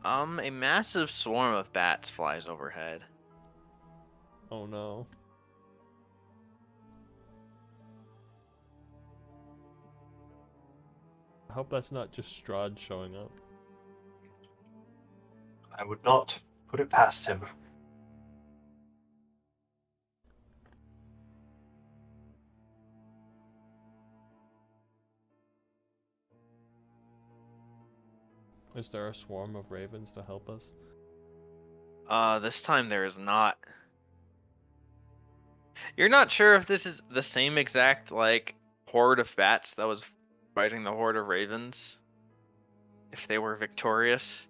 A massive swarm of bats flies overhead. Oh no. I hope that's not just Strahd showing up. I would not put it past him. Is there a swarm of ravens to help us? This time there is not. You're not sure if this is the same exact, like, horde of bats that was fighting the horde of ravens? If they were victorious?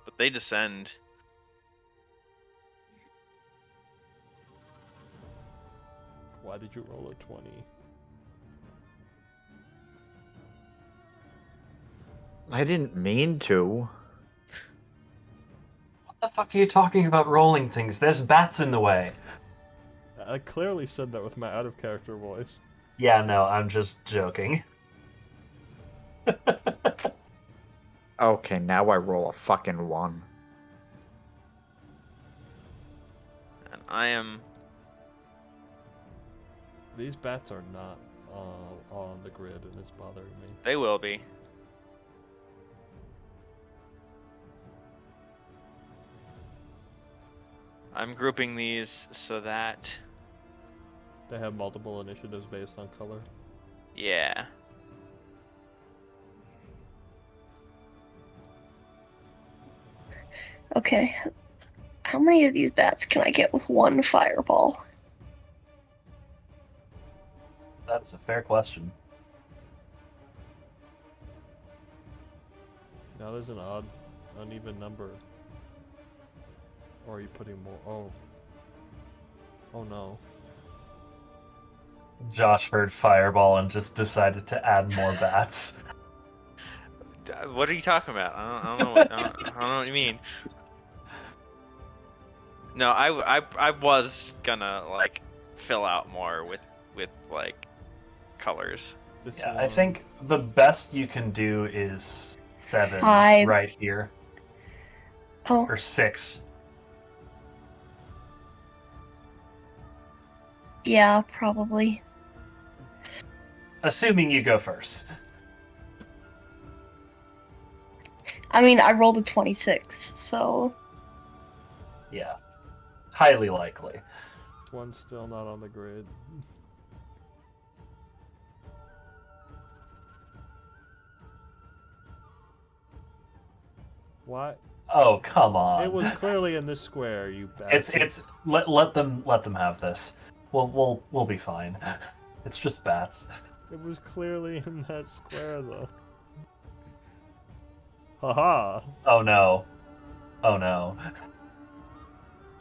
But they descend. Why did you roll a 20? I didn't mean to. What the fuck are you talking about rolling things? There's bats in the way. I clearly said that with my out-of-character voice. Yeah, no, I'm just joking. Okay, now I roll a fucking 1. And I am... These bats are not on the grid, and it's bothering me. They will be. I'm grouping these so that... They have multiple initiatives based on color. Yeah. Okay. How many of these bats can I get with one fireball? That's a fair question. Now there's an uneven number. Or are you putting more? Oh. Oh no. Josh heard fireball and just decided to add more bats. What are you talking about? I don't know what, I don't know what you mean. No, I was gonna, like, fill out more with like, colors. This Yeah, one... I think the best you can do is 7 5. right here. Oh, Or 6. yeah, probably. Assuming you go first. I mean, I rolled a 26, so... Yeah. Highly likely. One's still not on the grid. What? Oh, come on. It was clearly in this square, you bastard. It's let them have this. We'll be fine. It's just bats. It was clearly in that square, though. Haha! Oh no. Oh no.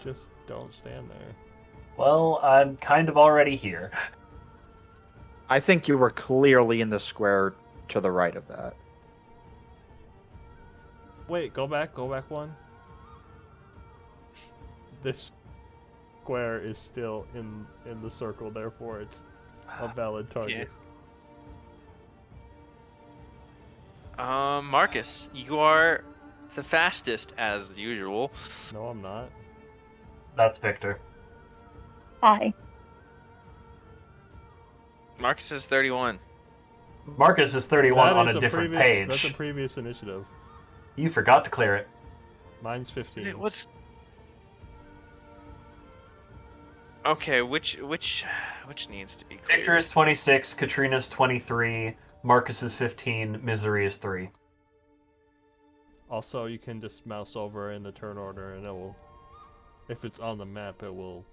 Just don't stand there. Well, I'm kind of already here. I think you were clearly in the square to the right of that. Wait, go back one. This square is still in the circle, therefore it's a valid target. Marcus, you are the fastest as usual. No, I'm not. That's Victor. Hi. Marcus is 31. Marcus is 31 That on is a different previous, page. That's a previous initiative. You forgot to clear it. Mine's 15. What's... Okay, which needs to be cleared? Victor is 26, Katrina's 23, Marcus is 15, Misery is 3. Also, you can just mouse over in the turn order and it will, if it's on the map, it will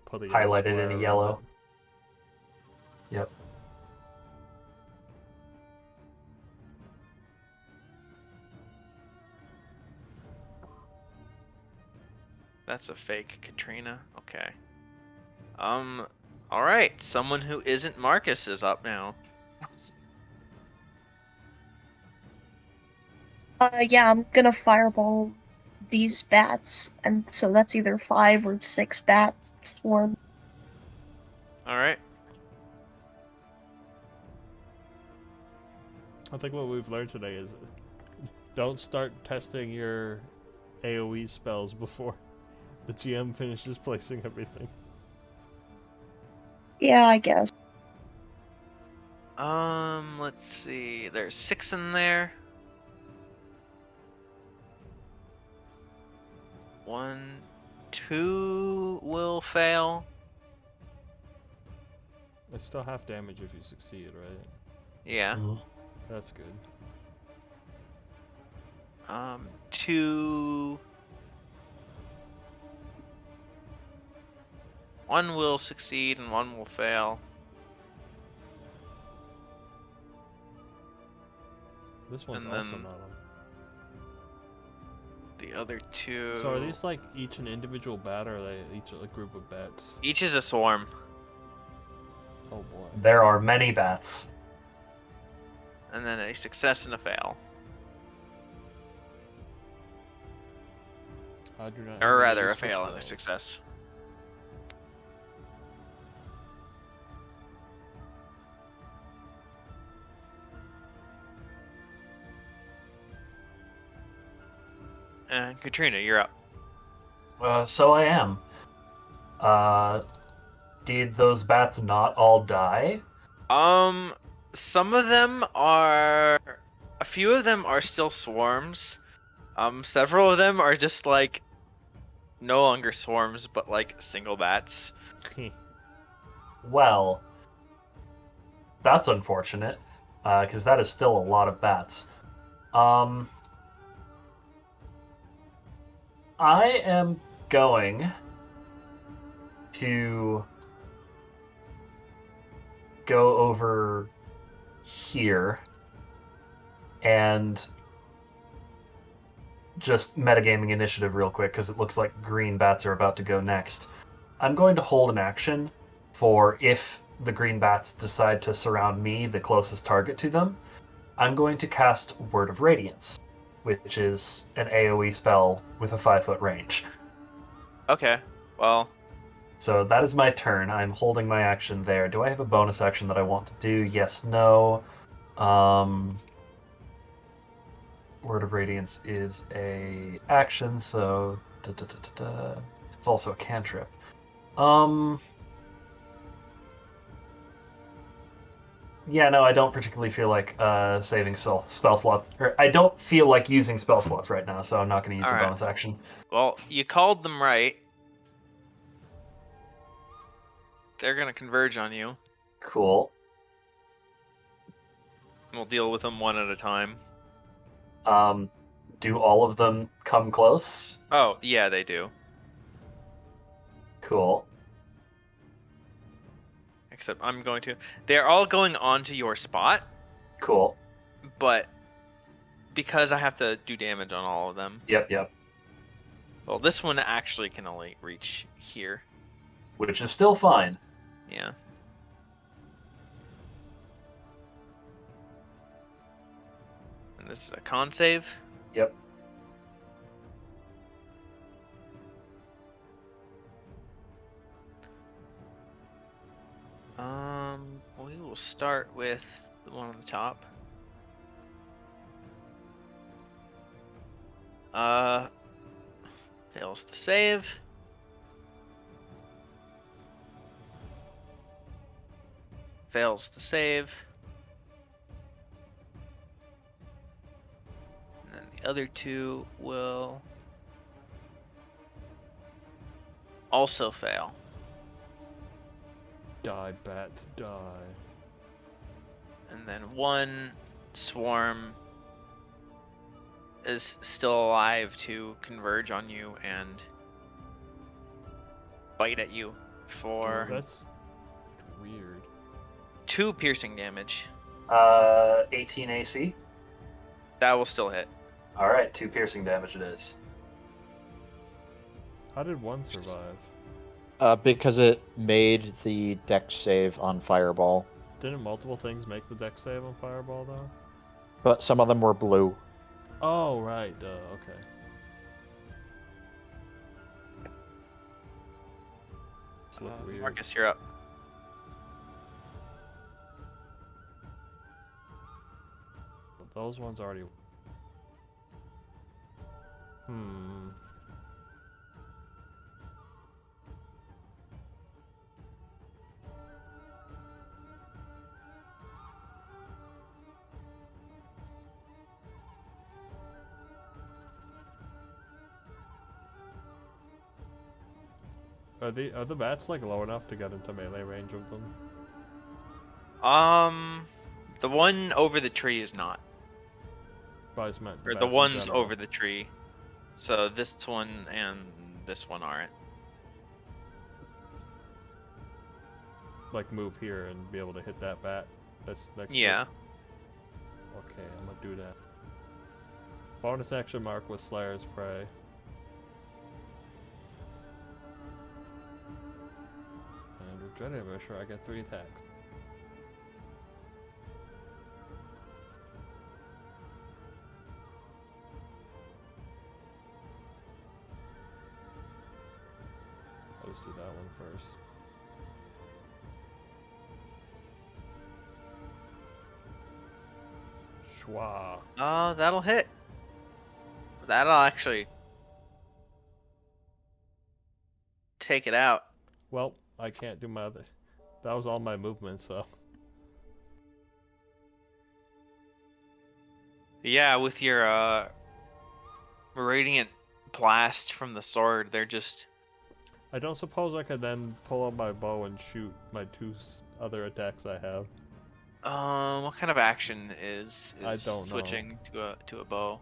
put a Highlight it square in a around yellow. it. Yep. That's a fake Katrina. Okay. Alright. Someone who isn't Marcus is up now. Yeah, I'm gonna fireball these bats, and so that's either 5 or 6 bats swarm. All right. I think what we've learned today is don't start testing your AoE spells before the GM finishes placing everything. Yeah, I guess. Let's see. There's 6 in there. 1, 2 will fail. It's still half damage if you succeed, right? Yeah. That's good. 2. 1 will succeed and 1 will fail. This one's And also then- not on. The other 2. So are these like each an individual bat, or are they each a group of bats? Each is a swarm. Oh boy. There are many bats. And then a success and a fail. I do not. Or have rather, any a useful fail and a spells. success. And Katrina, you're up. So I am. Did those bats not all die? Some of them are. A few of them are still swarms. Several of them are just like. No longer swarms, but like single bats. Well, that's unfortunate, because that is still a lot of bats. I am going to go over here and just metagaming initiative real quick because it looks like green bats are about to go next. I'm going to hold an action for if the green bats decide to surround me, the closest target to them. I'm going to cast Word of Radiance, which is an AoE spell with a 5-foot range. Okay, well, So that is my turn. I'm holding my action there. Do I have a bonus action that I want to do? Yes, no. Word of Radiance is a action, so it's also a cantrip. Yeah, no, I don't particularly feel like saving spell slots. Or I don't feel like using spell slots right now, so I'm not going to use a Alright. bonus action. well, you called them right. They're gonna converge on you. Cool. We'll deal with them one at a time. Do all of them come close? Oh, yeah, they do. Cool. Except I'm going to. They're all going onto your spot, Cool. but because I have to do damage on all of them. Yep. Well, this one actually can only reach here. Which is still fine. Yeah. And this is a con save. Yep. We will start with the one on the top. Fails to save. Fails to save. And then the other two will also fail. Die, bats, die. And then one swarm is still alive to converge on you and bite at you for That's weird. 2 piercing damage. 18 AC. That will still hit. Alright, 2 piercing damage it is. How did one survive? Because it made the dex save on Fireball. Didn't multiple things make the dex save on Fireball though? But some of them were blue. Oh right, okay. bats look weird. Marcus, you're up. Those ones already. Hmm. Are the bats like low enough to get into melee range of them? The one over the tree is not. But I just meant Or the bats in ones general. over the tree. So this one and this one aren't. Like move here and be able to hit that bat. That's next. Yeah. Okay, I'm gonna do that. Bonus action mark with Slayer's Prey. And with Dread Ambusher, I get 3 attacks. I'll just do that one first. Schwa. Oh, that'll hit. That'll actually take it out. Well, I can't do my other. That was all my movement, so. Yeah, with your radiant blast from the sword, they're just. I don't suppose I could then pull out my bow and shoot my 2 other attacks I have. What kind of action is I don't know. switching to a bow?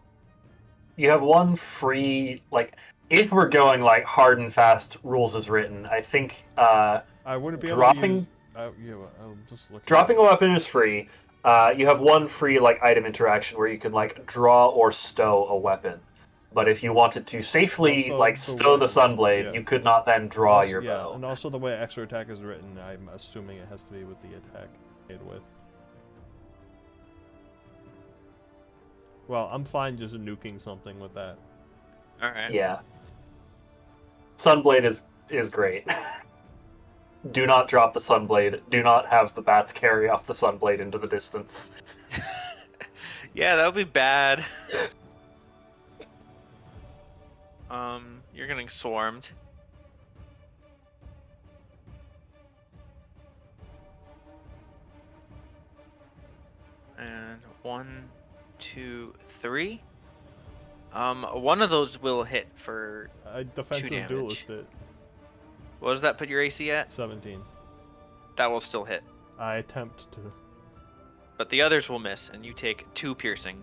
You have one free, like, if we're going like hard and fast rules as written, I think I wouldn't be dropping able to use... yeah, well, I'll just look. dropping a weapon is free. You have one free like item interaction where you can like draw or stow a weapon. But if you wanted to safely Also, like the stow way- the Sunblade, yeah. you could not then draw Also- your yeah, bow. and also the way extra attack is written, I'm assuming it has to be with the attack made with. Well, I'm fine just nuking something with that. All right. Yeah. Sunblade is great. Do not drop the Sunblade. Do not have the bats carry off the Sunblade into the distance. Yeah, that would be bad. You're getting swarmed. And 1, 2, 3. One of those will hit for. I defensive damage. duelist it. What does that put your AC at? 17. That will still hit. I attempt to. But the others will miss, and you take 2 piercing.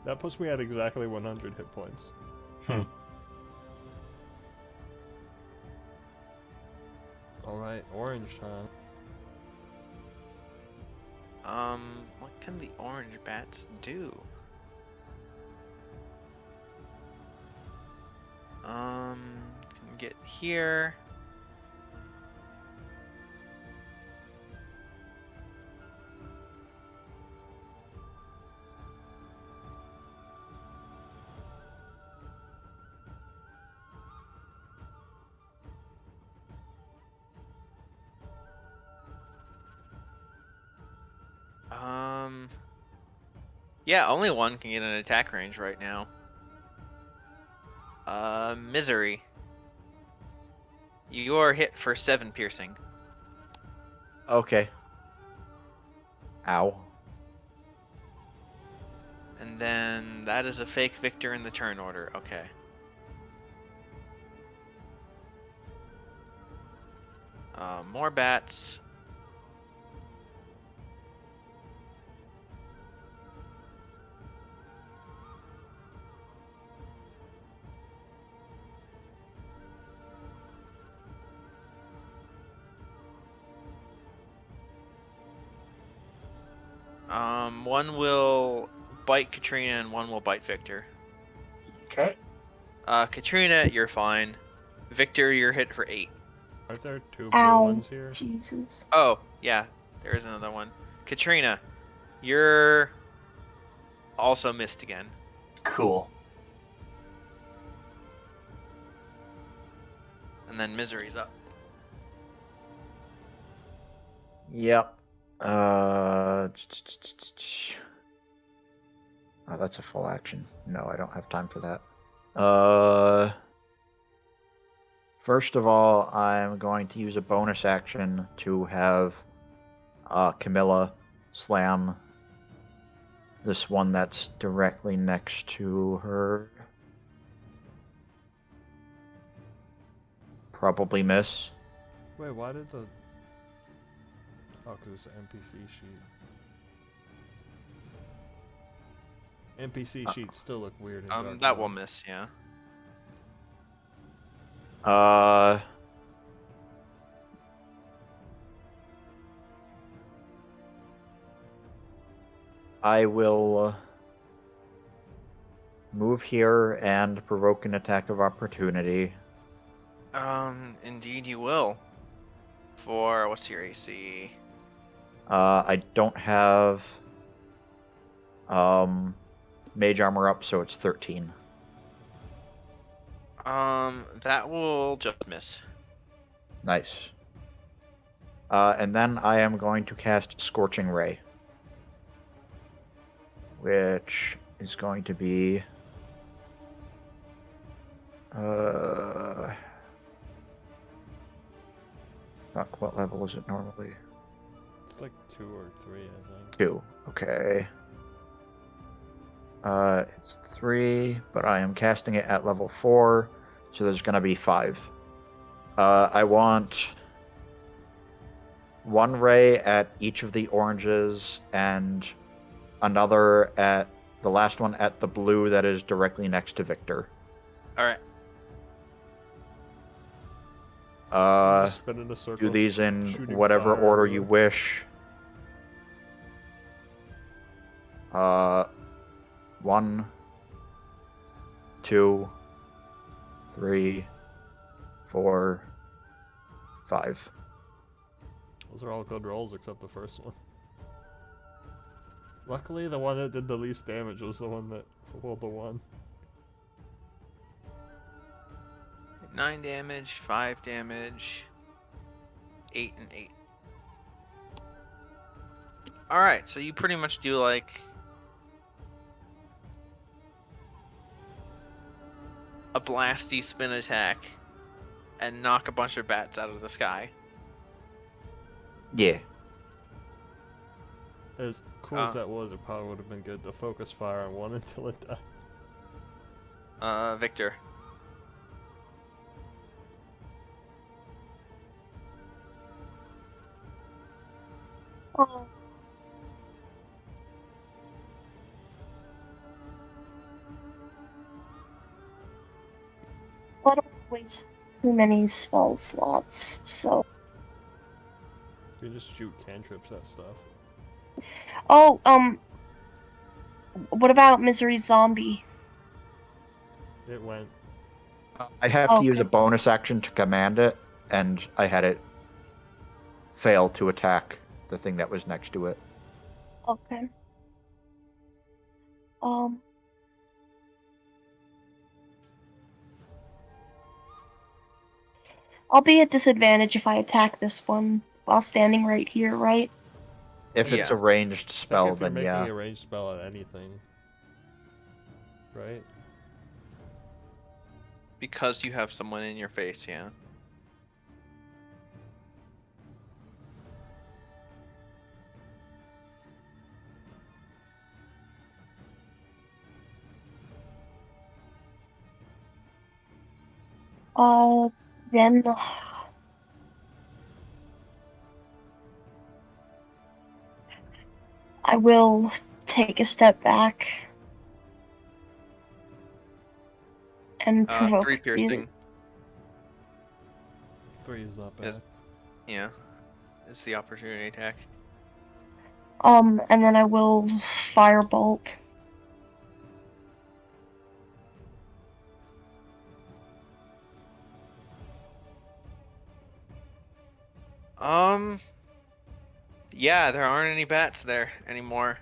That puts me at exactly 100 hit points. Alright, orange time. What can the orange bats do? Can get here. Yeah, only one can get an attack range right now. Misery. You are hit for 7 piercing. Okay. Ow. And then that is a fake victor in the turn order. Okay. More bats. One will bite Katrina and one will bite Victor. Okay. Katrina, you're fine. Victor, you're hit for 8. Aren't there 2 blue Ow. ones here? Jesus. Oh, yeah, there is another one. Katrina, you're also missed again. Cool. And then Misery's up. Yep. Oh, that's a full action. No, I don't have time for that. First of all, I'm going to use a bonus action to have Camilla slam this one that's directly next to her. Probably miss. Wait, why did the... Oh, because it's an NPC sheet. NPC sheets still look weird in Dark That will mode. miss, yeah. I will move here and provoke an attack of opportunity. Indeed you will. For, what's your AC? I don't have mage armor up, so it's 13. That will just miss. Nice. And then I am going to cast Scorching Ray, which is going to be fuck, what level is it normally? It's like 2 or 3, I think. 2. Okay. It's 3, but I am casting it at level 4, so there's gonna be 5. I want 1 ray at each of the oranges and another at the last one at the blue that is directly next to Victor. Alright. Just spin in a circle, Do these in shooting whatever fire order you everywhere. wish. 1, 2, 3, 4, 5. Those are all good rolls except the first one. Luckily, the one that did the least damage was the one that rolled the 1. 9 damage, 5 damage, 8 and 8. Alright, so you pretty much do like a blasty spin attack and knock a bunch of bats out of the sky. Yeah. As cool as that was, it probably would have been good to focus fire on one until it died. Victor. Oh. I don't waste too many spell slots, so. You can just shoot cantrips at stuff. Oh, what about Misery Zombie? It went. I have to use a Okay. bonus action to command it, and I had it fail to attack the thing that was next to it. Okay. I'll be at disadvantage if I attack this one while standing right here, right? If it's Yeah. a ranged I think spell, if you're then making yeah. a ranged spell at anything, right? Because you have someone in your face, yeah. Then I will take a step back and provoke 3 the piercing 3 is not bad. is, yeah, is the opportunity attack. and then I will firebolt. Yeah, there aren't any bats there anymore.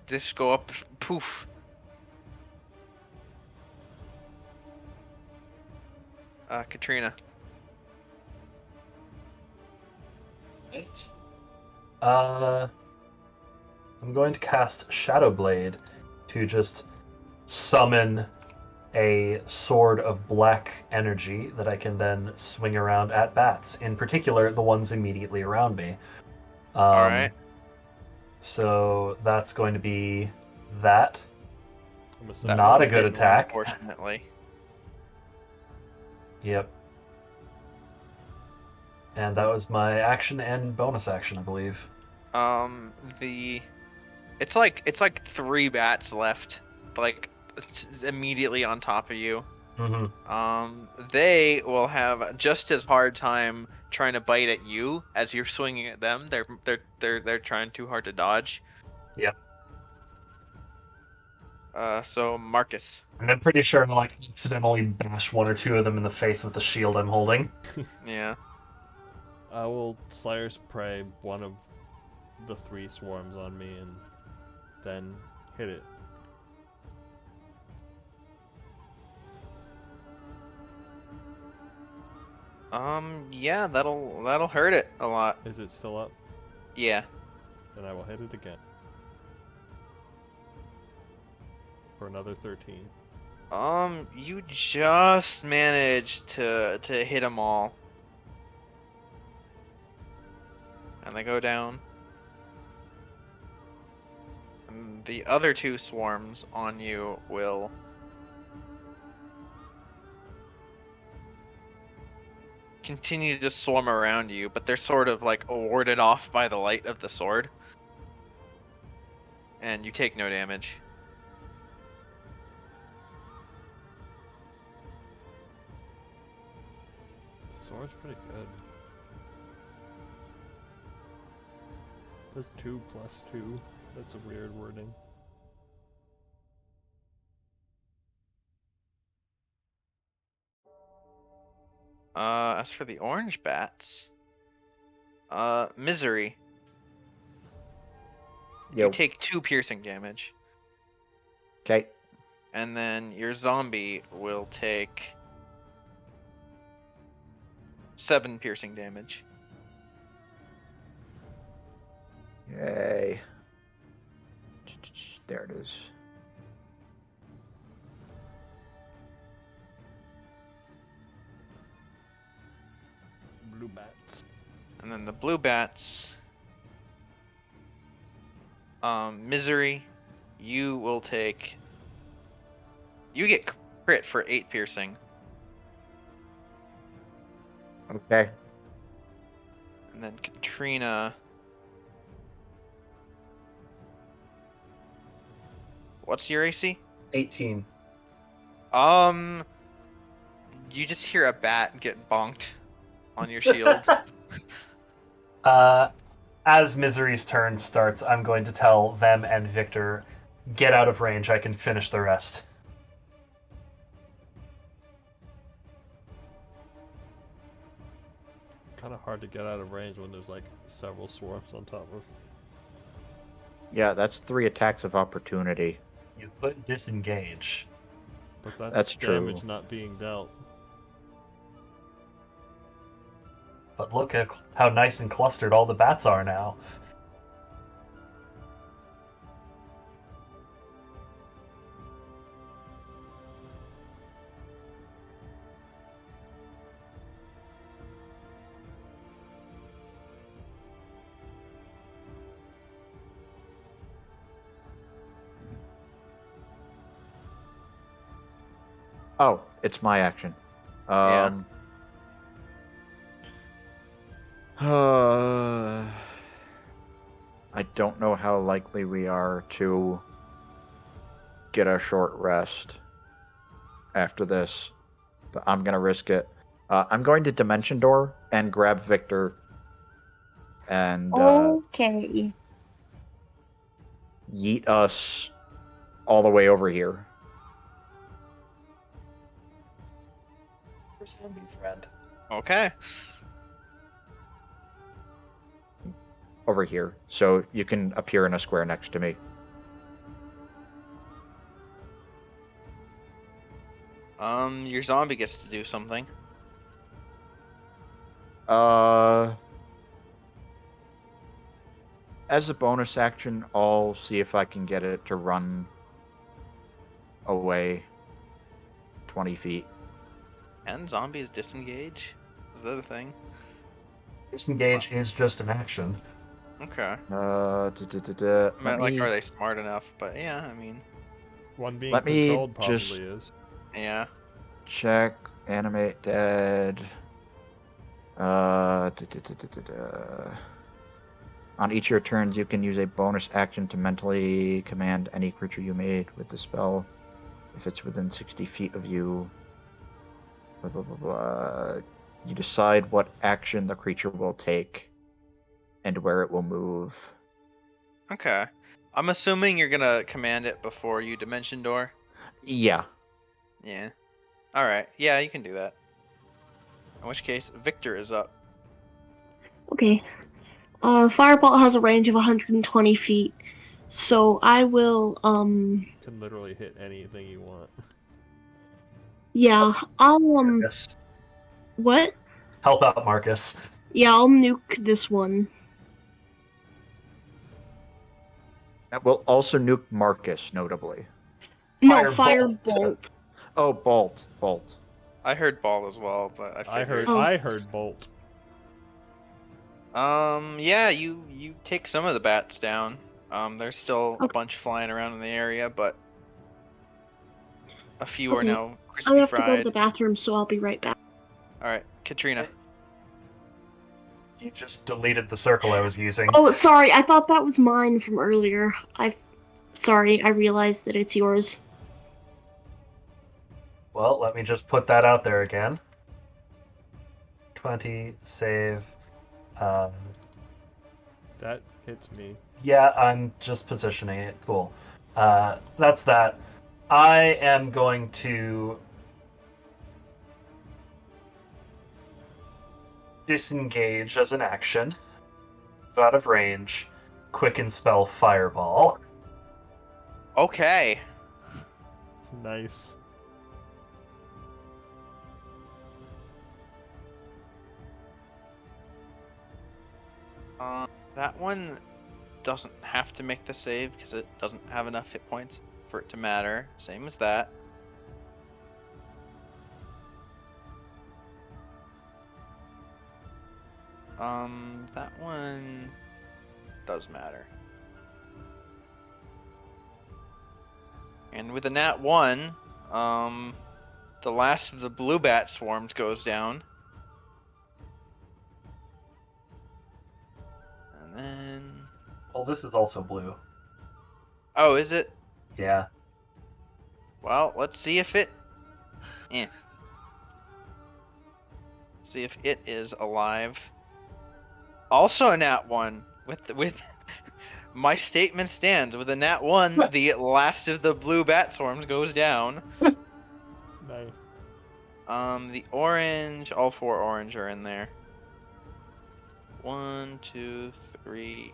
Just go up, poof. Katrina. Right. I'm going to cast Shadow Blade to just summon a sword of black energy that I can then swing around at bats, in particular the ones immediately around me. Alright. So that's going to be that. I'm That assuming Not a one good is, attack. unfortunately. Yep. And that was my action and bonus action, I believe. It's like 3 bats left, like it's immediately on top of you. They will have just as hard time trying to bite at you as you're swinging at them. They're trying too hard to dodge. Yep. So Marcus. And I'm pretty sure I'll accidentally bash 1 or 2 of them in the face with the shield I'm holding. Yeah. I will Slayer's Prey one of the 3 swarms on me and then hit it. Yeah, that'll hurt it a lot. Is it still up? Yeah. Then I will hit it again. For another 13. You just managed to hit them all. And they go down. And the other 2 swarms on you will continue to swarm around you, but they're sort of like warded off by the light of the sword. And you take no damage. Sword's pretty good. Does 2 plus 2. That's a weird wording. As for the orange bats, Misery. Yo. You take 2 piercing damage. Okay. And then your zombie will take 7 piercing damage. Yay. There it is. Blue bats. And then the blue bats, Misery, you will take. You get crit for 8 piercing. Okay. And then Katrina. What's your AC? 18. You just hear a bat get bonked on your shield. As Misery's turn starts, I'm going to tell them and Victor, get out of range, I can finish the rest. Kind of hard to get out of range when there's like several swarms on top of. Yeah, that's 3 attacks of opportunity. You put disengage. But that's, That's true. damage not being dealt. But look at how nice and clustered all the bats are now. Oh, it's my action. I don't know how likely we are to get a short rest after this, but I'm gonna risk it. I'm going to Dimension Door and grab Victor and Okay. yeet us all the way over here. Zombie friend. Okay. Over here, so you can appear in a square next to me. Your zombie gets to do something. As a bonus action, I'll see if I can get it to run away 20 feet. And zombies disengage? Is that a thing? Disengage is just an action. Okay. Let I meant, like, me are they smart enough? But yeah, I mean, One being Let me controlled probably just- is. yeah. check animate dead. On each of your turns, you can use a bonus action to mentally command any creature you made with the spell if it's within 60 feet of you. Blah, blah, blah, blah. You decide what action the creature will take and where it will move. Okay. I'm assuming you're gonna command it before you dimension door. Yeah. Yeah. Alright. Yeah, you can do that. In which case, Victor is up. Okay. Fireball has a range of 120 feet, so I will, Can literally hit anything you want. yeah, I'll, Marcus. what? Help out, Marcus. Yeah, I'll nuke this one. That will also nuke Marcus, notably. No, Firebolt. firebolt. Oh, Bolt. I heard ball as well, but I figured. Oh. I heard bolt. Yeah, you take some of the bats down. There's still a Okay. bunch flying around in the area, but a few are Okay. now I crispy have to go to fried. the bathroom, so I'll be right back. Alright, Katrina. You just deleted the circle I was using. Oh, sorry, I thought that was mine from earlier. Sorry, I realized that it's yours. Well, let me just put that out there again. 20, save. That hits me. Yeah, I'm just positioning it. Cool. That's that. I am going to disengage as an action. Move out of range. Quicken spell Fireball. Okay. Nice. That one doesn't have to make the save because it doesn't have enough hit points for it to matter. Same as that. That one does matter. And with a nat 1, the last of the blue bat swarms goes down. And then... Well, this is also blue. Oh, is it? Yeah. Well, let's see if it... See if it is alive. Also a nat 1. With my statement stands. With a nat 1, the last of the blue bat swarms goes down. Nice. The orange, all 4 orange are in there. 1, 2, 3,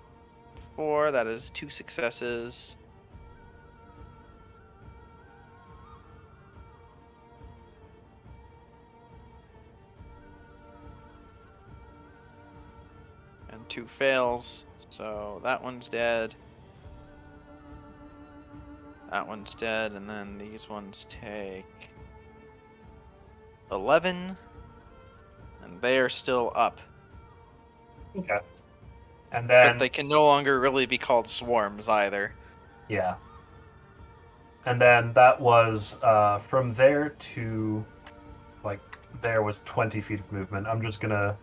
4. That is 2 successes. And 2 fails. So that one's dead. That one's dead, and then these ones take 11, and they are still up. Okay. And then... But they can no longer really be called swarms either. Yeah. And then that was from there to, like, there was 20 feet of movement. I'm just gonna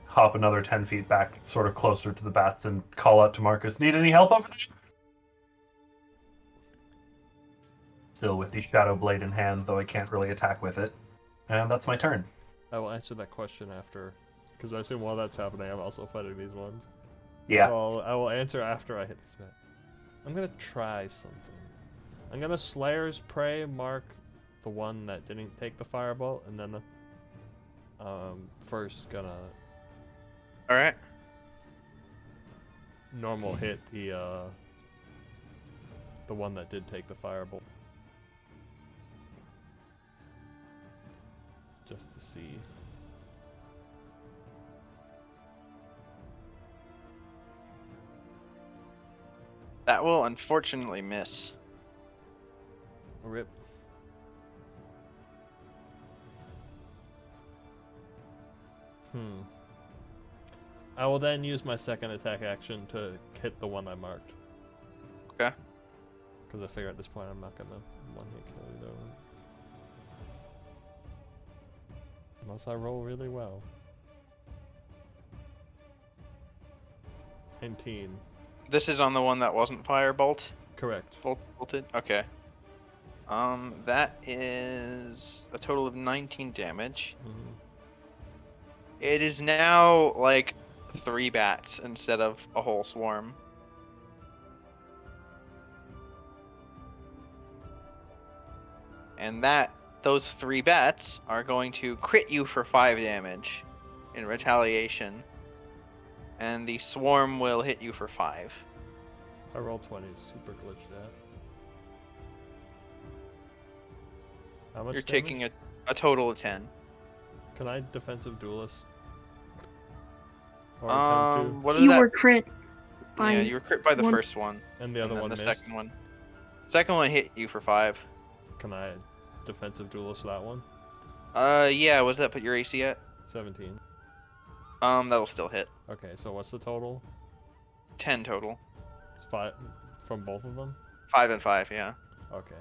hop another 10 feet back, sort of closer to the bats, and call out to Marcus, need any help over there? Still with the Shadow Blade in hand, though I can't really attack with it. And that's my turn. I will answer that question after, because I assume while that's happening, I'm also fighting these ones. Yeah. Well, I will answer after I hit this man. I'm gonna try something. I'm gonna Slayer's Prey mark the one that didn't take the fireball, and then first gonna Alright. normal hit the one that did take the fireball. Just to see. That will unfortunately miss. Rip. I will then use my second attack action to hit the one I marked. Okay. Because I figure at this point I'm not gonna one-hit kill either of them. Unless I roll really well. 19. This is on the one that wasn't firebolt? Correct. Bolted? Okay. That is a total of 19 damage. Mm-hmm. It is now, like, 3 bats instead of a whole swarm. And those 3 bats are going to crit you for 5 damage in retaliation. And the swarm will hit you for 5. I rolled 20, super glitched out. How much You're damage? taking a total of 10. Can I defensive duelist? Or attempt to? What is You that? were crit by Yeah, you were crit by the one. first one. And the other and then one the missed? second one. Second one hit you for 5. Can I defensive duelist that one? Yeah, what does that put your AC at? 17. That'll still hit. Okay, so what's the total? 10 total. It's 5 from both of them? 5 and 5, yeah. Okay.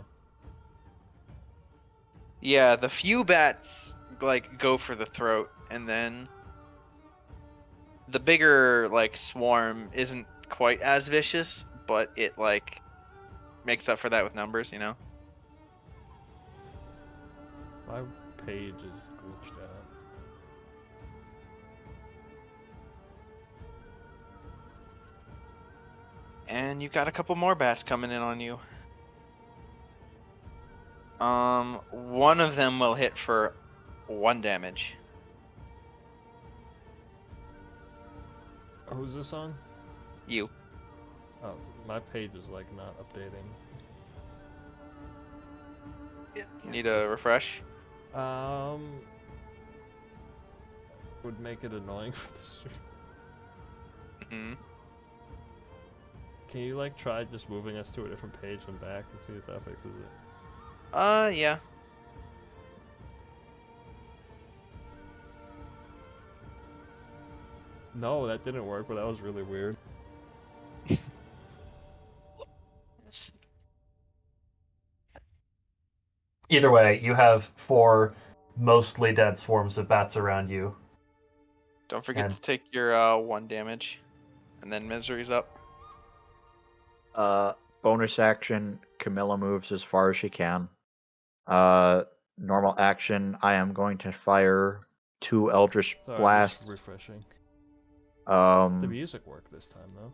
Yeah, the few bats, like, go for the throat, and then the bigger, like, swarm isn't quite as vicious, but it, like, makes up for that with numbers, you know? My page is glitched out. And you got a couple more bats coming in on you. One of them will hit for 1 damage. Who's this on? You. Oh, my page is like not updating. Need a refresh? Would make it annoying for the stream. Hmm. Can you like try just moving us to a different page and back and see if that fixes it? Yeah. No, that didn't work, but that was really weird. Either way, you have 4 mostly dead swarms of bats around you. Don't forget And- to take your 1 damage. And then misery's up. Bonus action, Camilla moves as far as she can. Normal action, I am going to fire 2 Eldritch Sorry, Blasts. just refreshing. The Um, music worked this time though.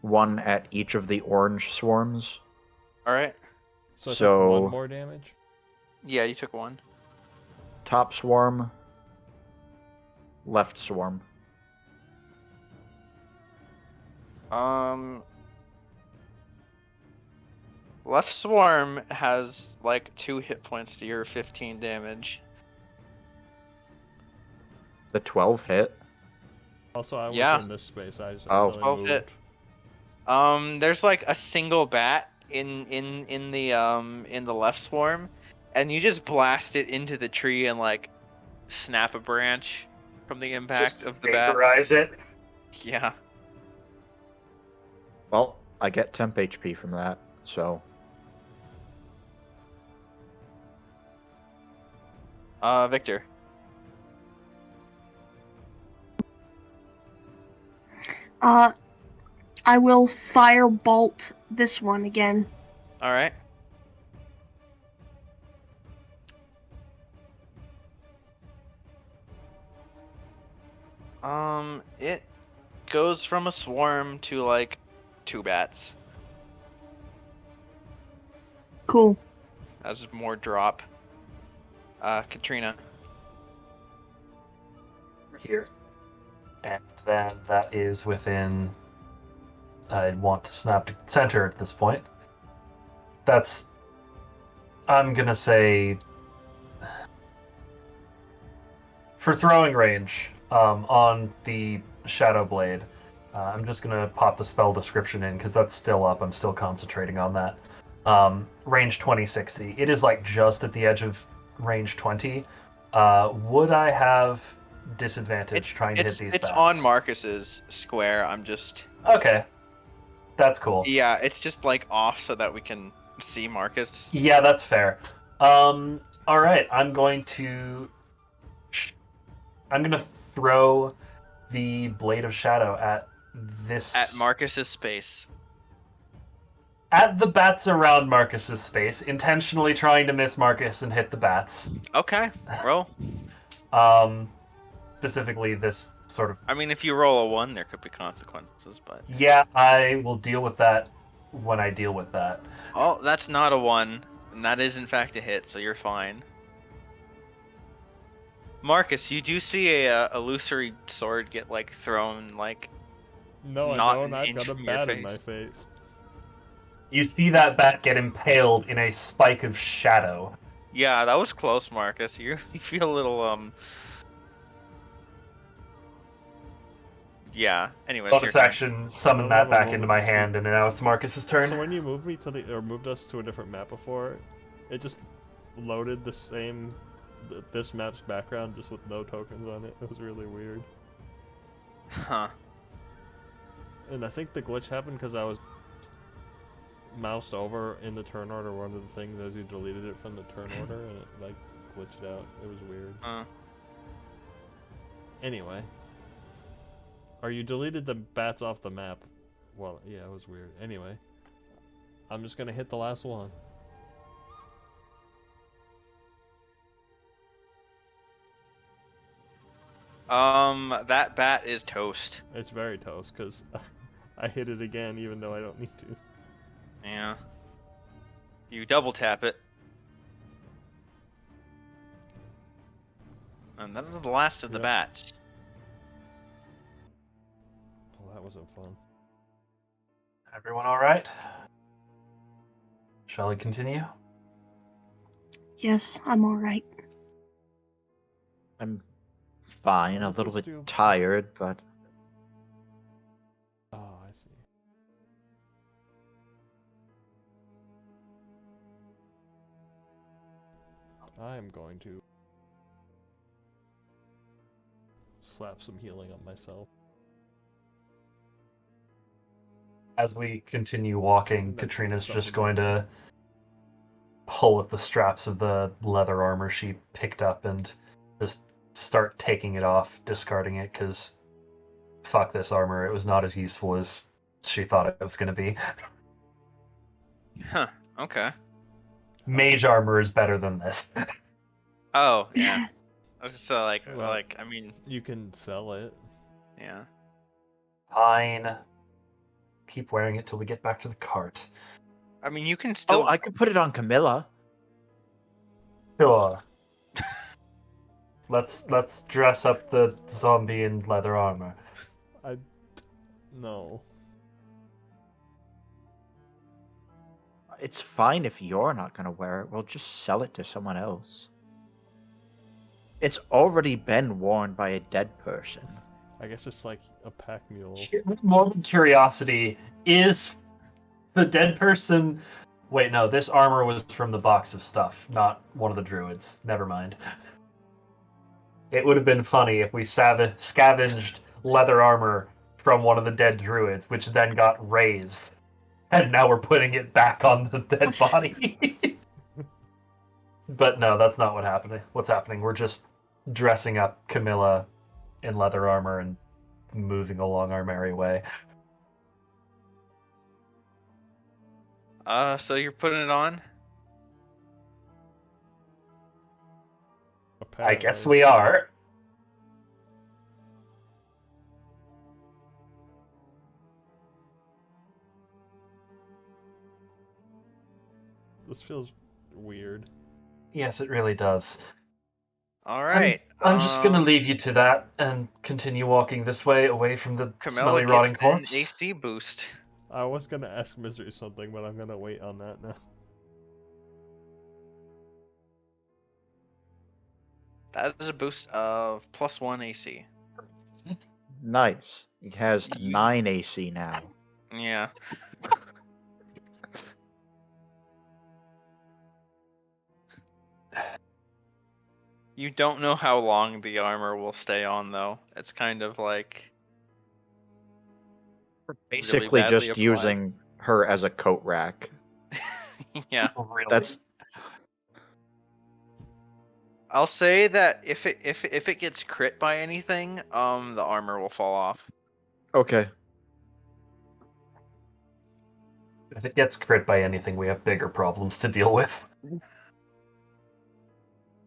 1 at each of the orange swarms. Alright. So I took So- 1 more damage? Yeah, you took 1. Top swarm, left swarm. Left swarm has like 2 hit points to your 15 damage. The 12 hit. Also, I was Yeah. in this space. I just Oh. accidentally 12 moved. hit. There's like a single bat in the left swarm, and you just blast it into the tree and like snap a branch from the impact Just of the bat. vaporize it. Yeah. Well, I get temp HP from that, so Victor. I will firebolt this one again. All right. It goes from a swarm to like 2 bats. Cool. As more drop. Katrina. Here. And then that is within... I'd want to snap to center at this point. That's... I'm gonna say... For throwing range, on the Shadow Blade, I'm just going to pop the spell description in because that's still up. I'm still concentrating on that. Range 20, 60. It is like just at the edge of range 20. Would I have disadvantage trying to hit these It's bats? on Marcus's square. I'm just Okay. That's cool. yeah, it's just like off so that we can see Marcus. Yeah, that's fair. All right, I'm going to throw the Blade of Shadow at this At Marcus's space. at the bats around Marcus's space, intentionally trying to miss Marcus and hit the bats. Okay, roll. Specifically this sort of. I mean, if you roll a 1, there could be consequences, but Yeah, I will deal with that when I deal with that. oh, that's not a 1, and that is in fact a hit, so you're fine. Marcus, you do see a illusory sword get like thrown like No, not I an don't. I've inch got a from your bat in face. my face. You see that bat get impaled in a spike of shadow. Yeah, that was close, Marcus. You feel a little yeah. Anyways, your Bonus turn. action, summon I that don't have a back into moment my to speak. hand, and now it's Marcus's turn. So when you moved me to the or moved us to a different map before, it just loaded the same this map's background just with no tokens on it. It was really weird. Huh. And I think the glitch happened because I was moused over in the turn order one of the things as you deleted it from the turn order and it like glitched out. It was weird. Anyway. Or you deleted the bats off the map. Well, yeah, it was weird. Anyway. I'm just gonna hit the last one. That bat is toast. It's very toast because I hit it again even though I don't need to. Yeah. You double tap it. And that is the last of the Yep. bats. Well, that wasn't fun. Everyone all right? Shall we continue? Yes, I'm alright. I'm fine, a Let's little just bit do- tired, but Oh, I see. I am going to slap some healing on myself. As we continue walking, That's Katrina's something just going to pull at the straps of the leather armor she picked up and just start taking it off, discarding it, because fuck this armor, it was not as useful as she thought it was going to be. Huh. Okay. Mage armor is better than this. Oh, yeah. So Well- I mean, You can sell it. yeah. Fine. Keep wearing it till we get back to the cart. I mean, you can still. oh, I could put it on Camilla. Sure. Let's dress up the zombie in leather armor. No. It's fine if you're not gonna wear it. We'll just sell it to someone else. It's already been worn by a dead person. I guess it's like a pack mule. Morbid curiosity, is the dead person... Wait, no, this armor was from the box of stuff, not one of the druids. Never mind. It would have been funny if we scavenged leather armor from one of the dead druids, which then got raised. And now we're putting it back on the dead body. But no, that's not what's happening. We're just dressing up Camilla in leather armor and moving along our merry way. So you're putting it on? I guess Apparently. we are. This feels weird. Yes, it really does. All right. I'm just gonna leave you to that and continue walking this way, away from the Camilla smelly, rotting gets an corpse. AC boost. I was gonna ask Misery something, but I'm gonna wait on that now. That is a boost of +1 AC. Nice. He has 9 AC now. Yeah. You don't know how long the armor will stay on, though. It's kind of like Basically badly just applied. using her as a coat rack. Yeah. Really? That's I'll say that if it gets crit by anything, the armor will fall off. okay. If it gets crit by anything, we have bigger problems to deal with.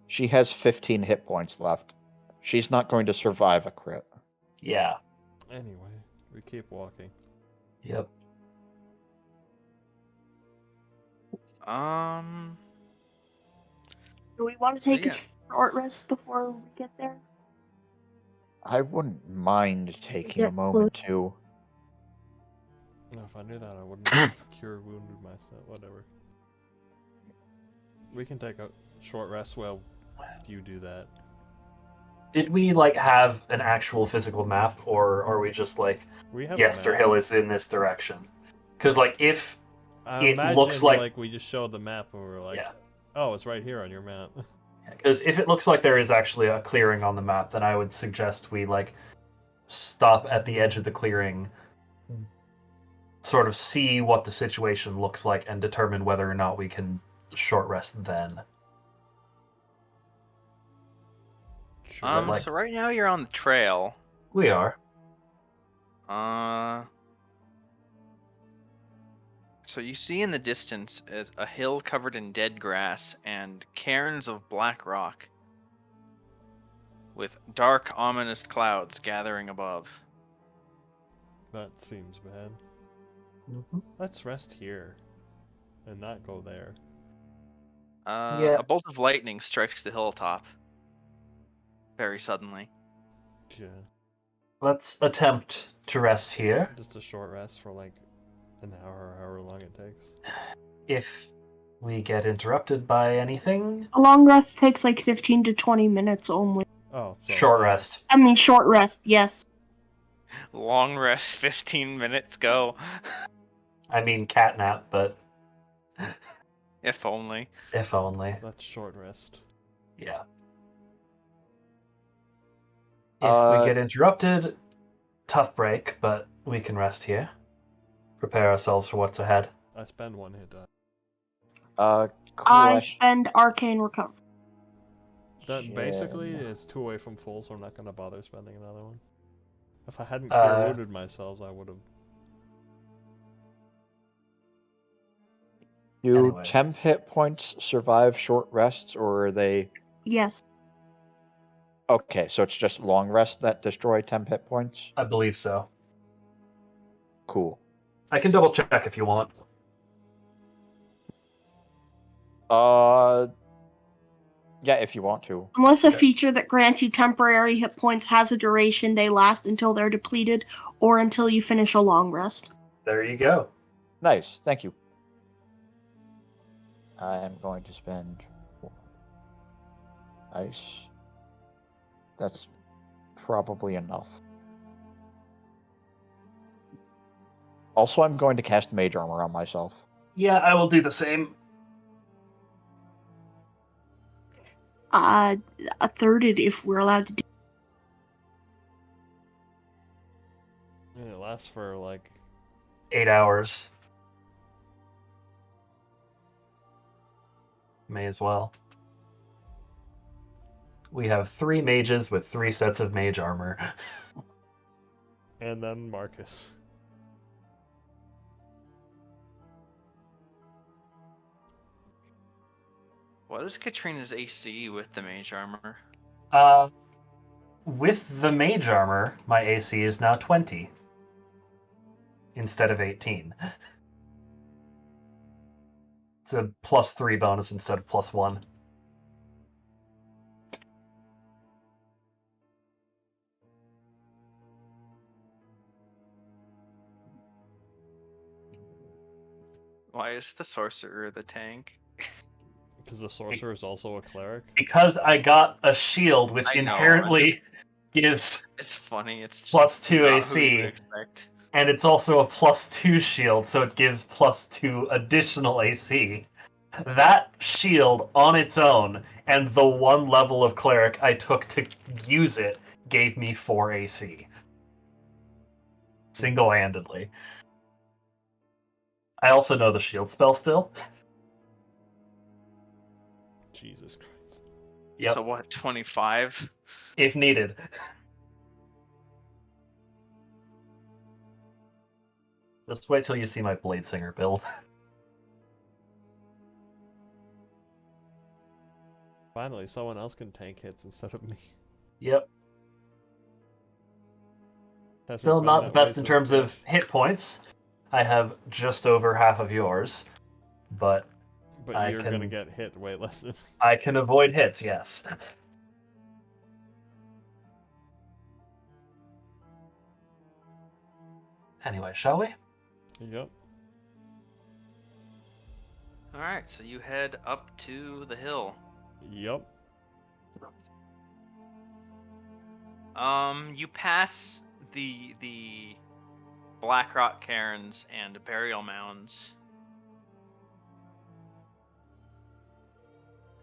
She has 15 hit points left. She's not going to survive a crit. Yeah. Anyway, we keep walking. Yep. Do we want to take Yeah. a short rest before we get there? I wouldn't mind taking a Get moment to. No, if I knew that, I wouldn't have cure wounded myself. Whatever. We can take a short rest while you do that. Did we like have an actual physical map, or are we just like We have Yester a map. Hill is in this direction? Because like if I it imagine looks like- we just showed the map and we were like, Yeah. oh, it's right here on your map. Because if it looks like there is actually a clearing on the map, then I would suggest we like stop at the edge of the clearing, sort of see what the situation looks like, and determine whether or not we can short rest then. Sure. like- So right now you're on the trail. We are. So you see in the distance is a hill covered in dead grass and cairns of black rock, with dark, ominous clouds gathering above. That seems bad. Mm-hmm. Let's rest here and not go there. Yeah. A bolt of lightning strikes the hilltop very suddenly. Yeah. Let's attempt to rest here. Just a short rest for like an hour or however long it takes. If we get interrupted by anything, A long rest takes like 15 to 20 minutes only. Oh, so short rest. I mean, short rest, yes. Long rest, 15 minutes, go. I mean catnap, but If only. if only. That's short rest. Yeah. If we Uh, get interrupted, tough break, but we can rest here. Prepare ourselves for what's ahead. I spend one hit die. I Question. spend arcane recovery. That basically Yeah. is 2 away from full, so I'm not gonna bother spending another one. If I hadn't Uh, cure wounded myself, I would have. Do Anyway. temp hit points survive short rests, or are they? Yes. Okay, so it's just long rests that destroy temp hit points? I believe so. Cool. I can double check if you want. Yeah, if you want to. Unless a Okay. feature that grants you temporary hit points has a duration, they last until they're depleted or until you finish a long rest. There you go. Nice, thank you. I am going to spend. Nice. That's probably enough. Also, I'm going to cast Mage Armor on myself. Yeah, I will do the same. A thirded if we're allowed to do. And it lasts for like 8 hours. May as well. We have 3 mages with 3 sets of mage armor. and then Marcus. What is Katrina's AC with the mage armor? With the mage armor, my AC is now 20 instead of 18. It's a +3 bonus instead of +1. Why is the sorcerer the tank? Because the sorcerer is also a cleric. Because I got a shield, which I know, inherently gives It's funny. It's just +2 not who you would AC, expect. and it's also a +2 shield, so it gives +2 additional AC. That shield on its own, and the one level of cleric I took to use it, gave me 4 AC. Single-handedly. I also know the shield spell still. Jesus Christ. Yep, So what? 25. if needed. Just wait till you see my Blade Singer build. Finally, someone else can tank hits instead of me. Yep. Hasn't Still been not that the best way in since terms of patch. hit points. I have just over half of yours, but But I you're can- gonna get hit way less than. I can avoid hits, yes. Anyway, shall we? Yep. All right. So you head up to the hill. Yep. You pass the Blackrock cairns and burial mounds,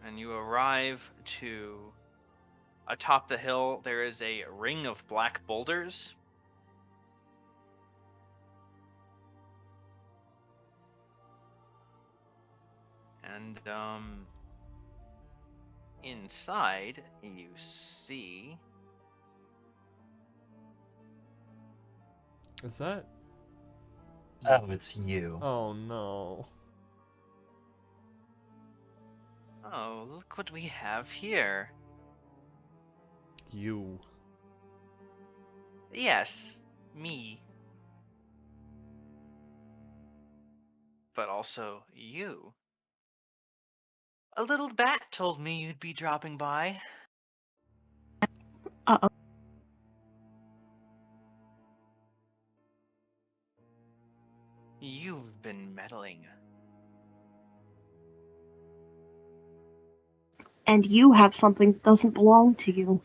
and you arrive to atop the hill. There is a ring of black boulders. And inside you see Is that? Oh, it's you. Oh no. oh, look what we have here. You. Yes, me. But also you. A little bat told me you'd be dropping by. Uh-oh. You've been meddling. And you have something that doesn't belong to you.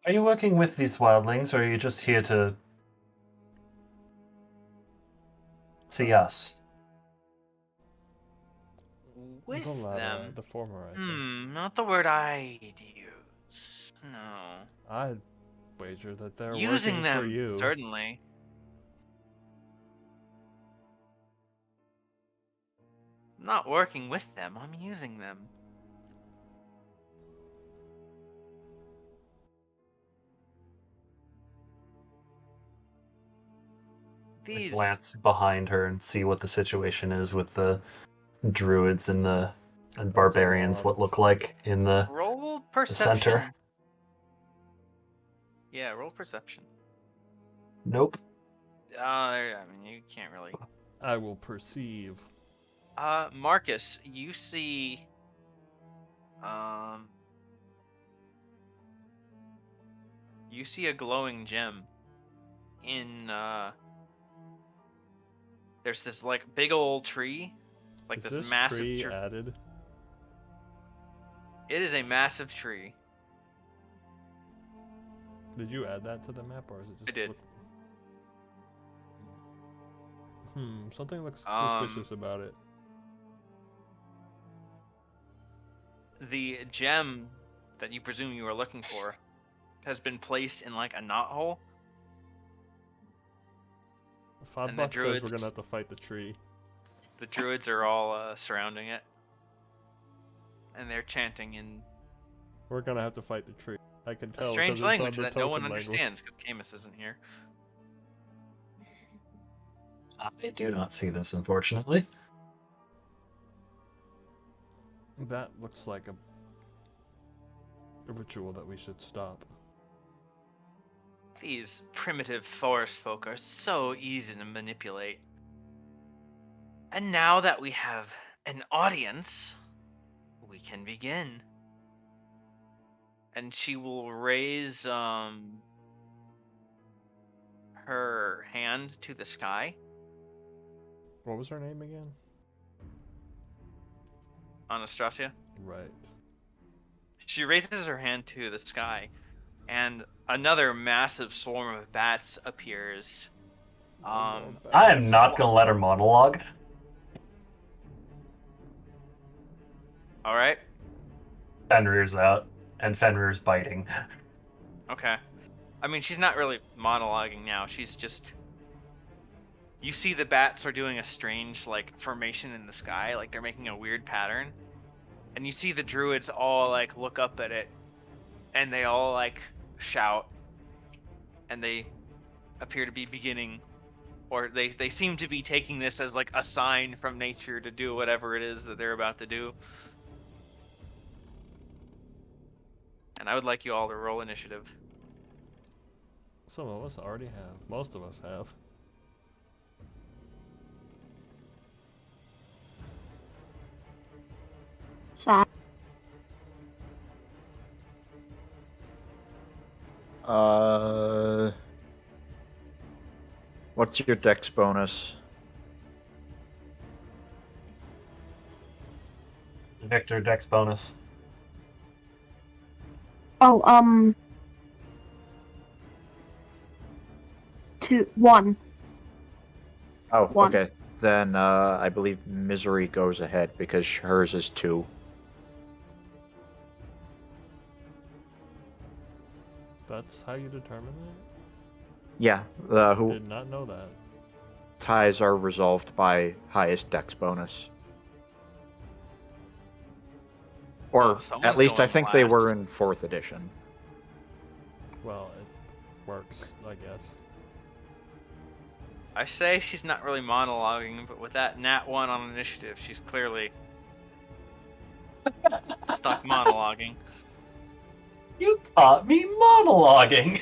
Are you working with these wildlings, or are you just here to see us? With The latter, them? the former, I think. Not the word I'd use. No. I'd wager that they're Using working them, for you. certainly. I'm not working with them, I'm using them. I These glance behind her and see what the situation is with the druids and barbarians, lot what of- look like in the roll center. perception. Yeah, roll perception. Nope. I mean, you can't really. I will perceive. Marcus, you see, um, you see a glowing gem in, there's this, like, big old tree, like Is this this massive tree tree. added? It is a massive tree. Did you add that to the map, or is it just? I did. Something looks Um, suspicious about it. The gem that you presume you are looking for has been placed in, like, a knothole. and the Fodbuck says druids- we're gonna have to fight the tree. The druids are all surrounding it, and they're chanting in We're gonna have to fight the tree. I can a tell. strange 'cause it's on language the that no one token language. understands because Camus isn't here. I do not see this, unfortunately. That looks like a ritual that we should stop. These primitive forest folk are so easy to manipulate. And now that we have an audience, we can begin. And she will raise her hand to the sky. What was her name again? Anastasia. Right. She raises her hand to the sky, and another massive swarm of bats appears. I am not going to let her monologue. All right. Fenrir's out, and Fenrir's biting. Okay. I mean, she's not really monologuing now. She's just. You see the bats are doing a strange, like, formation in the sky, like they're making a weird pattern. And you see the druids all, like, look up at it, and they all, like, shout. And they appear to be beginning, or they seem to be taking this as, like, a sign from nature to do whatever it is that they're about to do. And I would like you all to roll initiative. Some of us already have. Most of us have. Sad. What's your dex bonus? Victor, dex bonus. Oh, 1. Oh, One. okay. Then I believe Misery goes ahead because hers is 2. That's how you determine that? Yeah, who Did not know that. ties are resolved by highest dex bonus. Or Oh, someone's at least I going think they were last. in 4th edition. Well, it works, I guess. I say she's not really monologuing, but with that nat 1 on initiative, she's clearly stuck monologuing. You caught me monologuing!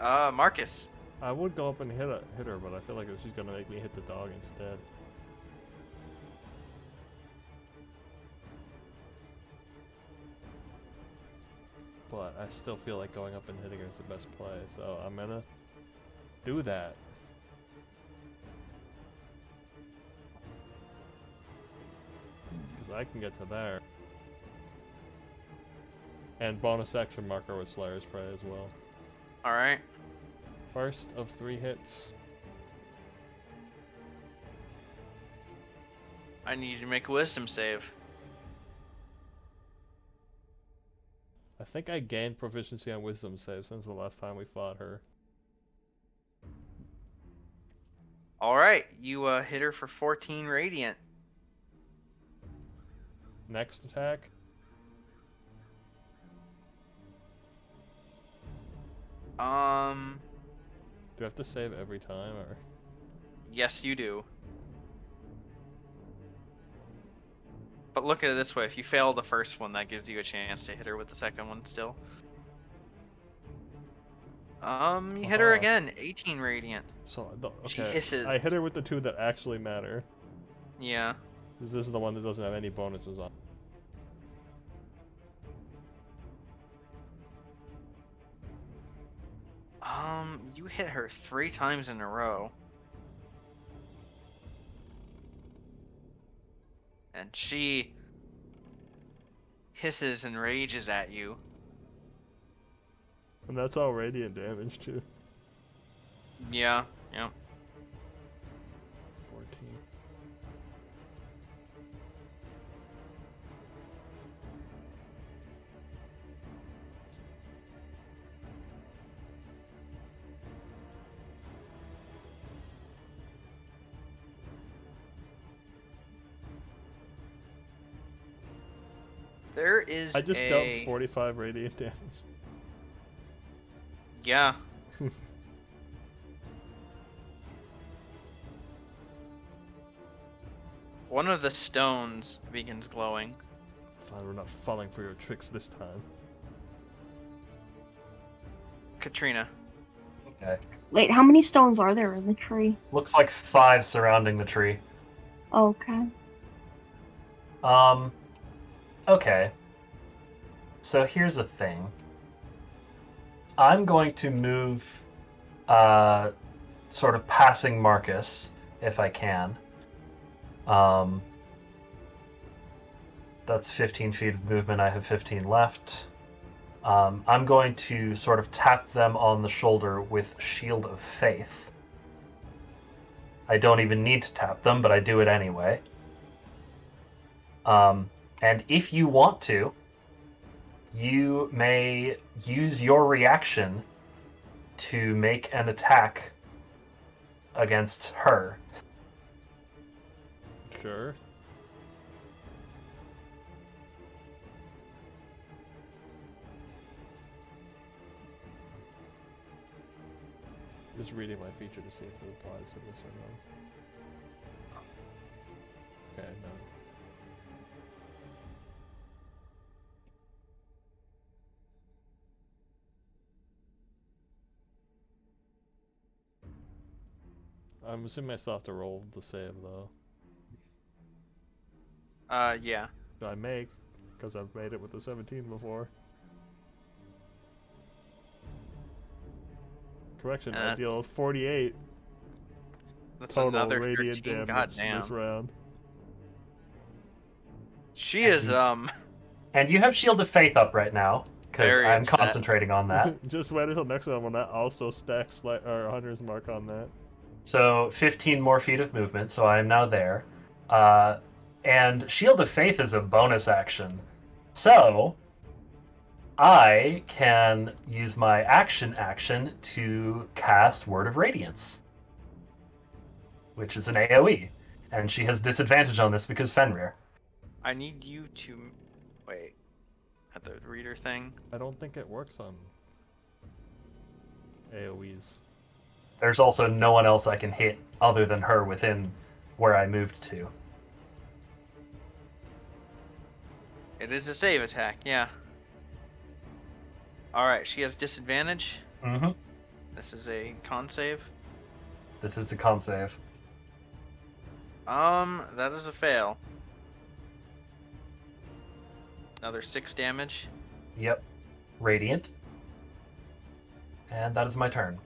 Marcus. I would go up and hit her, but I feel like she's gonna make me hit the dog instead. But I still feel like going up and hitting her is the best play, so I'm gonna do that. Because I can get to there. And bonus action marker with Slayer's Prey as well. Alright. First of 3 hits. I need you to make a wisdom save. I think I gained proficiency on wisdom save since the last time we fought her. Alright, you hit her for 14 radiant. Next attack. Do I have to save every time, or? Yes, you do. But look at it this way, if you fail the first one, that gives you a chance to hit her with the second one still. You hit her again, 18 radiant. So, She okay. hisses. I hit her with the 2 that actually matter. Yeah. Because this is the one that doesn't have any bonuses on. You hit her 3 times in a row. And she hisses and rages at you. And that's all radiant damage, too. Yeah, yeah. 14. There is I just dealt 45 radiant damage. Yeah. One of the stones begins glowing. Fine, we're not falling for your tricks this time. Katrina. Okay. Wait, how many stones are there in the tree? Looks like 5 surrounding the tree. Okay. Okay. So here's the thing. I'm going to move, sort of passing Marcus, if I can. That's 15 feet of movement. I have 15 left. I'm going to sort of tap them on the shoulder with Shield of Faith. I don't even need to tap them, but I do it anyway. And if you want to, you may use your reaction to make an attack against her. Sure. Just reading my feature to see if it applies to this or not. Okay, no. I'm assuming I still have to roll the save though. Yeah. Do I make? Because I've made it with the 17 before. Correction, I deal 48 That's total another radiant 13. damage Goddamn. this round. She is And you have Shield of Faith up right now, because Very I'm upset. concentrating on that. Just wait until next round when that also stacks or Hunter's Mark on that. So 15 more feet of movement, so I am now there. And Shield of Faith is a bonus action. So I can use my action to cast Word of Radiance, which is an AoE. And she has disadvantage on this because Fenrir. I need you to wait at the reader thing. I don't think it works on AoEs. There's also no one else I can hit other than her within where I moved to. It is a save attack, yeah. Alright, she has disadvantage. Mm-hmm. This is a con save. This is a con save. That is a fail. Another 6 damage. Yep. Radiant. And that is my turn.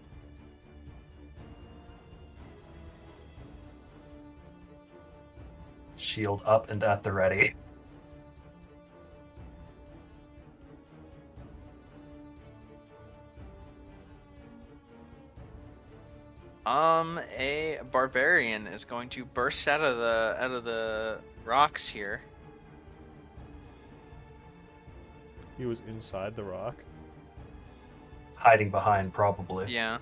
Shield up and at the ready. A barbarian is going to burst out of the rocks here. He was inside the rock. Hiding behind, probably. Yeah.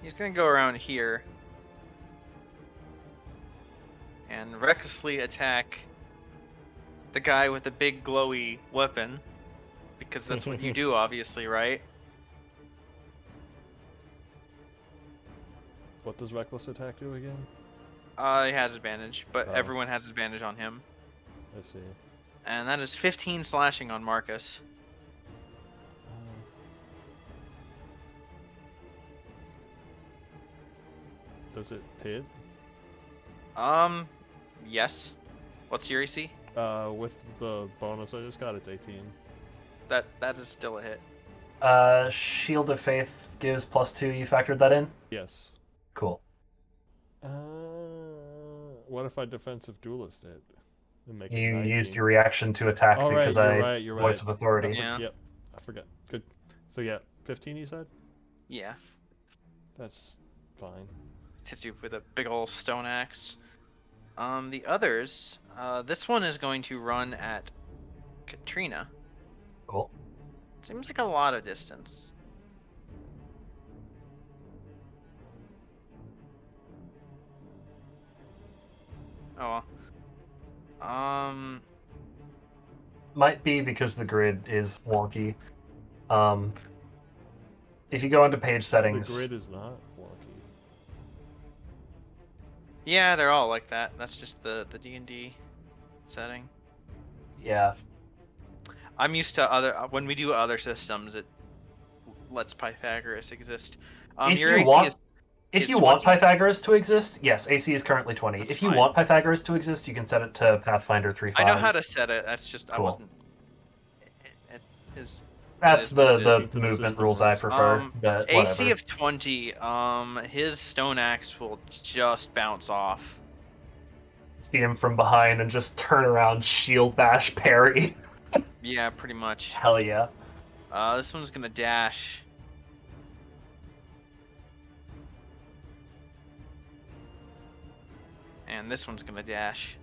He's gonna go around here and recklessly attack the guy with the big glowy weapon, because that's what you do, obviously, right? What does Reckless Attack do again? He has advantage, but Oh. everyone has advantage on him. I see. And that is 15 slashing on Marcus. Does it hit? Yes. What's your AC? With the bonus I just got, it's 18. That is still a hit. Shield of Faith gives +2. You factored that in? Yes. Cool. What if I defensive duelist it? And make it You 19? used your reaction to attack Oh, right, because you're voice right. of authority. Yeah. Yep, I forgot. Good. So yeah, 15 you said? Yeah. That's fine. Hits you with a big old stone axe. The others, this one is going to run at Katrina. Cool. Seems like a lot of distance. Oh well. Might be because the grid is wonky. If you go into page settings, The grid is not wonky. Yeah, they're all like that. That's just the D&D setting. yeah, I'm used to other when we do other systems. It lets Pythagoras exist. if Your you AC want, is if is you want 20? Pythagoras to exist, yes, AC is currently 20. That's If you fine. want Pythagoras to exist, you can set it to Pathfinder 3.5. I know how to set it. That's just I Cool. wasn't. It is That's It is what it is. the movement rules I prefer, but whatever. AC of 20, his stone axe will just bounce off. See him from behind and just turn around, shield bash, parry. Yeah, pretty much. Hell yeah. This one's gonna dash. And this one's gonna dash.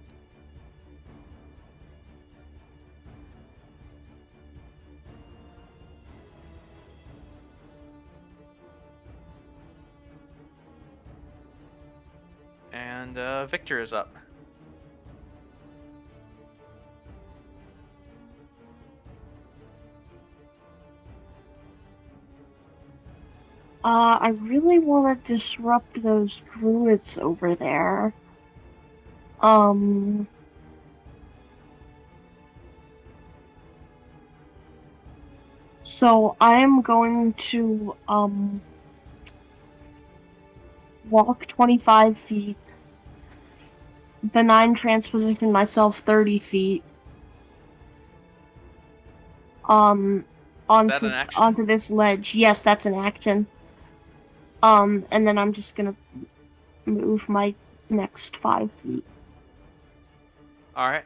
And Victor is up. I really want to disrupt those druids over there. So I'm going to, walk 25 feet, benign transposition myself 30 feet, onto an action? onto this ledge. Yes, that's an action. And then I'm just gonna move my next 5 feet. Alright.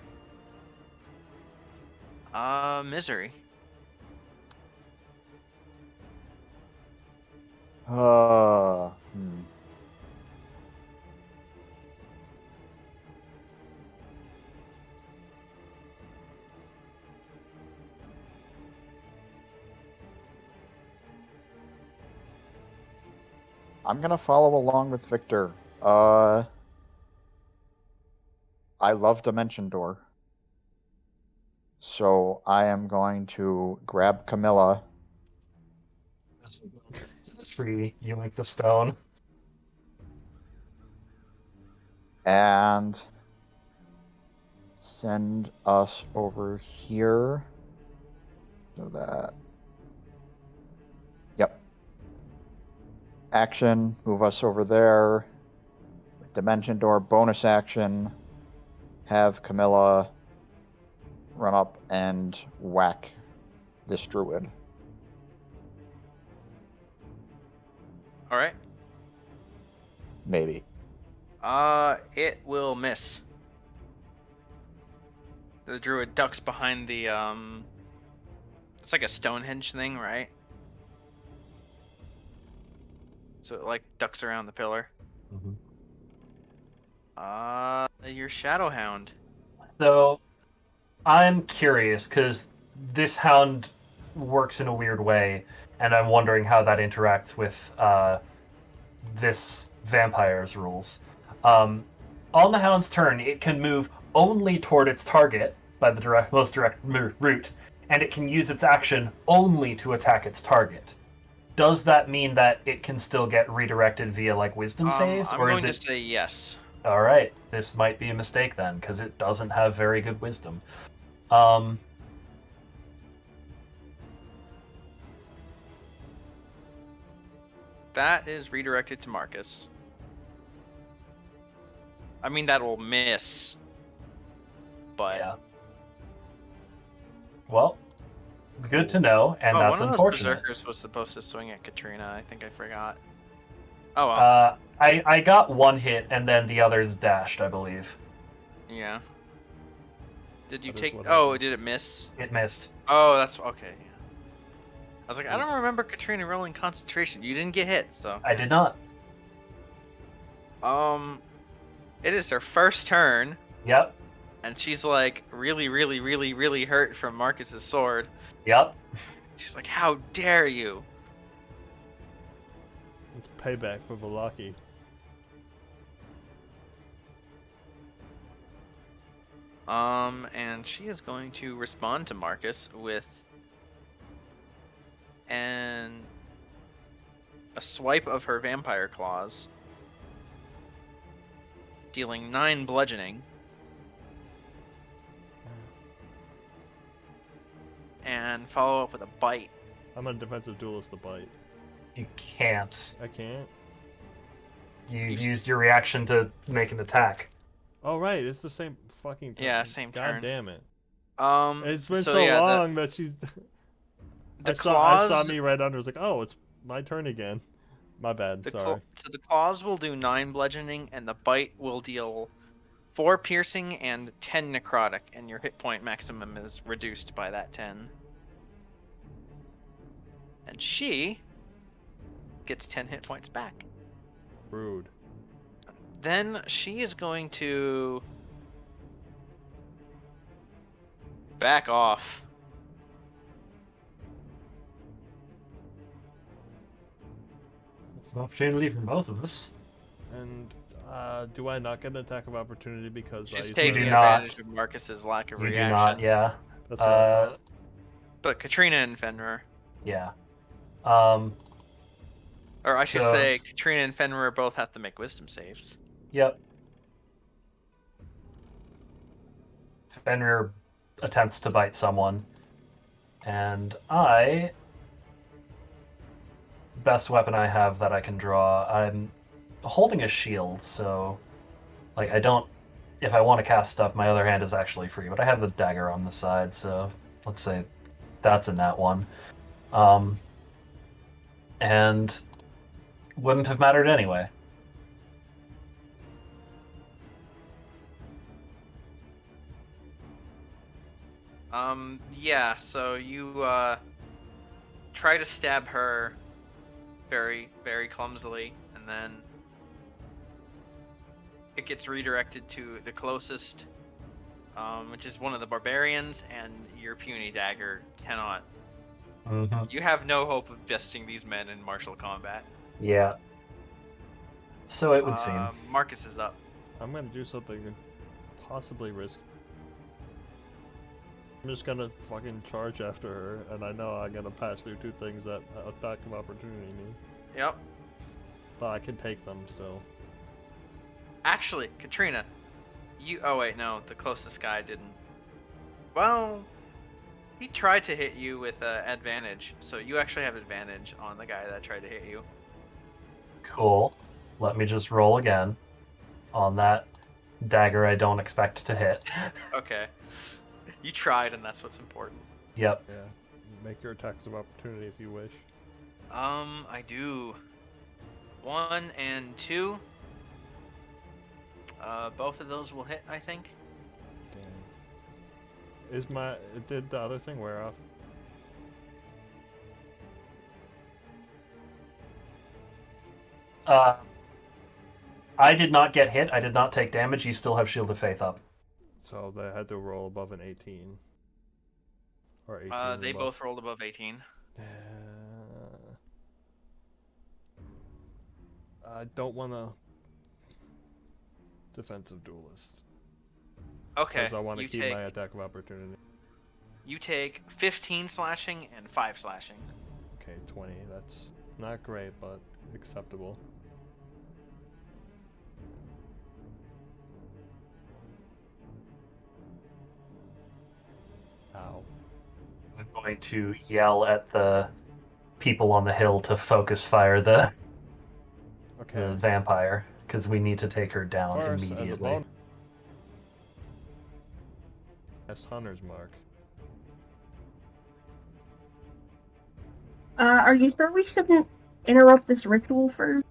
Misery. I'm gonna follow along with Victor. I love Dimension Door. So I am going to grab Camilla. To the tree, yoink the stone. And send us over here. So that... Yep. Action, move us over there. Dimension Door, bonus action. Have Camilla run up and whack this druid. Alright. Maybe. It will miss. The druid ducks behind the, it's like a Stonehenge thing, right? So it, like, ducks around the pillar. Mm-hmm. Your Shadowhound. So, I'm curious, because this hound works in a weird way, and I'm wondering how that interacts with this vampire's rules. On the hound's turn, it can move only toward its target by the most direct route, and it can use its action only to attack its target. Does that mean that it can still get redirected via like wisdom saves, I'm or going is it? to say yes. All right, this might be a mistake then, because it doesn't have very good wisdom. That is redirected to Marcus. I mean, that will miss. But Yeah. Well, good to know, and that's one of those unfortunate. berserkers was supposed to swing at Katrina. I think I forgot. Oh well. I got one hit, and then the others dashed, I believe. Yeah. Did you That is take? what Oh, happened. did it miss? It missed. Oh, that's okay. I was like, I don't remember Katrina rolling concentration. You didn't get hit, so. I did not. It is her first turn, Yep. and she's like really, really, really, really hurt from Marcus's sword. Yep. She's like, how dare you? It's payback for Velaki. And she is going to respond to Marcus with a swipe of her vampire claws, dealing 9 bludgeoning, and follow up with a bite. I'm a defensive duelist to bite. You can't. I can't. You used your reaction to make an attack. Oh right, it's the same fucking. Yeah, same God turn. damn it! It's It's been so long that she's. The I claws. saw me right under. I was like, oh, it's my turn again. My bad. Sorry. So the claws will do 9 bludgeoning, and the bite will deal 4 piercing and 10 necrotic, and your hit point maximum is reduced by that 10. And she gets 10 hit points back. Rude. Then she is going to back off. It's an opportunity for both of us. And do I not get an attack of opportunity because I She's used taking do advantage of Marcus's lack of You reaction. do not, yeah. That's what I thought. But Katrina and Fenrir, Yeah. or I should So- say, Katrina and Fenrir both have to make wisdom saves. Yep. Fenrir attempts to bite someone, and best weapon I have that I can draw, I'm holding a shield, so like I don't, if I want to cast stuff, my other hand is actually free, but I have the dagger on the side, so let's say that's in that one. And wouldn't have mattered anyway. Yeah, so you try to stab her very, very clumsily, and then it gets redirected to the closest, which is one of the barbarians, and your puny dagger cannot. Mm-hmm. You have no hope of besting these men in martial combat. Yeah. So it would seem. Marcus is up. I'm gonna do something possibly risky. I'm just gonna fucking charge after her, and I know I'm gonna pass through 2 things that attack of opportunity me. Yep. But I can take them still. Actually, Katrina, you. Oh wait, no, the closest guy didn't. Well, he tried to hit you with advantage, so you actually have advantage on the guy that tried to hit you. Cool. Let me just roll again on that dagger I don't expect to hit. Okay. You tried, and that's what's important. Yep. Yeah. Make your attacks of opportunity if you wish. I do. 1 and 2. Both of those will hit, I think. Damn. Did the other thing wear off? I did not get hit. I did not take damage. You still have Shield of Faith up. So they had to roll above an 18. Or 18 They above. both rolled above 18. I don't want to defensive duelist. Okay. Because I want to you keep take, my attack of opportunity. You take 15 slashing and 5 slashing. Okay, 20. That's not great, but acceptable. Ow. I'm going to yell at the people on the hill to focus fire the Okay. vampire, because we need to take her down First, as a immediately. bonus, that's Hunter's Mark. Are you sure we shouldn't interrupt this ritual first?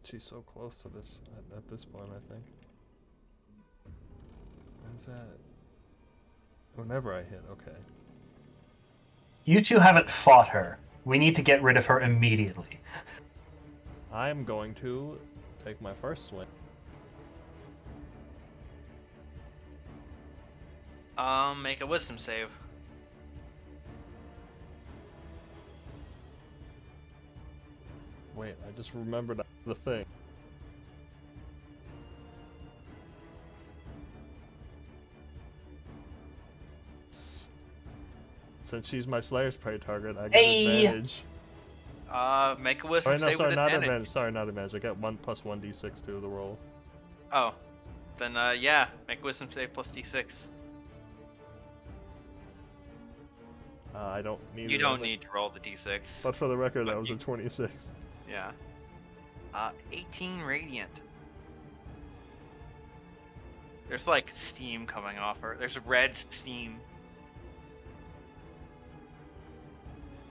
She's so close to this at this point, I think. When's that? Whenever I hit, okay. You two haven't fought her. We need to get rid of her immediately. I'm going to take my first swing. Make a wisdom save. Wait, I just remembered the thing. Since she's my Slayer's Prey target, I get advantage. Make a wisdom Wait, no, save sorry, with not advantage. advantage. Sorry, not advantage. I get 1 + 1d6 to the roll. Oh. Then, yeah, make wisdom save plus d6. I don't need You it, don't need to roll the d6. But for the record, that but was you- a 26. Yeah. 18 radiant. There's like steam coming off her. There's red steam.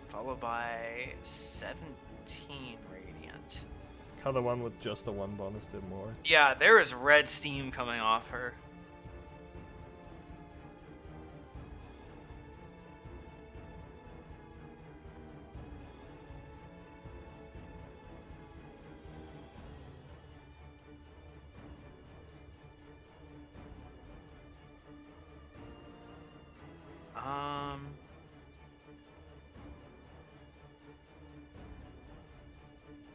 Followed by 17 radiant. How the one with just the one bonus did more. Yeah, there is red steam coming off her.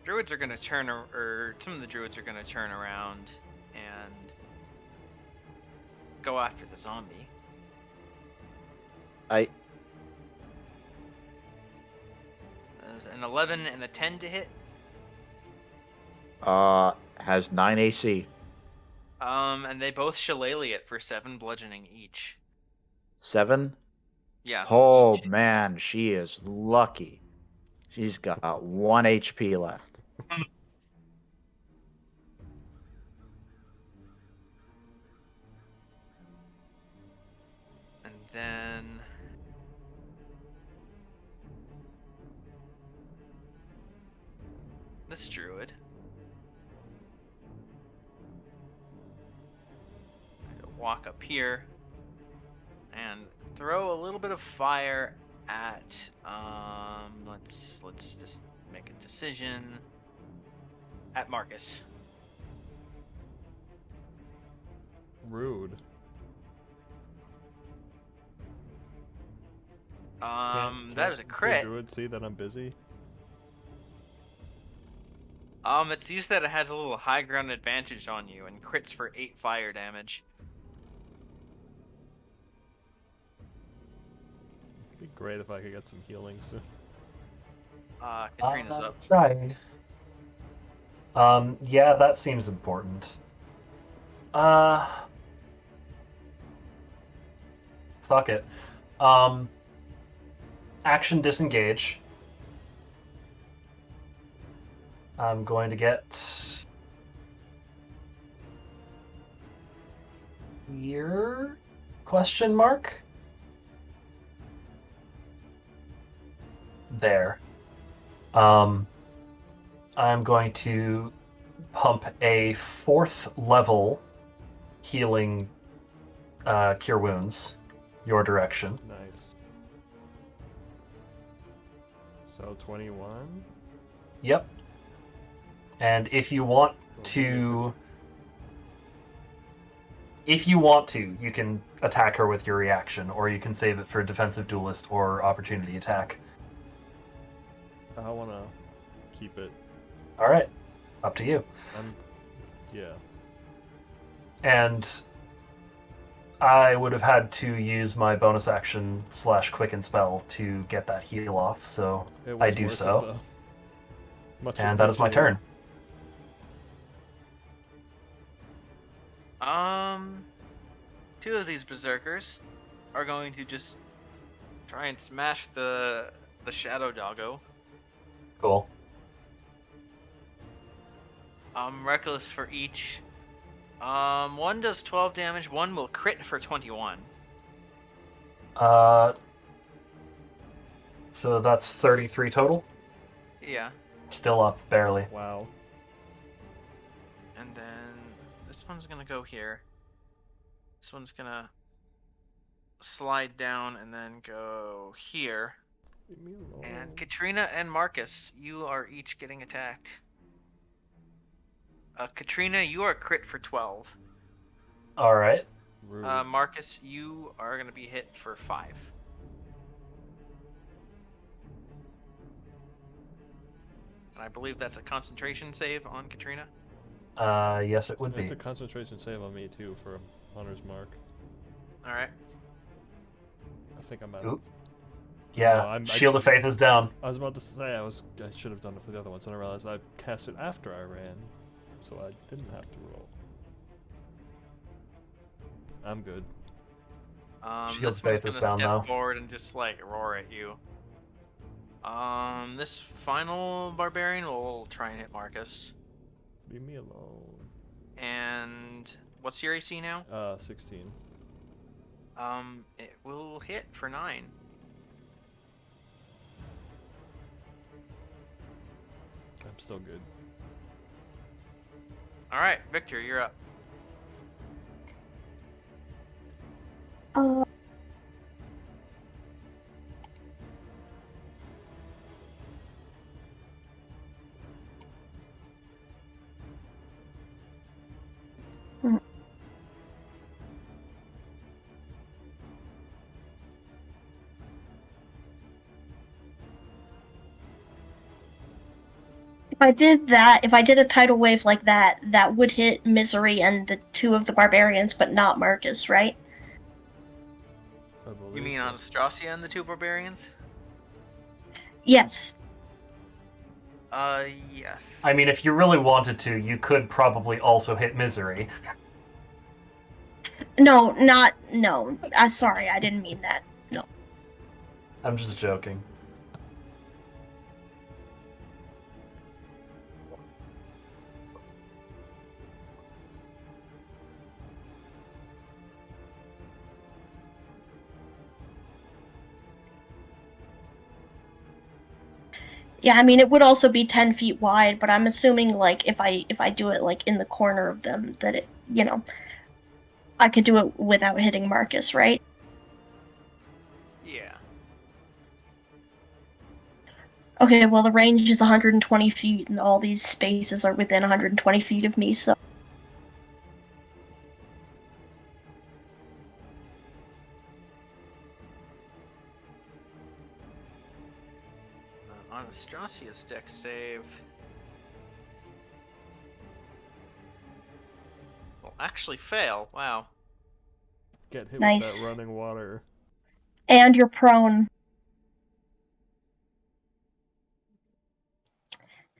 Druids are gonna turn, or some of the druids are gonna turn around and go after the zombie. I There's an 11 and a 10 to hit. has 9 AC. And they both shillelagh it for 7 bludgeoning each. 7. Yeah. Oh each. man, she is lucky. She's got 1 HP left. And then this druid. Walk up here and throw a little bit of fire at let's just make a decision at Marcus. Rude. That is a Can't crit. the druid see that I'm busy? It sees that it has a little high ground advantage on you and crits for 8 fire damage. It'd be great if I could get some healing soon. Katrina's up. Trying. Yeah, that seems important. Fuck it. Action disengage. I'm going to get here? Question mark? There. I'm going to pump a 4th level healing cure wounds your direction. Nice. So 21. Yep. And if you want to, you can attack her with your reaction, or you can save it for defensive duelist or opportunity attack. I want to keep it. All right, up to you. Yeah. And I would have had to use my bonus action / quicken spell to get that heal off, so It was I do worth it, so. though. Much And that is my appreciated. turn. Two of these berserkers are going to just try and smash the shadow doggo. Cool. Reckless for each. One does 12 damage, one will crit for 21. So that's 33 total. Yeah. Still up, barely. Wow. And then this one's gonna go here. This one's gonna slide down and then go here. Leave me alone. And Katrina and Marcus, you are each getting attacked. Katrina, you are crit for 12. All right. Rude. Marcus, you are gonna be hit for 5. And I believe that's a concentration save on Katrina. Yes, it would be. It's a concentration save on me too for Hunter's Mark. All right. I think I'm out. Oop. Of... Yeah, No, I Shield of Faith is down. I was about to say I should have done it for the other ones, and I realized I cast it after I ran, so I didn't have to roll. I'm good. Shield This of one's Faith is gonna down step now. forward and just like roar at you. This final barbarian will try and hit Marcus. Leave me alone. And What's your AC now? 16. It will hit for 9. I'm still good. All right, Victor, you're up. Uh, if I did a tidal wave like that, that would hit Misery and the 2 of the barbarians, but not Marcus, right? I believe You mean so. Anastasia and the 2 barbarians? Yes. Yes. I mean, if you really wanted to, you could probably also hit Misery. No, not no. Sorry, I didn't mean that. No. I'm just joking. Yeah, I mean it would also be 10 feet wide, but I'm assuming like if I do it like in the corner of them, that it I could do it without hitting Marcus, right? Yeah. Okay, well the range is 120 feet, and all these spaces are within 120 feet of me, so Anastasia's dex save will actually fail. Wow. Get hit with nice. that running water. And you're prone.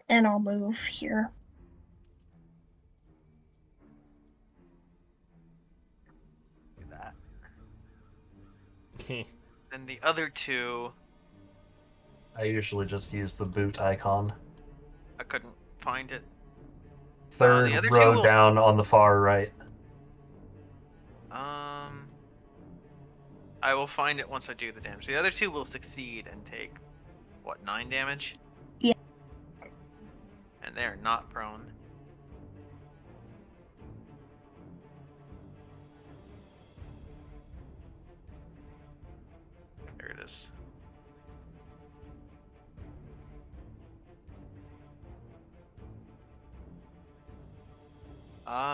And I'll move here. Do that. And the other 2, I usually just use the boot icon. I couldn't find it. Third the other 2 row will... down on the far right. I will find it once I do the damage. The other 2 will succeed and take, what, 9 damage? Yeah. And they are not prone. There it is.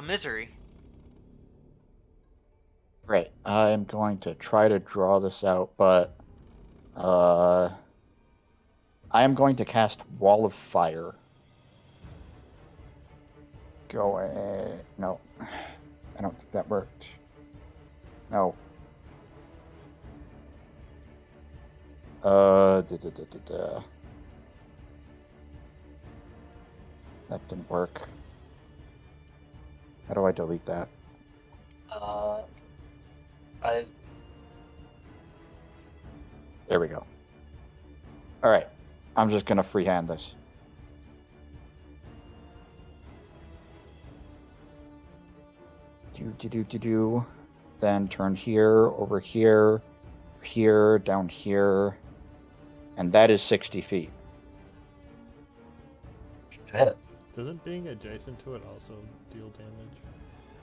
Misery. Right. I'm going to try to draw this out, but I am going to cast Wall of Fire. Go away. No. I don't think that worked. No. That didn't work. How do I delete that? There we go. Alright. I'm just gonna freehand this. Do. Then turn here, over here, here, down here. And that is 60 feet. Shit. Doesn't being adjacent to it also deal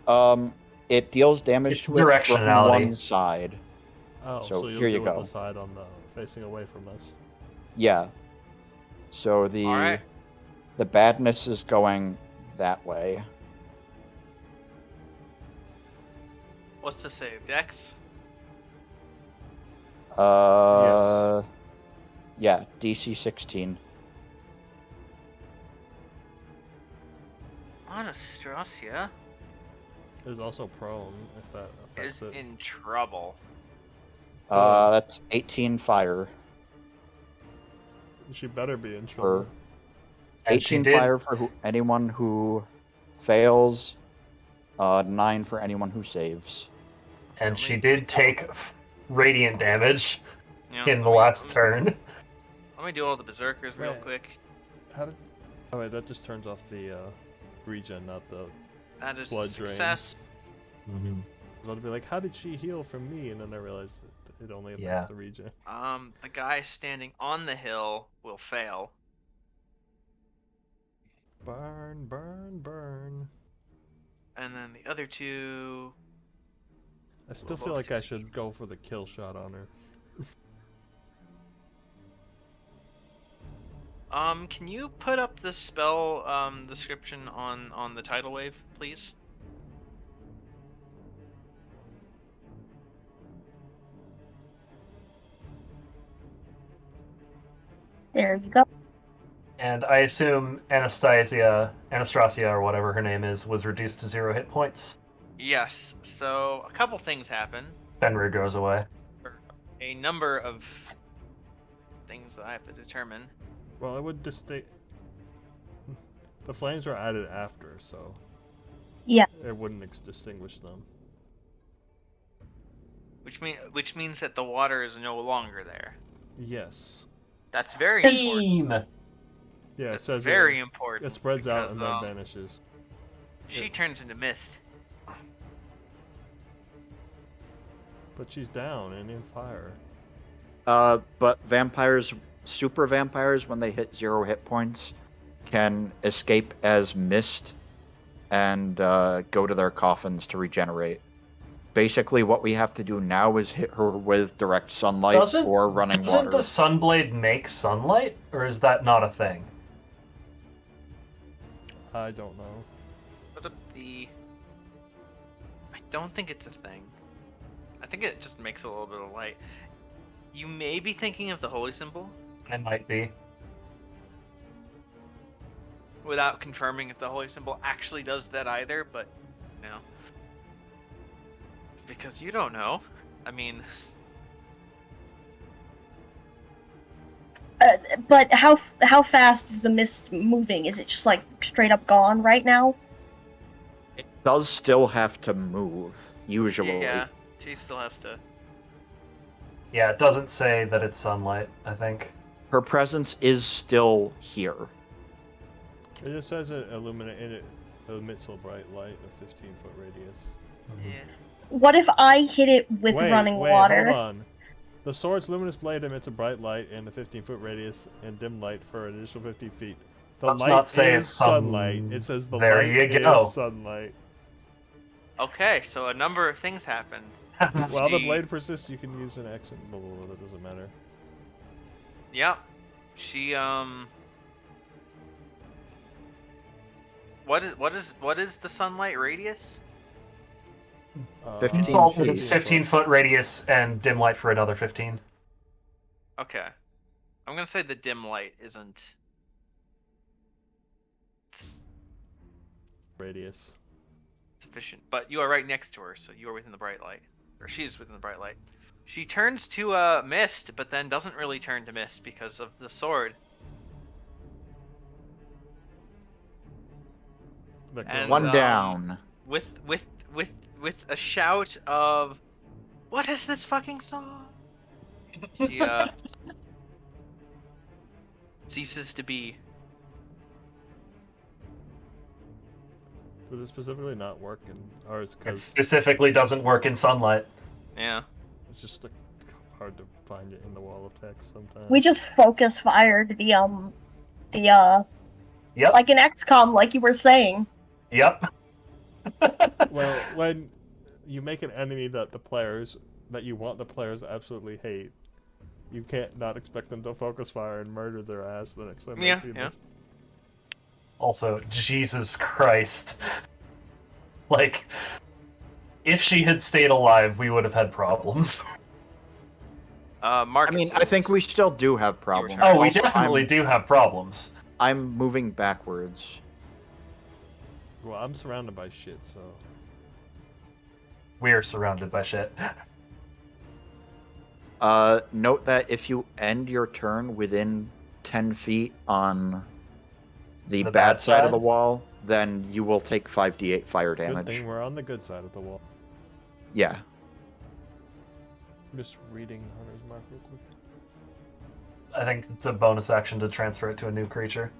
damage? It deals damage It's to it from directionality. one side. Oh, So you'll here you deal with go. the side on the facing away from us. Yeah. So Alright. the badness is going that way. What's the save? Dex? Yes. Yeah, DC 16. Anastasia Is also prone, if that affects is it. in trouble. That's 18 fire. She better be in trouble. And she 18 did. fire for anyone who fails. 9 for anyone who saves. And she did take radiant damage Yeah, in the last turn. Let me do all the berserkers real Right. quick. How did... Oh wait, that just turns off the regen, not the... That is Blood a drain. success. Mm-hmm. They'll be like, how did she heal from me? And then I realize that it only affects Yeah. the region. The guy standing on the hill will fail. Burn, burn, burn. And then the other two... I still We'll feel both like I succeed. should go for the kill shot on her. Can you put up the spell description on the tidal wave, please? There you go. And I assume Anastasia, or whatever her name is, was reduced to 0 hit points. Yes. So a couple things happen. Fenrir goes away. Or a number of things that I have to determine. Well, I would distinct. The flames were added after, so. Yeah. It wouldn't distinguish them. Which means that the water is no longer there. Yes. That's very important. Team! Yeah, it That's says very it important. spreads out because, and then vanishes. She turns into mist. But she's down and in fire. But vampires, super vampires, when they hit 0 hit points, can escape as mist and go to their coffins to regenerate. Basically, what we have to do now is hit her with direct sunlight or running doesn't water. the sunblade make sunlight, or is that not a thing? I don't know. Put up the... I don't think it's a thing. I think it just makes a little bit of light. You may be thinking of the holy symbol It might be. without confirming if the holy symbol actually does that either, but no. Because you don't know. I mean, But how fast is the mist moving? Is it just like straight up gone right now? It does still have to move, usually. yeah, she still has to. Yeah, it doesn't say that it's sunlight, I think. Her presence is still here. It just says it emits a bright light, a 15-foot radius. Yeah. What if I hit it with running water? Hold on. The sword's luminous blade emits a bright light and a 15-foot radius and dim light for an additional 50 feet. The Let's light not say is it's sunlight. It says the There light you go. is sunlight. Okay, so a number of things happen. While the She- blade persists, you can use an action. Blah, blah, blah, that doesn't matter. Yep. She What is the sunlight radius? 15 Insult feet. is 15-foot radius and dim light for another 15. Okay. I'm gonna say the dim light isn't Radius. sufficient, but you are right next to her, so you are within the bright light. Or she's within the bright light. She turns to mist, but then doesn't really turn to mist because of the sword. That And, One um, down. With a shout of, "What is this fucking song?" She ceases to be. Does it specifically not work or it's It because specifically doesn't work in sunlight. Yeah. it's just like, hard to find it in the wall of text sometimes? We just focus fired the Yep. like an XCOM, like you were saying. Yep. Well, when you make an enemy that you want the players to absolutely hate, you can't not expect them to focus fire and murder their ass the next time Yeah, they see yeah. them. Also, Jesus Christ. Like, if she had stayed alive, we would have had problems. Marcus. I mean, I think we still do have problems. trying. Oh, we Also, definitely do have problems. I'm moving backwards. Well, I'm surrounded by shit, so We're surrounded by shit. Note that if you end your turn within 10 feet on the The bad bad side of side? the wall, then you will take 5d8 fire good damage. thing we're on the good side of the wall. Yeah. I'm just reading Hunter's Mark real quick. I think it's a bonus action to transfer it to a new creature.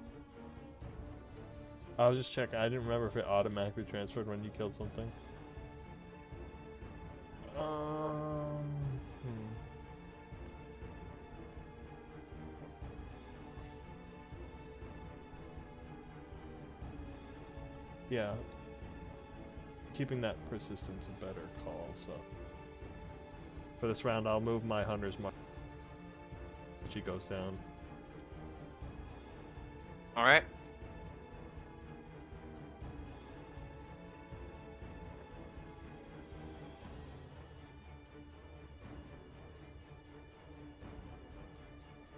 I was just checking. I didn't remember if it automatically transferred when you killed something. Hmm. Yeah. Keeping that persistence a better call, so. For this round, I'll move my Hunter's Mark. She goes down. Alright.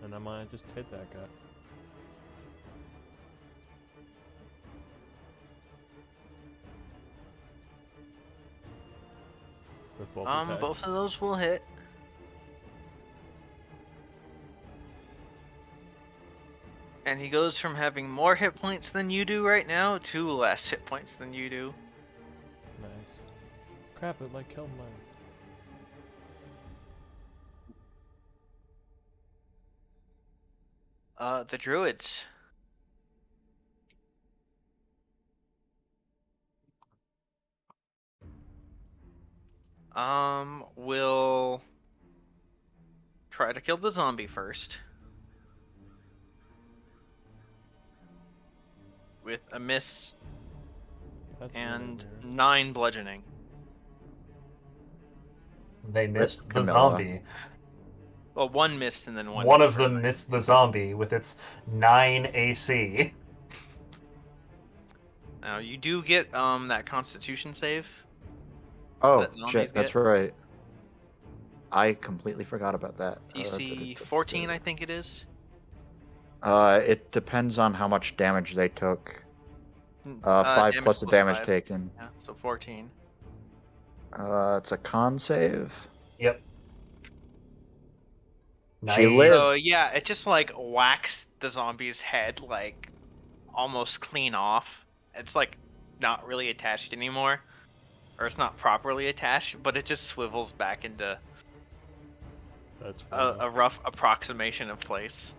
And I might just hit that guy. With both attacks. Both of those will hit. And he goes from having more hit points than you do right now to less hit points than you do. Nice. Crap, it like killed mine. The druids. Will try to kill the zombie first. With a miss That's and really weird. 9 bludgeoning. They missed the Camilla. zombie. Well, 1 missed and then 1 One of confirmed. them missed the zombie with its 9 AC. Now you do get that Constitution save. Oh, That zombies shit, that's get. right. I completely forgot about that. DC 14, I think it is. It depends on how much damage they took. 5 Damage plus the damage 5. taken. Yeah, so 14. It's a con save. Yep. She Nice. lived. So yeah, it just like whacks the zombie's head like almost clean off. It's like not really attached anymore, or it's not properly attached, but it just swivels back into That's funny. a rough approximation of place.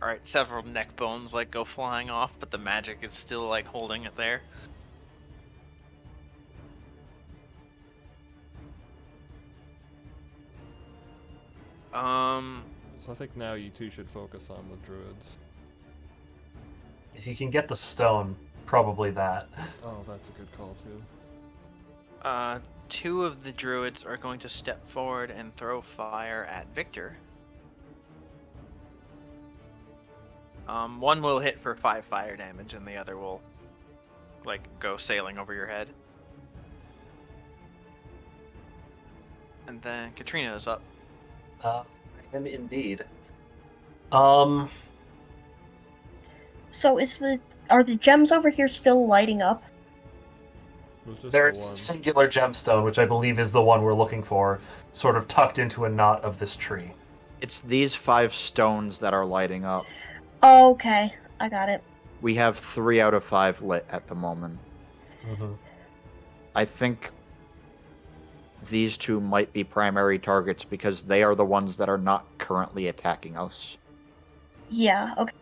Alright, several neck bones like go flying off, but the magic is still like holding it there. So I think now you two should focus on the druids. If you can get the stone, probably that. Oh, that's a good call too. 2 of the druids are going to step forward and throw fire at Victor. 1 will hit for 5 fire damage, and the other will, like, go sailing over your head. And then Katrina is up. I am indeed. So are the gems over here still lighting up? It was just There's the a one. singular gemstone, which I believe is the one we're looking for, sort of tucked into a knot of this tree. It's these 5 stones that are lighting up. Oh, okay, I got it. We have 3 out of 5 lit at the moment. Mm-hmm. I think these 2 might be primary targets because they are the ones that are not currently attacking us. Yeah, okay.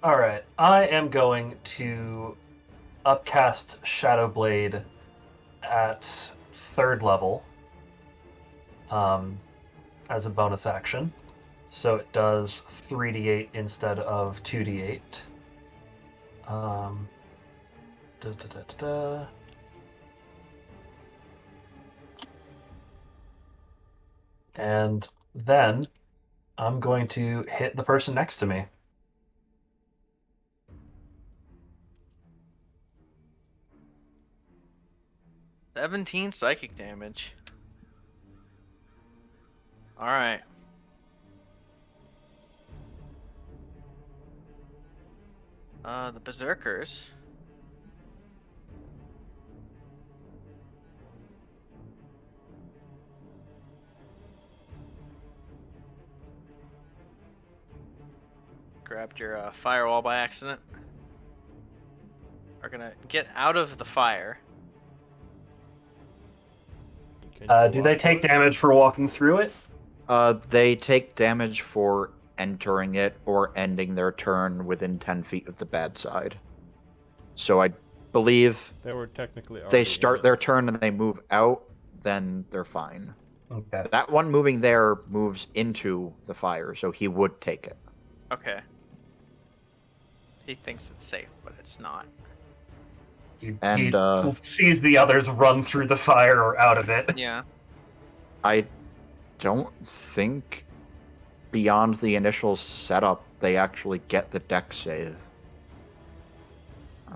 Alright, I am going to upcast Shadow Blade at 3rd level as a bonus action. So it does 3d8 instead of 2d8. And then I'm going to hit the person next to me. – 17 psychic damage. Alright. The Berserkers. Grabbed your firewall by accident. Are gonna get out of the fire. Can you Do walk they through take it? damage for walking through it? They take damage for entering it or ending their turn within 10 feet of the bad side. So I believe They were technically if already they in start it. their turn and they move out, then they're fine. Okay. That one moving there moves into the fire, so he would take it. Okay. He thinks it's safe, but it's not. He And sees the others run through the fire or out of it. Yeah. I don't think beyond the initial setup they actually get the dex save.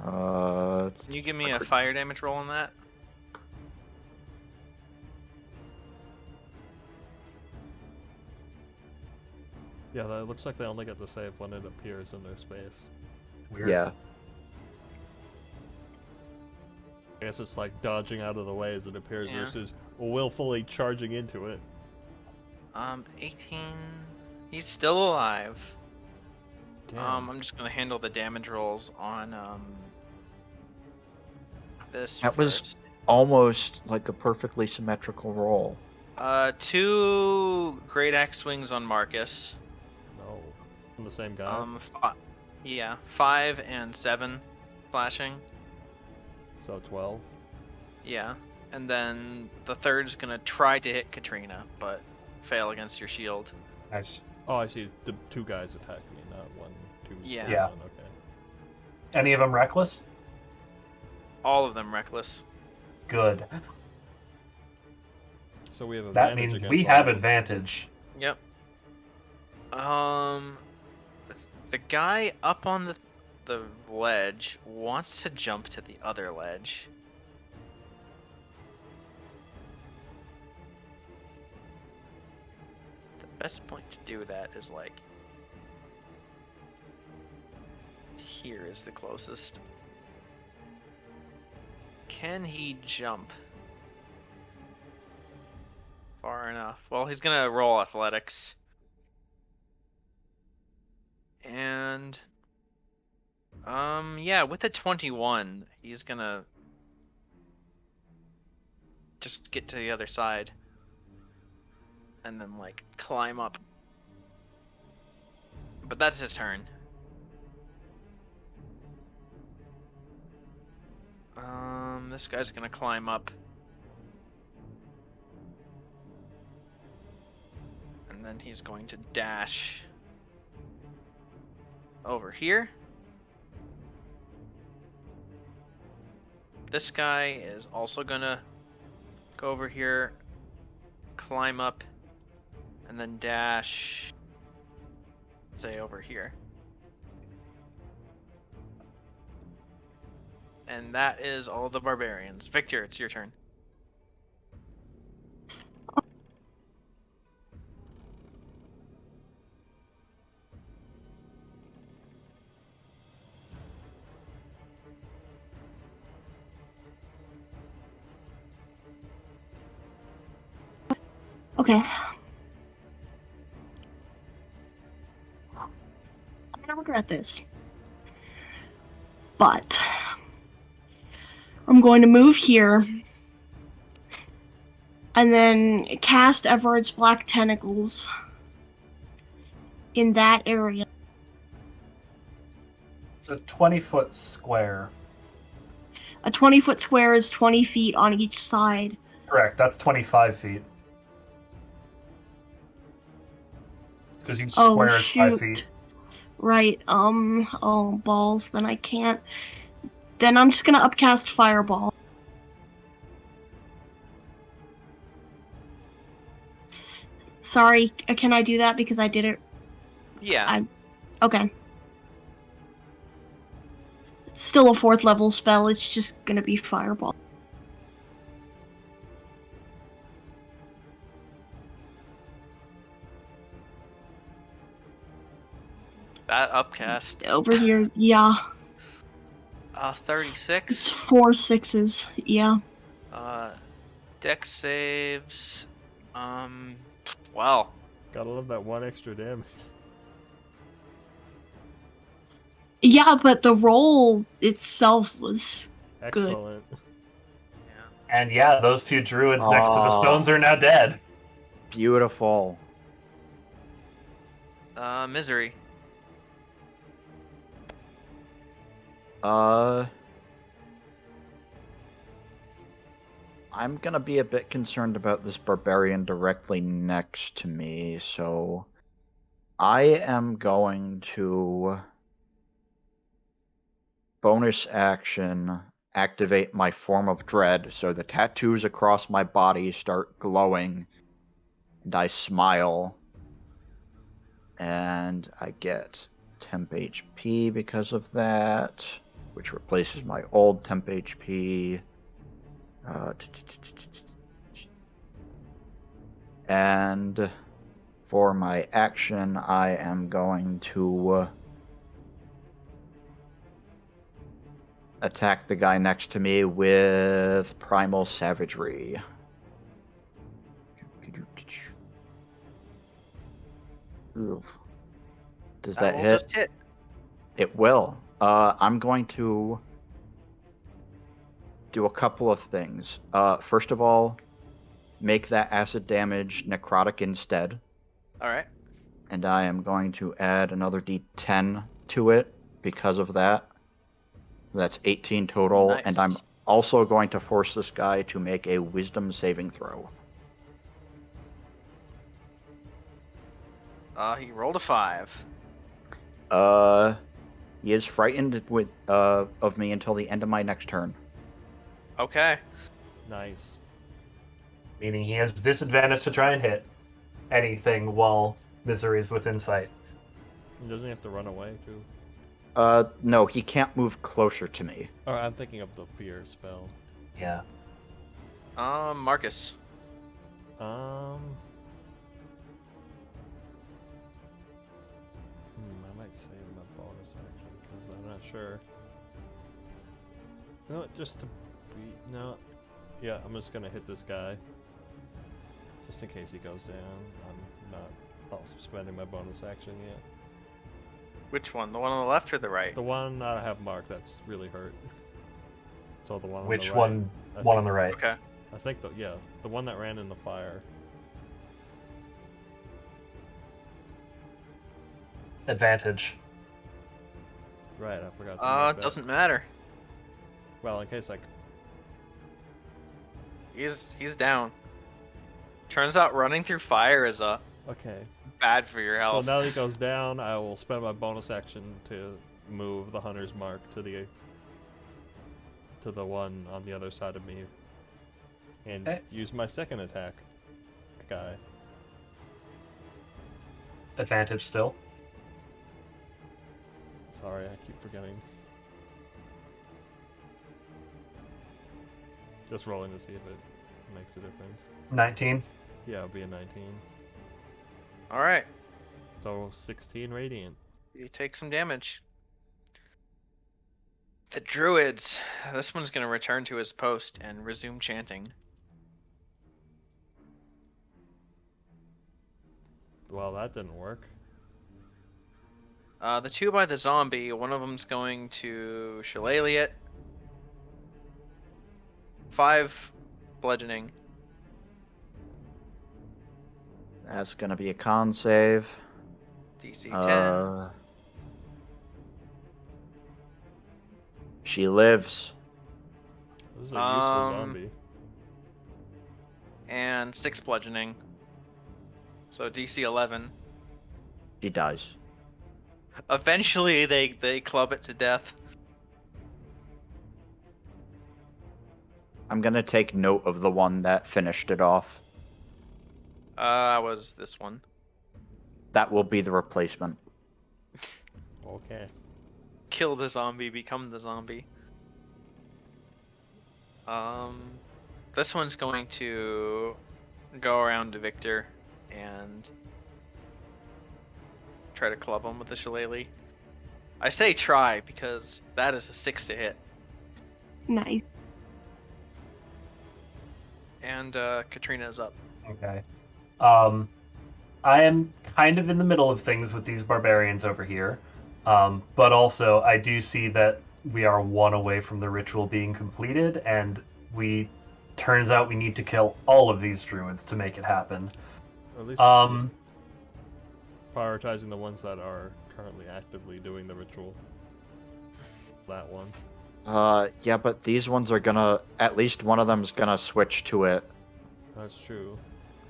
Can you give me a fire damage roll on that? Yeah, that looks like they only get the save when it appears in their space. Weird. Yeah. I guess it's like dodging out of the way as it appears Yeah. versus willfully charging into it. 18. He's still alive. Damn. I'm just gonna handle the damage rolls on this That was first. almost like a perfectly symmetrical roll. 2 great axe swings on Marcus. No. From the same guy? Yeah, 5 and 7 slashing. So 12. Yeah, and then the third's gonna try to hit Katrina, but fail against your shield. Nice. Oh, I see. The two guys attack me, not 1, 2, Yeah. Yeah. 1. Okay. Any of them reckless? All of them reckless. Good. So we have That advantage means against we all have of them. advantage. Yep. The guy up on the ledge wants to jump to the other ledge. The best point to do that is like here is the closest. Can he jump far enough? Well, he's gonna roll athletics. And yeah, with a 21, he's gonna just get to the other side and then like climb up. But that's his turn. This guy's gonna climb up. And then he's going to dash over here. This guy is also gonna go over here, climb up, and then dash, say, over here. And that is all the barbarians. Victor, it's your turn. Okay. I'm gonna regret this. But I'm going to move here and then cast Everard's Black Tentacles in that area. It's a 20-foot square. A 20-foot square is 20 feet on each side. Correct. That's 25 feet. Because each Oh, square is 5 shoot. feet. Right, oh, balls, then I can't. Then I'm just gonna upcast Fireball. Sorry, can I do that because I did it? Yeah. Okay. It's still a 4th level spell, it's just gonna be Fireball. That upcast. Over here, yeah. 36. It's 4 6s, yeah. Dex saves. Well. Gotta love that 1 extra damage. Yeah, but the roll itself was good. Excellent. And yeah, those 2 druids next to the stones are now dead. Beautiful. Misery. I'm gonna be a bit concerned about this barbarian directly next to me, so I am going to bonus action activate my form of dread, so the tattoos across my body start glowing, and I smile, and I get temp HP because of that, which replaces my old temp HP. And for my action, I am going to attack the guy next to me with Primal Savagery. Ugh. Does that will hit? Just hit. It will. I'm going to do a couple of things. First of all, make that acid damage necrotic instead. All right. And I am going to add another d10 to it because of that. That's 18 total, Nice. and I'm also going to force this guy to make a wisdom saving throw. He rolled a 5. He is frightened of me until the end of my next turn. Okay. Nice. Meaning he has disadvantage to try and hit anything while Misery is within sight. Doesn't he have to run away too? No, he can't move closer to me. Or I'm thinking of the fear spell. Yeah. Marcus. I might save my bonus action because I'm not sure. You know what, just to be... No. Yeah, I'm just gonna hit this guy. Just in case he goes down. I'm not also spending my bonus action yet. Which one? The one on the left or the right? The one that I have marked that's really hurt. So the one on Which the right. one? One on the right. Okay. I think the one that ran in the fire. Advantage. Right, I forgot to make that. Doesn't matter. Well, in case I... He's down. Turns out running through fire is Okay. bad for your So health. now that he goes down, I will spend my bonus action to move the hunter's mark to the one on the other side of me, and Okay. use my second attack. Guy. Advantage still. Sorry, I keep forgetting. Just rolling to see if it makes a difference. 19. Yeah, it'll be a 19. All right. So 16 radiant. You take some damage. The druids. This one's gonna return to his post and resume chanting. Well, that didn't work. The two by the zombie, one of them's going to shillelagh it. 5 bludgeoning. That's gonna be a con save. DC 10. She lives. This is a useful Um, zombie. And 6 bludgeoning. So DC 11. She dies. Eventually they club it to death. I'm gonna take note of the one that finished it off. Was this one. That will be the replacement. Okay. Kill the zombie, become the zombie. This one's going to go around to Victor and try to club him with the shillelagh. I say try because that is a 6 to hit. Nice. And Katrina's up. Okay. I am kind of in the middle of things with these barbarians over here. But also, I do see that we are one away from the ritual being completed, and turns out we need to kill all of these druids to make it happen. Or at least prioritizing the ones that are currently actively doing the ritual. That one. Yeah, but these ones are gonna. At least one of them's gonna switch to it That's true.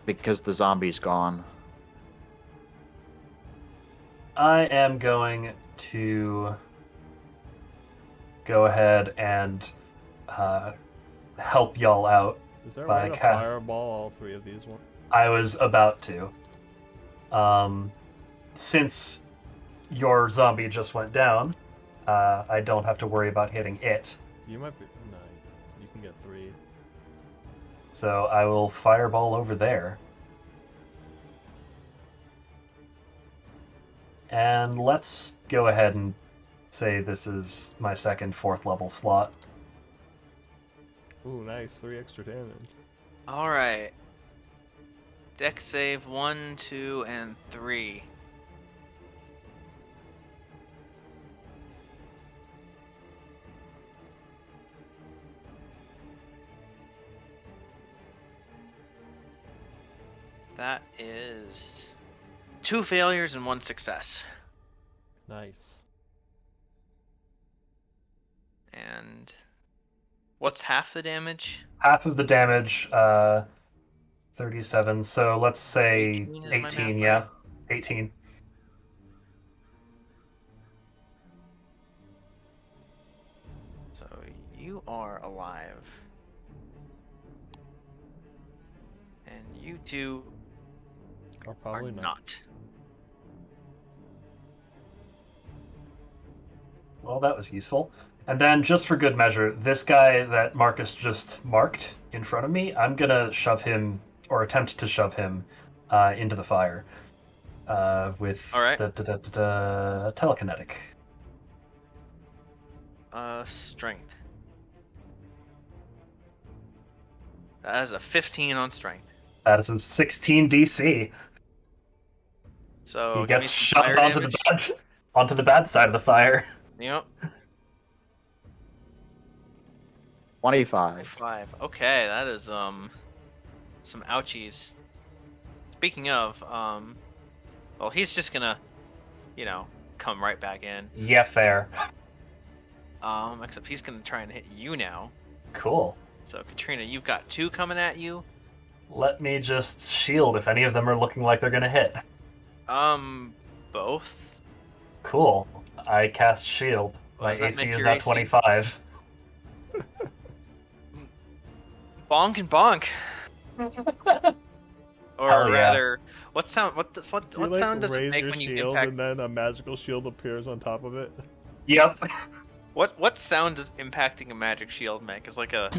because the zombie's gone. I am going to go ahead and help y'all out. Is there a By way to cast- fireball all three of these ones? I was about to. Since your zombie just went down, I don't have to worry about hitting it. You might be. No, you can get 3. So I will fireball over there. And let's go ahead and say this is my second 4th level slot. Ooh, nice. 3 extra damage. All right. Dex save 1, 2, and 3. That is 2 failures and 1 success. Nice. And what's half the damage? Half of the damage, 37. So let's say 18 is my 18, math yeah. right? 18. So you are alive. And you two Or are probably not. not. Well, that was useful. And then, just for good measure, this guy that Marcus just marked in front of me, I'm gonna shove him, or attempt to shove him, into the fire with All right. telekinetic. Strength. That is a 15 on strength. That is a 16 DC. So He give me gets some shoved fire onto damage. onto the bad side of the fire. Yep. 25. 5. Okay, that is some ouchies. Speaking of, well, he's just gonna, come right back in. Yeah, fair. Except he's gonna try and hit you now. Cool. So Katrina, you've got 2 coming at you. Let me just shield if any of them are looking like they're gonna hit. Both. Cool. I cast shield. Well, My does that AC make is your now AC? 25. Bonk and bonk. Or Hell yeah. rather, what sound? What Do you, sound does it raise make your when you shield impact? and then a magical shield appears on top of it? Yep. What sound does impacting a magic shield make? Is like a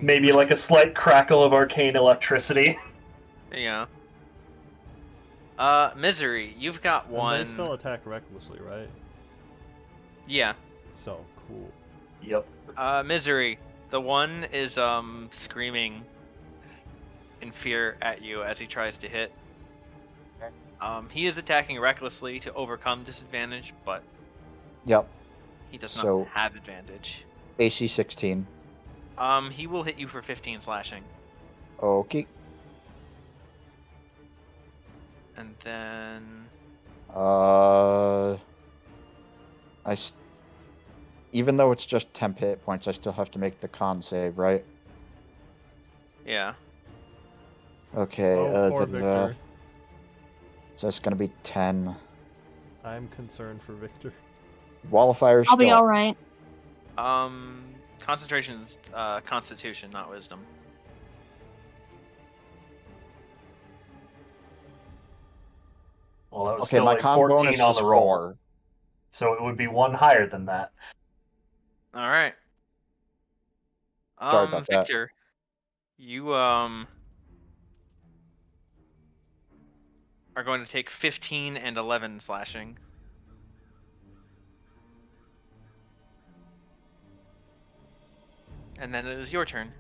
Maybe like a slight crackle of arcane electricity. yeah. Misery, you've got And one. they still attack recklessly, right? Yeah. So, cool. Yep. Misery, the one is screaming in fear at you as he tries to hit. He is attacking recklessly to overcome disadvantage, but Yep. he does not So- have advantage. AC 16. He will hit you for 15 slashing. Okay. And then Even though it's just temp hit points, I still have to make the con save, right? yeah. Okay. Oh, poor da-da-da. Victor. So that's gonna be 10. I'm concerned for Victor. Wall of Fire's I'll be still. alright. Concentration is Constitution, not Wisdom. Well, that was Okay, still my like con 14 bonus on is the roll. 4. So it would be 1 higher than that. All right. Sorry about that. Victor, you are going to take 15 and 11 slashing. And then it is your turn.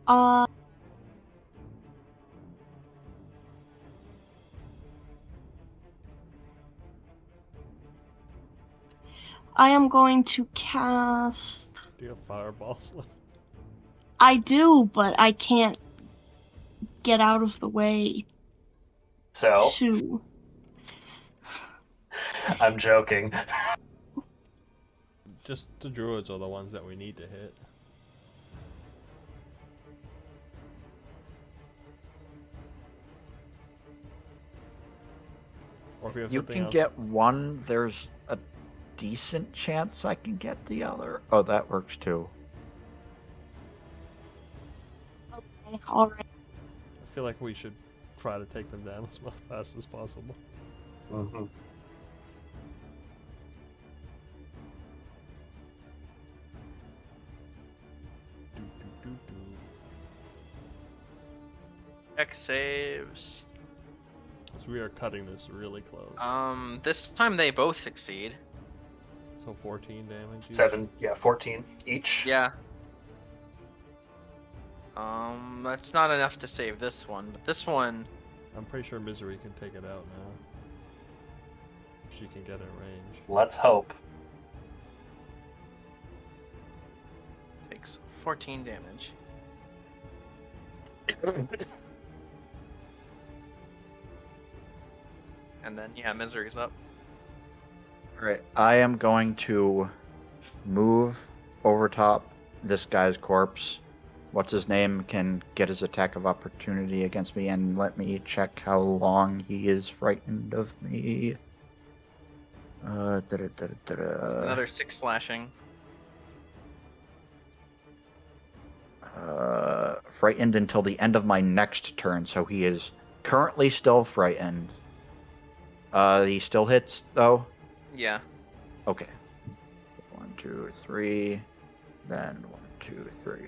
Uh, I am going to cast... Do you have fireballs? I do, but I can't get out of the way So, to... I'm joking. Just the druids are the ones that we need to hit. Or if you have You something can else. get one. There's a decent chance I can get the other. Oh, that works too. Okay, alright. I feel like we should try to take them down as fast as possible. Mm-hmm. Dex saves. So we are cutting this really close. This time they both succeed. So 14 damage. each. 14 each. Yeah. That's not enough to save this one, but this one, I'm pretty sure Misery can take it out now. If she can get in range. Let's hope. takes 14 damage. And then, yeah, Misery's up. Alright, I am going to move over top this guy's corpse. What's his name can get his attack of opportunity against me, and let me check how long he is frightened of me. Another 6 slashing. Frightened until the end of my next turn, so he is currently still frightened. He still hits, though? Yeah. Okay. 1, 2, 3. Then 1, 2, 3.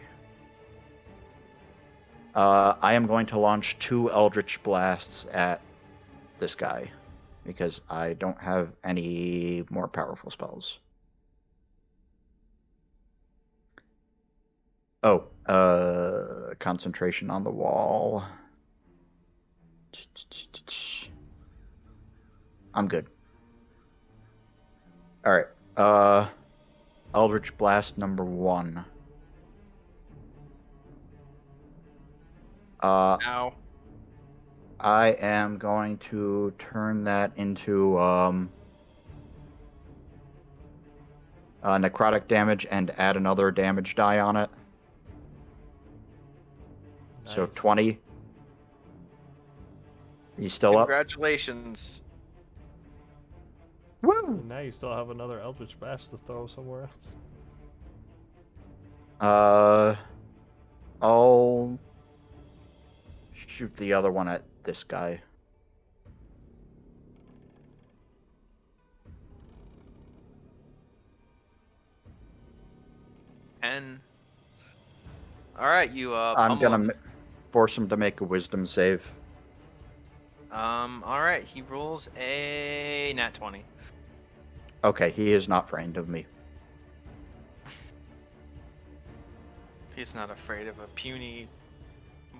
I am going to launch 2 Eldritch Blasts at this guy, because I don't have any more powerful spells. Oh, concentration on the wall. I'm good. Alright, Eldritch Blast number 1. Ow. I am going to turn that into necrotic damage and add another damage die on it. So Nice. 20. He's still up? Congratulations. Woo! And now you still have another Eldritch Blast to throw somewhere else. I'll shoot the other one at this guy. And alright, you I'm pummel gonna him. force him to make a wisdom save. Alright, he rolls a nat 20. Okay, he is not frightened of me. He's not afraid of a puny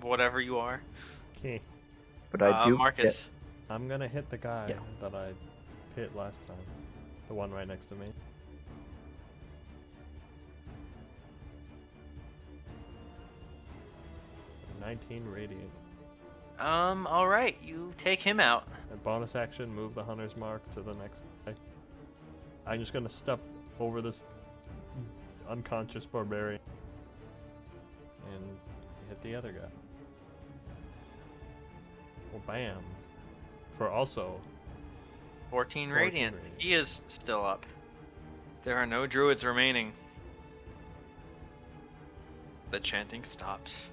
whatever you are. Okay. But I do Marcus. I'm gonna hit the guy Yeah. that I hit last time. The one right next to me. Get 19 radiant. Alright, you take him out. And bonus action, move the hunter's mark to the next guy. I'm just gonna step over this unconscious barbarian and hit the other guy. Well, bam. For also 14 14 radiant. radiant. He is still up. There are no druids remaining. The chanting stops.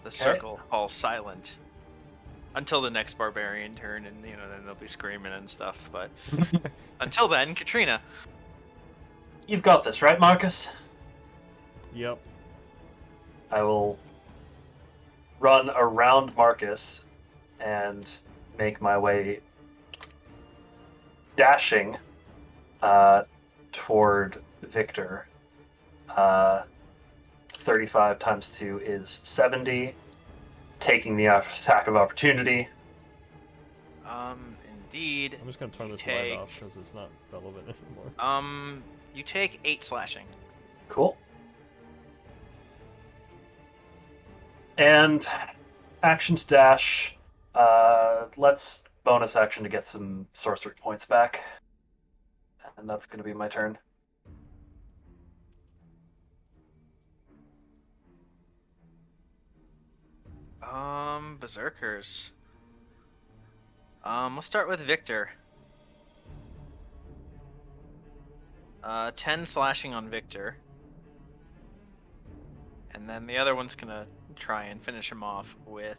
The circle falls silent until the next barbarian turn, and then they'll be screaming and stuff. But until then, Katrina. You've got this, right, Marcus? Yep. I will run around Marcus and make my way dashing toward Victor. 35 times 2 is 70. Taking the attack of opportunity. indeed. I'm just gonna turn You this light take- off because it's not relevant anymore. You take 8 slashing. Cool. And action to dash. Let's bonus action to get some sorcery points back. And that's going to be my turn. Berserkers. Let's start with Victor. 10 slashing on Victor. And then the other one's gonna try and finish him off with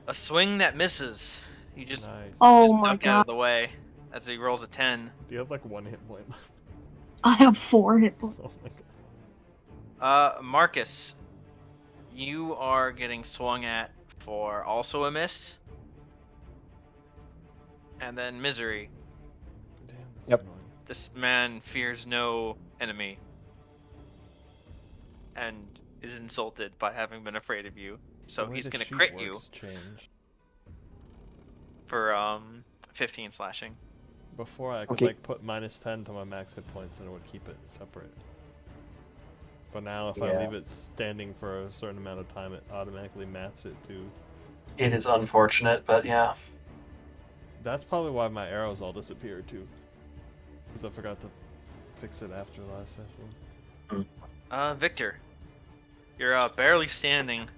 a swing that misses. You just Nice. Oh just my duck out of god. the way as he rolls a 10. Do you have like 1 hit point left? I have 4 hit points. Oh my god. Marcus, you are getting swung at for also a miss. And then Misery. Damn, that's Yep. annoying. This man fears no enemy and is insulted by having been afraid of you. So The way he's the gonna sheet crit you works changed. for 15 slashing. Before I could Okay. like put -10 to my max hit points and it would keep it separate. But now if I Yeah. leave it standing for a certain amount of time, it automatically mats it to. It is unfortunate, but yeah. That's probably why my arrows all disappeared too. Because I forgot to fix it after last session. Victor, you're barely standing.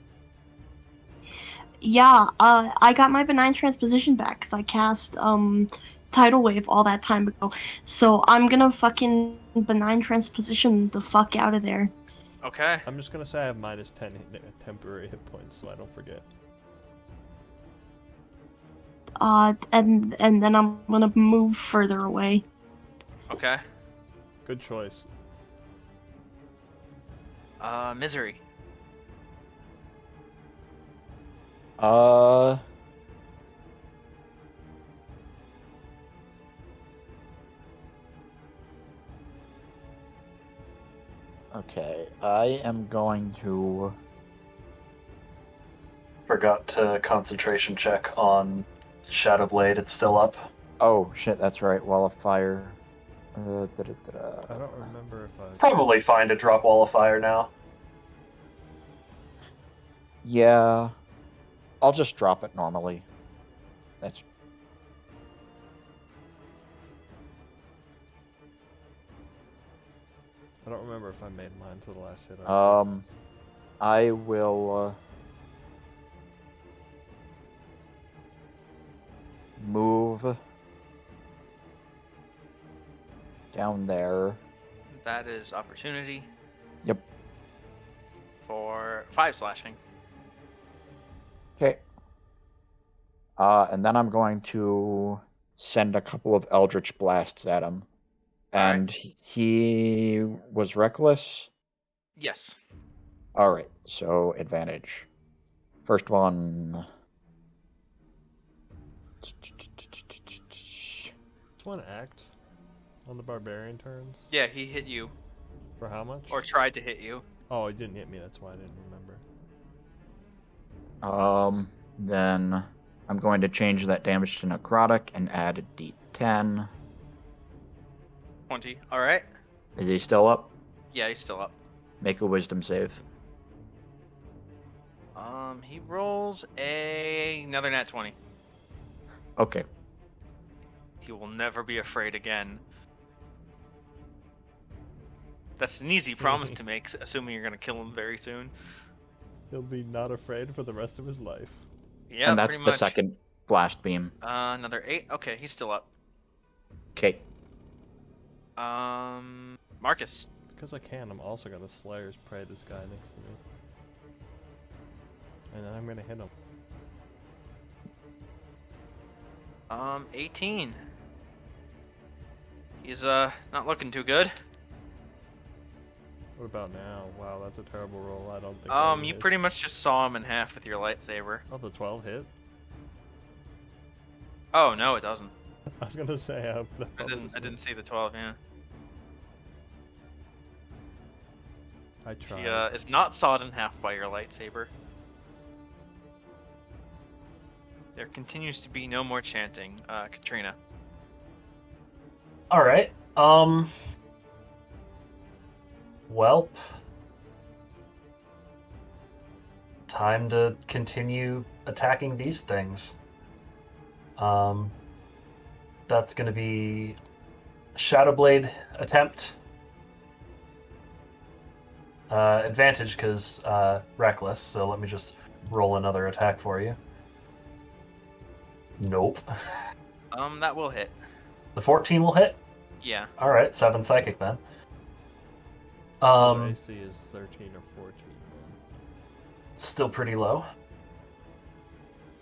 Yeah, I got my benign transposition back because I cast tidal wave all that time ago. So I'm gonna fucking benign transposition the fuck out of there. Okay. I'm just gonna say I have -10 temporary hit points, so I don't forget. And then I'm gonna move further away. Okay. Good choice. Misery. Okay, I am going to. Forgot to concentration check on Shadowblade. It's still up. Oh shit, that's right. Wall of Fire. I don't remember if I. Probably fine to drop Wall of Fire now. Yeah, I'll just drop it normally. That's I don't remember if I made mine to the last hit. I will move down there. That is opportunity. Yep. For 5 slashing. Okay. And then I'm going to send a couple of Eldritch Blasts at him. Alright. And he was reckless. Yes. Alright, so advantage. First one. Just one act on the barbarian turns. Yeah, he hit you. For how much? Or tried to hit you. Oh, he didn't hit me. That's why I didn't remember. Then I'm going to change that damage to necrotic and add a d10. 20. Alright. Is he still up? Yeah, he's still up. Make a wisdom save. He rolls another nat 20. Okay. He will never be afraid again. That's an easy promise to make, assuming you're gonna kill him very soon. He'll be not afraid for the rest of his life. Yeah, And that's pretty the much. second blast beam. Another 8. Okay, he's still up. Okay. Marcus. Because I can, I'm also gonna Slayer's Prey this guy next to me. And then I'm gonna hit him. 18. He's not looking too good. What about now? Wow, that's a terrible roll. I don't think. that You hits. pretty much just saw him in half with your lightsaber. Oh, the 12 hit? Oh no, it doesn't. I was gonna say I didn't see the 12. Yeah. I tried. She is not sawed in half by your lightsaber. There continues to be no more chanting. Katrina. All right. Welp. Time to continue attacking these things. That's going to be Shadowblade attempt. Advantage because reckless, so let me just roll another attack for you. Nope. That will hit. The 14 will hit? Yeah. Alright, 7 psychic then. So their AC is 13 or 14. Still pretty low.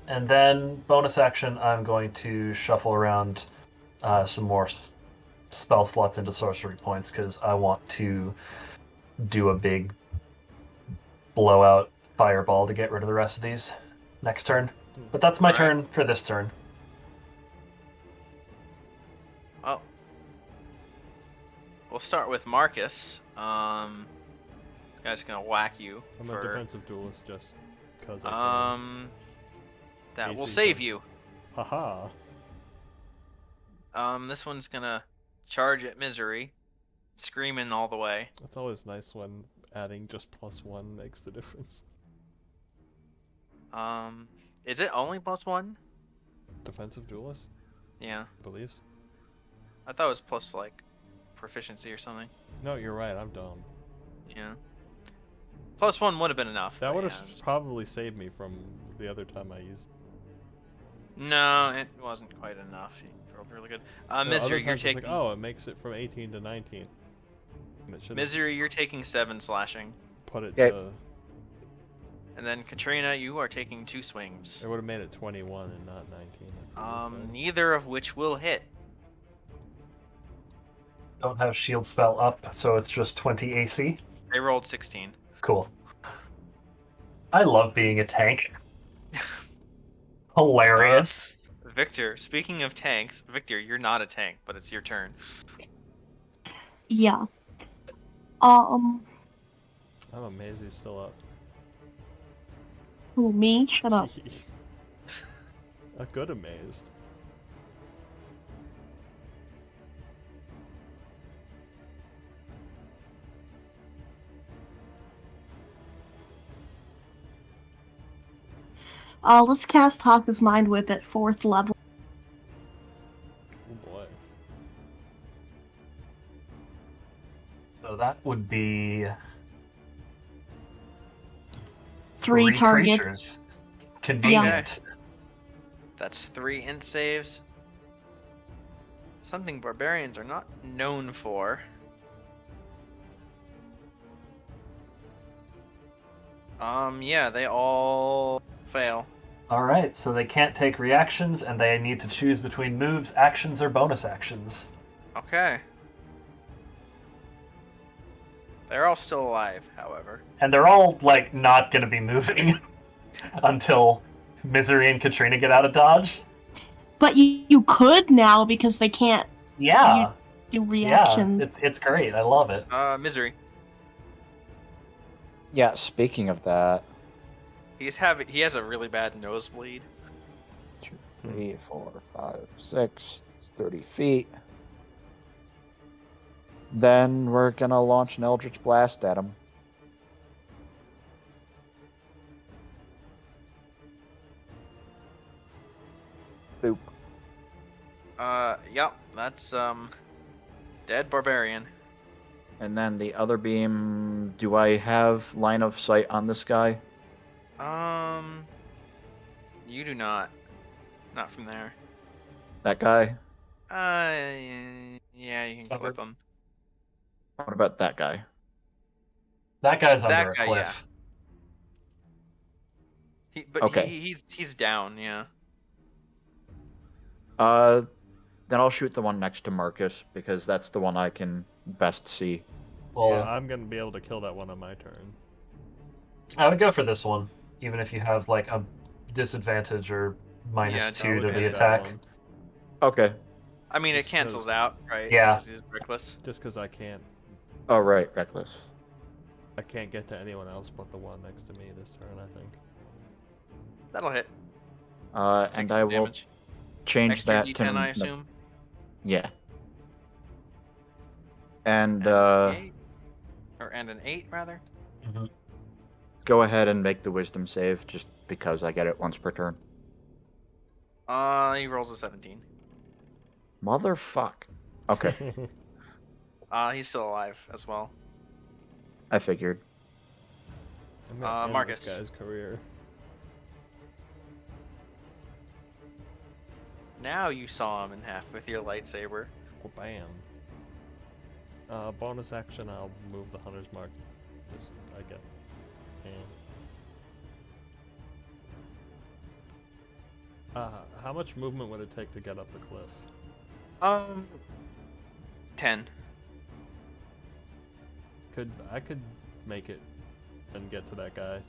And then, bonus action, I'm going to shuffle around some more spell slots into sorcery points, because I want to do a big blowout fireball to get rid of the rest of these next turn. But that's my turn for this turn. Oh. We'll start with Marcus. This guy's gonna whack you. I'm for... a defensive duelist just because I can. That will AC save 10. you. Haha. This one's gonna charge at Misery, screaming all the way. It's always nice when adding just +1 makes the difference. Is it only +1? Defensive duelist, Yeah. I believe. I thought it was plus, like, proficiency or something. No, you're right. I'm dumb. Yeah. +1 would have been enough. That but would have yeah, probably saved me from the other time I used. No, it wasn't quite enough. You rolled really good. Misery, you're taking. Like, oh, it makes it from 18 to 19. And it should've Misery, you're taking 7 slashing. put it Okay. to. And then Katrina, you are taking 2 swings. It would have made it 21 and not 19. Neither of which will hit. Don't have shield spell up, so it's just 20 AC. They rolled 16. Cool. I love being a tank. Hilarious. Victor, speaking of tanks, Victor, you're not a tank, but it's your turn. Yeah. I'm amazed he's still up. Who, me? Shut up. A good amazed. Let's cast Hawk's Mind Whip at 4th level. Oh boy. So that would be 3 targets. creatures. Convenient. That's 3 int saves. Something barbarians are not known for. Yeah, they all fail. Alright, so they can't take reactions, and they need to choose between moves, actions, or bonus actions. Okay. They're all still alive, however. And they're all, like, not gonna be moving until Misery and Katrina get out of dodge. But you could now because they can't Yeah. do reactions. Yeah, it's great. I love it. Misery. Yeah, speaking of that, He has a really bad nosebleed. 2, 3, 4, 5, 6, it's 30 feet. Then we're gonna launch an Eldritch Blast at him. Boop. Yep, that's dead barbarian. And then the other beam, do I have line of sight on this guy? You do not. Not from there. That guy? Yeah, you can clip him. What about that guy? That guy's That under a guy, cliff. Okay. He's down, yeah. Then I'll shoot the one next to Marcus, because that's the one I can best see. Well, Yeah, I'm gonna be able to kill that one on my turn. I would go for this one, even if you have, like, a disadvantage or Yeah, -2 to I'll the get that attack. one, Okay. I mean, it Just cancels 'cause- out, right? Yeah. Because he's reckless. just because I can't Oh, right, Reckless. get to anyone else but the one next to me this turn. I think. That'll hit. And Take I some will damage. change Extra that D10, to I assume. yeah. And And an 8? And an 8 rather. Mhm. go ahead and make the wisdom save just because I get it once per turn. He rolls a 17. Motherfuck. Okay, He's still alive as well. I figured. I'm gonna end Marcus. this guy's career. Now you saw him in half with your lightsaber. Oh, bam. Bonus action, I'll move the hunter's mark. Just, I get. How much movement would it take to get up the cliff? 10. I could make it and get to that guy.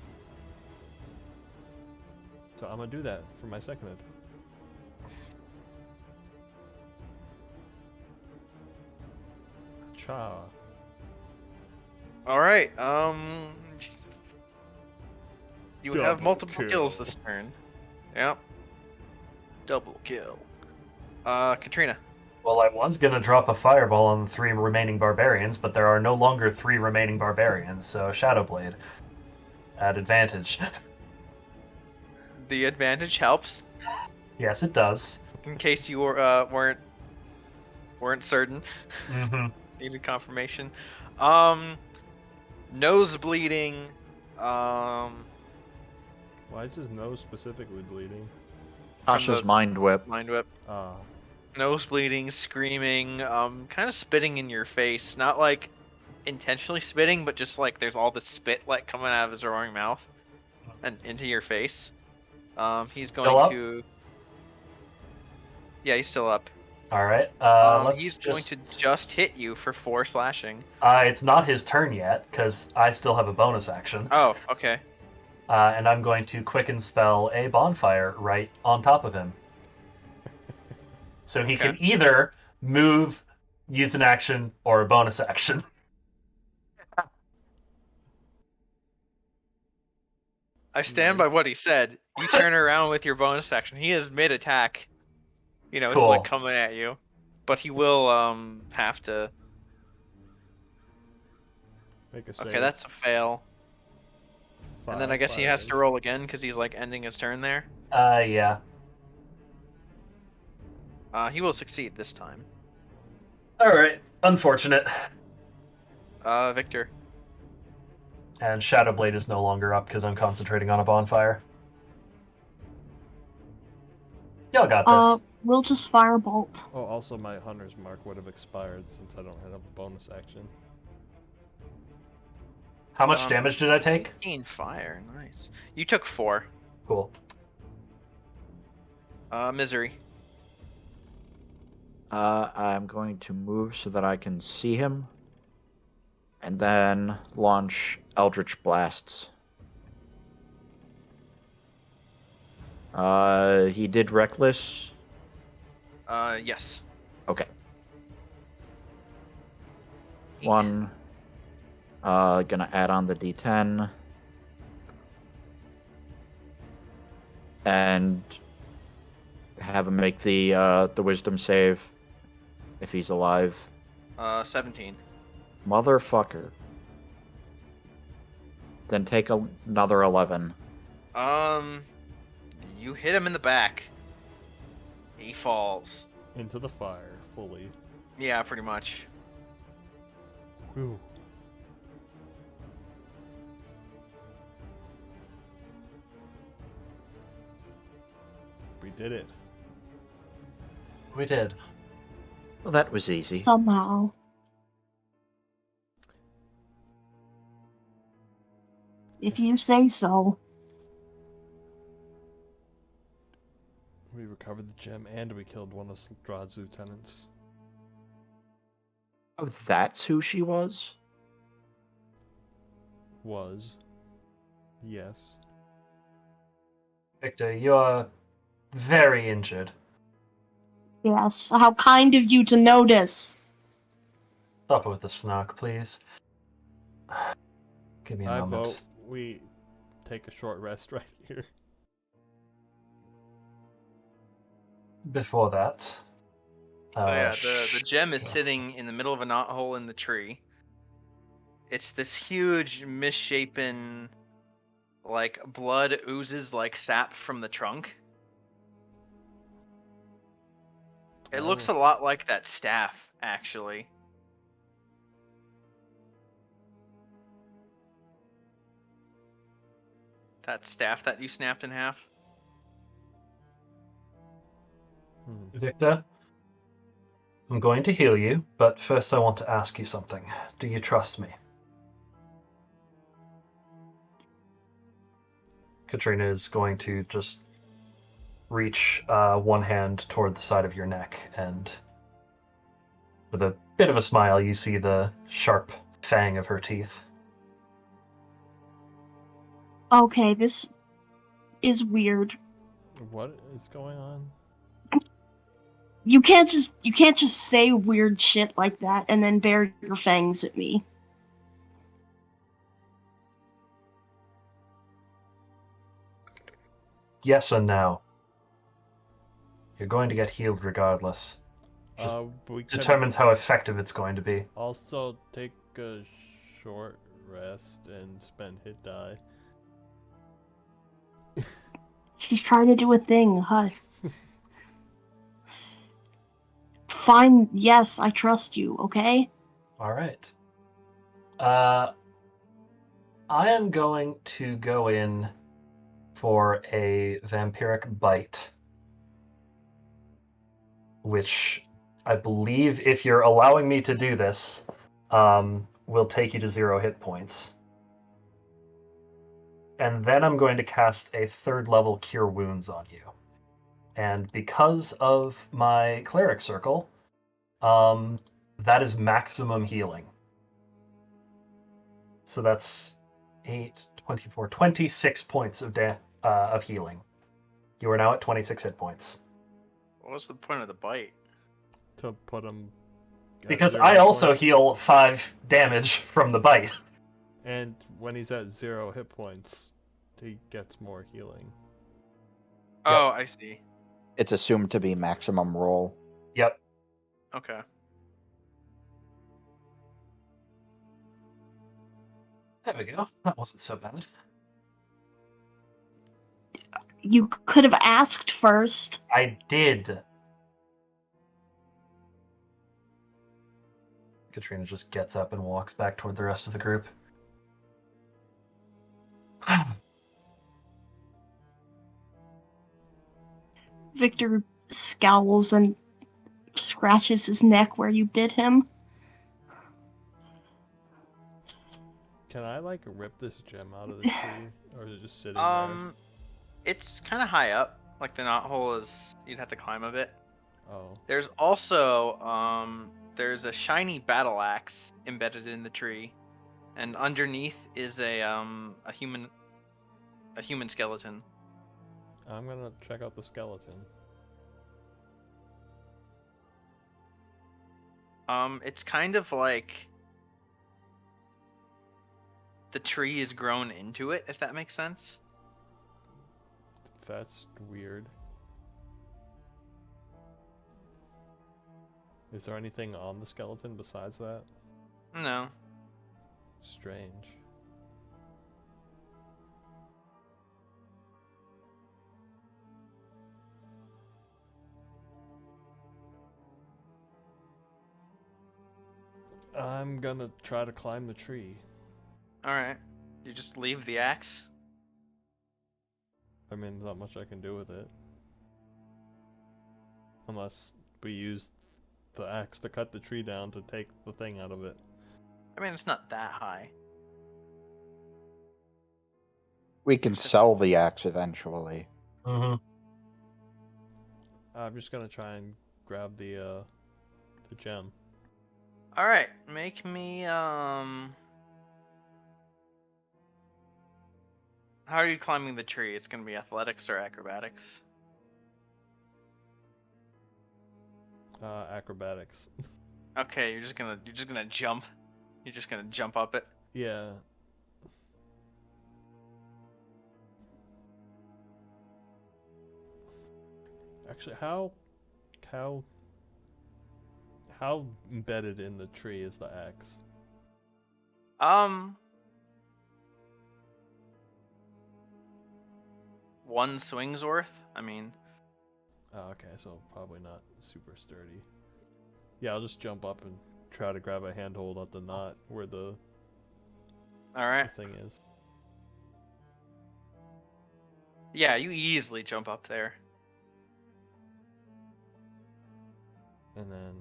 So I'm gonna do that for my second attempt. Cha. All right. You have Double multiple kill. kills this turn. Yep. Double kill. Katrina. Well, I was gonna drop a fireball on the 3 remaining barbarians, but there are no longer 3 remaining barbarians, so Shadowblade at advantage. The advantage helps Yes, it does. in case you weren't certain. Mm-hmm. Needed confirmation. Nose bleeding. Why is his nose specifically bleeding? Tasha's mind whip. Mind whip. Ah. Nose bleeding, screaming, kind of spitting in your face. Not like intentionally spitting, but just like there's all this spit like coming out of his roaring mouth and into your face. He's Still going up? to. Yeah, he's still up. All right. He's going to just hit you for 4 slashing. It's not his turn yet because I still have a bonus action, Oh, okay. and I'm going to quicken spell a bonfire right on top of him. So he can either move, use an action, or a bonus action. I stand by Nice. what he said. You turn around with your bonus action. He is mid attack. You know, it's Cool. like coming at you. But he will have to. Make a save. Okay, that's a fail. And then I guess he has to Fire. roll again because he's like ending his turn there. Yeah. He will succeed this time. All right. Unfortunate. Victor. And Shadowblade is no longer up because I'm concentrating on a bonfire. Y'all got this. We'll just firebolt. Oh, also my hunter's mark would have expired since I don't have a bonus action. How much damage did I take? 18 fire, nice. You took 4. Cool. Misery. I'm going to move so that I can see him. And then launch Eldritch Blasts. He did Reckless. Yes. Okay. 8. 1. Gonna add on the D10. And have him make the wisdom save if he's alive. 17. Motherfucker. Then take another 11. You hit him in the back. He falls. Into the fire, fully. Yeah, pretty much. Ooh. We did it. We did. Well, that was easy. Somehow. If you say so. We recovered the gem and we killed one of Strahd's lieutenants. Oh, that's who she was? Was. Yes. Victor, you're very injured. Yes, how kind of you to notice. Stop it with the snark, please. Give me a I moment. vote we take a short rest right here. before that. So yeah, the gem is sh- sitting in the middle of a knothole in the tree. It's this huge, misshapen, like blood oozes like sap from the trunk. It looks a lot like that staff, actually. That staff that you snapped in half. Victor, I'm going to heal you, but first I want to ask you something. Do you trust me? Katrina is going to just reach one hand toward the side of your neck, and with a bit of a smile, you see the sharp fang of her teeth. Okay, this is weird. What is going on? You can't just say weird shit like that and then bare your fangs at me. Yes and no. You're going to get healed regardless. Just We can determines how effective it's going to be. also take a short rest and spend hit die. She's trying to do a thing, hush. Fine, yes, I trust you, okay? All right. I am going to go in for a Vampiric Bite, which I believe, if you're allowing me to do this, will take you to 0 hit points. And then I'm going to cast a 3rd level Cure Wounds on you. And because of my Cleric Circle, that is maximum healing. So that's 8, 24, 26 points of healing. You are now at 26 hit points. What was the point of the bite? To put him. Because I also heal 5 damage from the bite. And when he's at 0 hit points, he gets more healing. Oh, I see. It's assumed to be maximum roll. Yep. Okay. There we go. That wasn't so bad. You could have asked first. I did. Katrina just gets up and walks back toward the rest of the group. Victor scowls and scratches his neck where you bit him. Can I rip this gem out of the tree, or is it just sitting there? It's kind of high up. Like the knothole is, you'd have to climb a bit. Oh. There's also there's a shiny battle axe embedded in the tree, and underneath is a human skeleton. I'm gonna check out the skeleton. It's kind of like the tree is grown into it, if that makes sense. That's weird. Is there anything on the skeleton besides that? No. Strange. I'm gonna try to climb the tree. Alright. You just leave the axe? I mean, there's not much I can do with it. Unless we use the axe to cut the tree down to take the thing out of it. I mean, it's not that high. We can sell the axe eventually. Mm-hmm. I'm just gonna try and grab the gem. Alright, make me, how are you climbing the tree? It's gonna be athletics or acrobatics? Acrobatics. Okay, you're just gonna jump. You're just gonna jump up it. Yeah. Actually, how How embedded in the tree is the axe? One swing's worth. I mean, Oh, okay, so probably not super sturdy. Yeah, I'll just jump up and try to grab a handhold at the knot where the all right. thing is. Yeah, you easily jump up there. And then,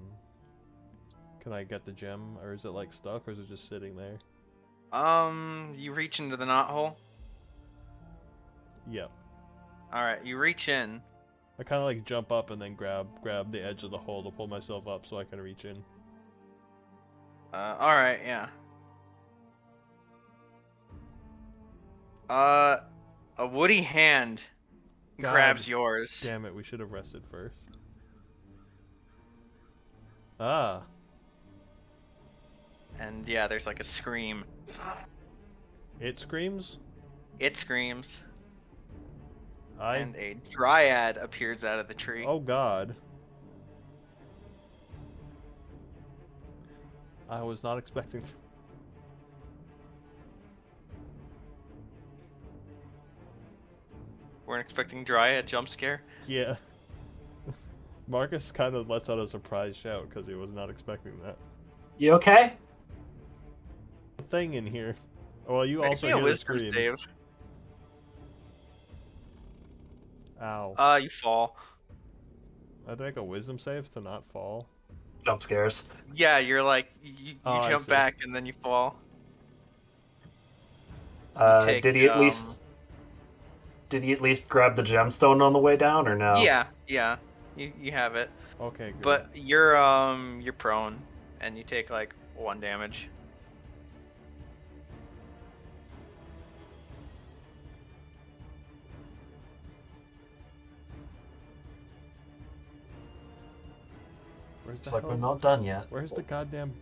can I get the gem, or is it like stuck, or is it just sitting there? You reach into the knot hole. Yep. All right, you reach in. I kind of like jump up and then grab the edge of the hole to pull myself up so I can reach in. All right, yeah. A woody hand God grabs yours. Damn it, we should have rested first. Ah. And yeah, there's like a scream. It screams? It screams. I... And a dryad appears out of the tree. Oh god. I was not expecting... Weren't expecting dryad jump scare. Yeah. Marcus kind of lets out a surprise shout because he was not expecting that. You okay? Thing in here. Well, you Make also me a hear the wisdom scream. save. Ow. You fall. I had to make a wisdom save to not fall. Jump scares. Yeah, you're like you Oh, I jump see. back and then you fall. take, Did he at least? Did he at least grab the gemstone on the way down, or no? Yeah, you have it. Okay, good. But you're prone, and you take like 1 damage. Where's It's the like hell? we're not done yet. Where's the goddamn...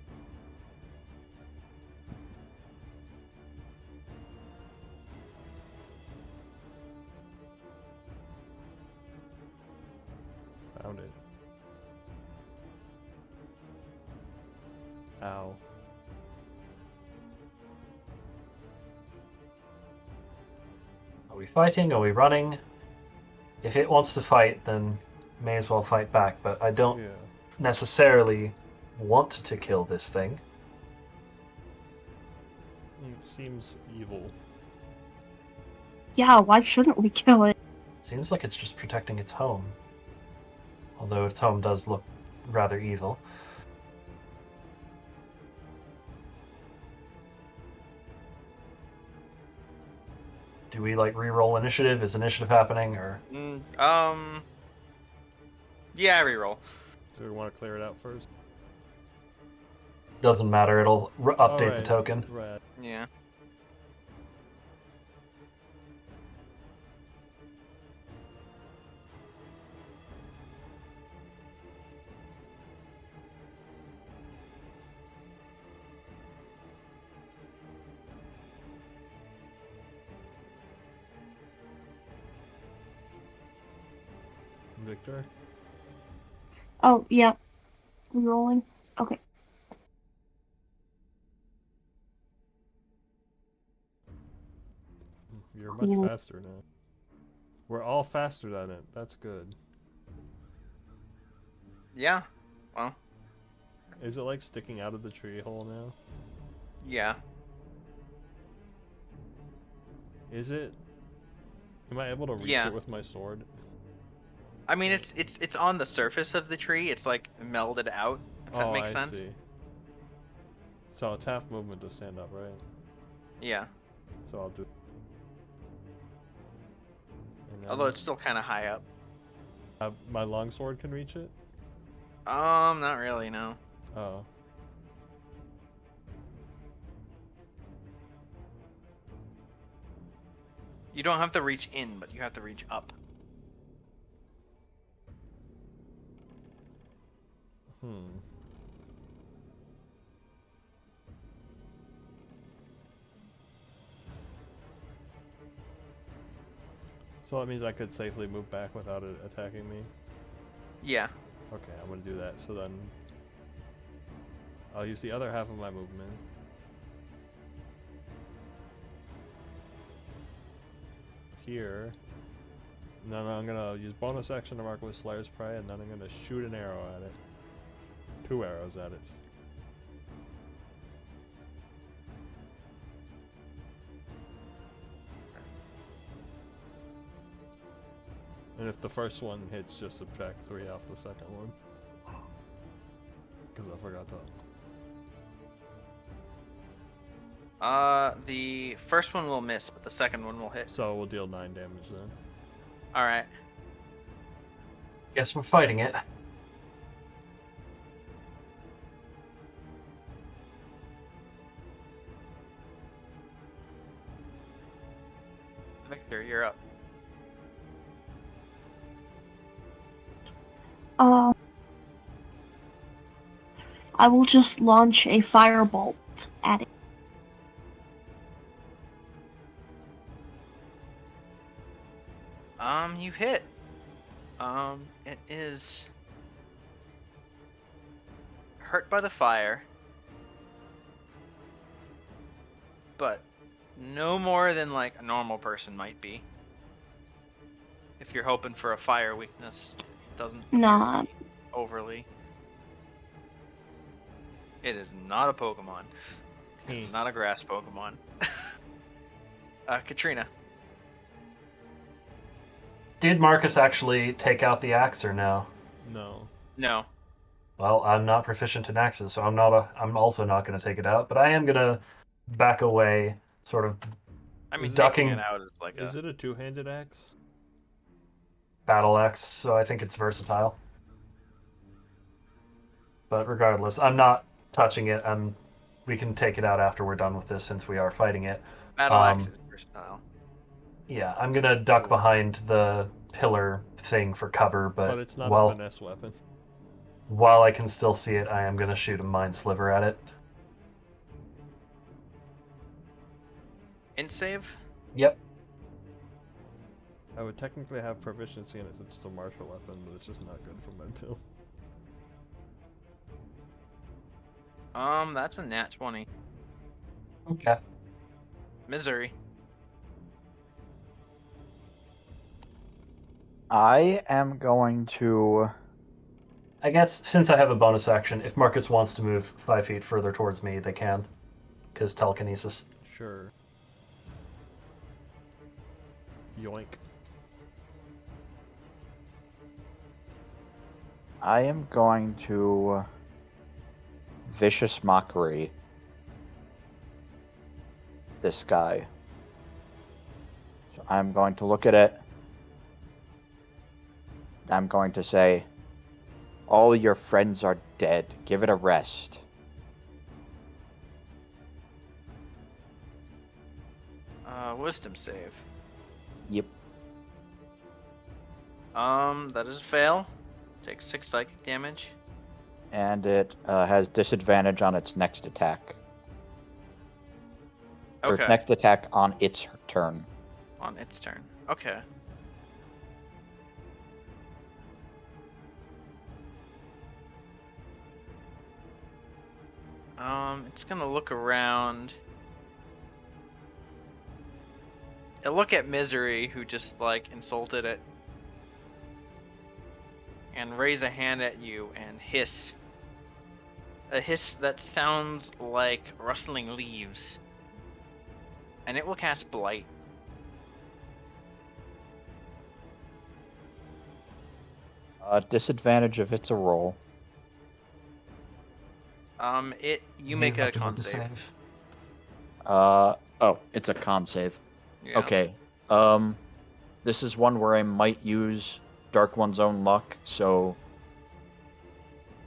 Found it. Ow. Are we fighting? Are we running? If it wants to fight, then may as well fight back. But I don't Yeah. necessarily want to kill this thing. It seems evil. Yeah, why shouldn't we kill it? Seems like it's just protecting its home. Although its home does look rather evil. Do we like re-roll initiative? Is initiative happening, or Yeah, reroll. Do we want to clear it out first? doesn't matter? It'll update the Alright, token. Right. Yeah. Victor? Oh, yeah. Rolling. Okay. You're much Cool. faster now. We're all faster than it. That's good. Yeah. Well, Is it like sticking out of the tree hole now? yeah. Is it? Am I able to reach Yeah. it with my sword? I mean, it's on the surface of the tree. It's like melded out. If that makes I sense. see. So it's half movement to stand up, right? Yeah. So I'll do. And then, Although it's still kind of high up. my longsword can reach it. Not really. No. Oh. You don't have to reach in, but you have to reach up. Hmm. So that means I could safely move back without it attacking me. Yeah. Okay, I'm gonna do that. So then I'll use the other half of my movement. Here. And then I'm gonna use bonus action to mark with Slayer's Prey, and then I'm gonna shoot an arrow at it. 2 arrows at it. And if the first one hits, just subtract 3 off the second one. Because I forgot to. The first one will miss, but the second one will hit. So we'll deal 9 damage then. Alright. Guess we're fighting it. Victor, you're up. I will just launch a firebolt at it. You hit. It is hurt by the fire, but no more than like a normal person might be. If you're hoping for a fire weakness, it doesn't Nah. overly. It is not a Pokemon. It's not a grass Pokemon. Katrina. Did Marcus actually take out the axe or no? No. No. Well, I'm not proficient in axes, so I'm also not going to take it out. But I am going to back away, sort of I mean, ducking. taking it out is like Is it a 2-handed axe? Battle axe, so I think it's versatile. But regardless, I'm not touching it. We can take it out after we're done with this, since we are fighting it. Battle axe is versatile. Yeah, I'm gonna duck behind the pillar thing for cover, But it's not while, a finesse weapon. while I can still see it, I am gonna shoot a mind sliver at it. Int save? Yep. I would technically have proficiency in it since it's a martial weapon, but it's just not good for my build. That's a nat 20. Okay. Misery. I am going to. I guess since I have a bonus action, if Marcus wants to move 5 feet further towards me, they can. Because telekinesis. Sure. Yoink. I am going to vicious mockery this guy. So I'm going to look at it. I'm going to say, all your friends are dead. Give it a rest. Wisdom save. Yep. That is a fail. Takes 6 psychic damage. And it has disadvantage on its next attack. Or Okay. next attack on its turn. On its turn. Okay. It's gonna look around. It'll look at Misery, who just, like, insulted it. And raise a hand at you and hiss. A hiss that sounds like rustling leaves. And it will cast Blight. Disadvantage if it's a roll. You make a con save. Oh, it's a con save. Yeah. Okay. This is one where I might use Dark One's Own Luck, so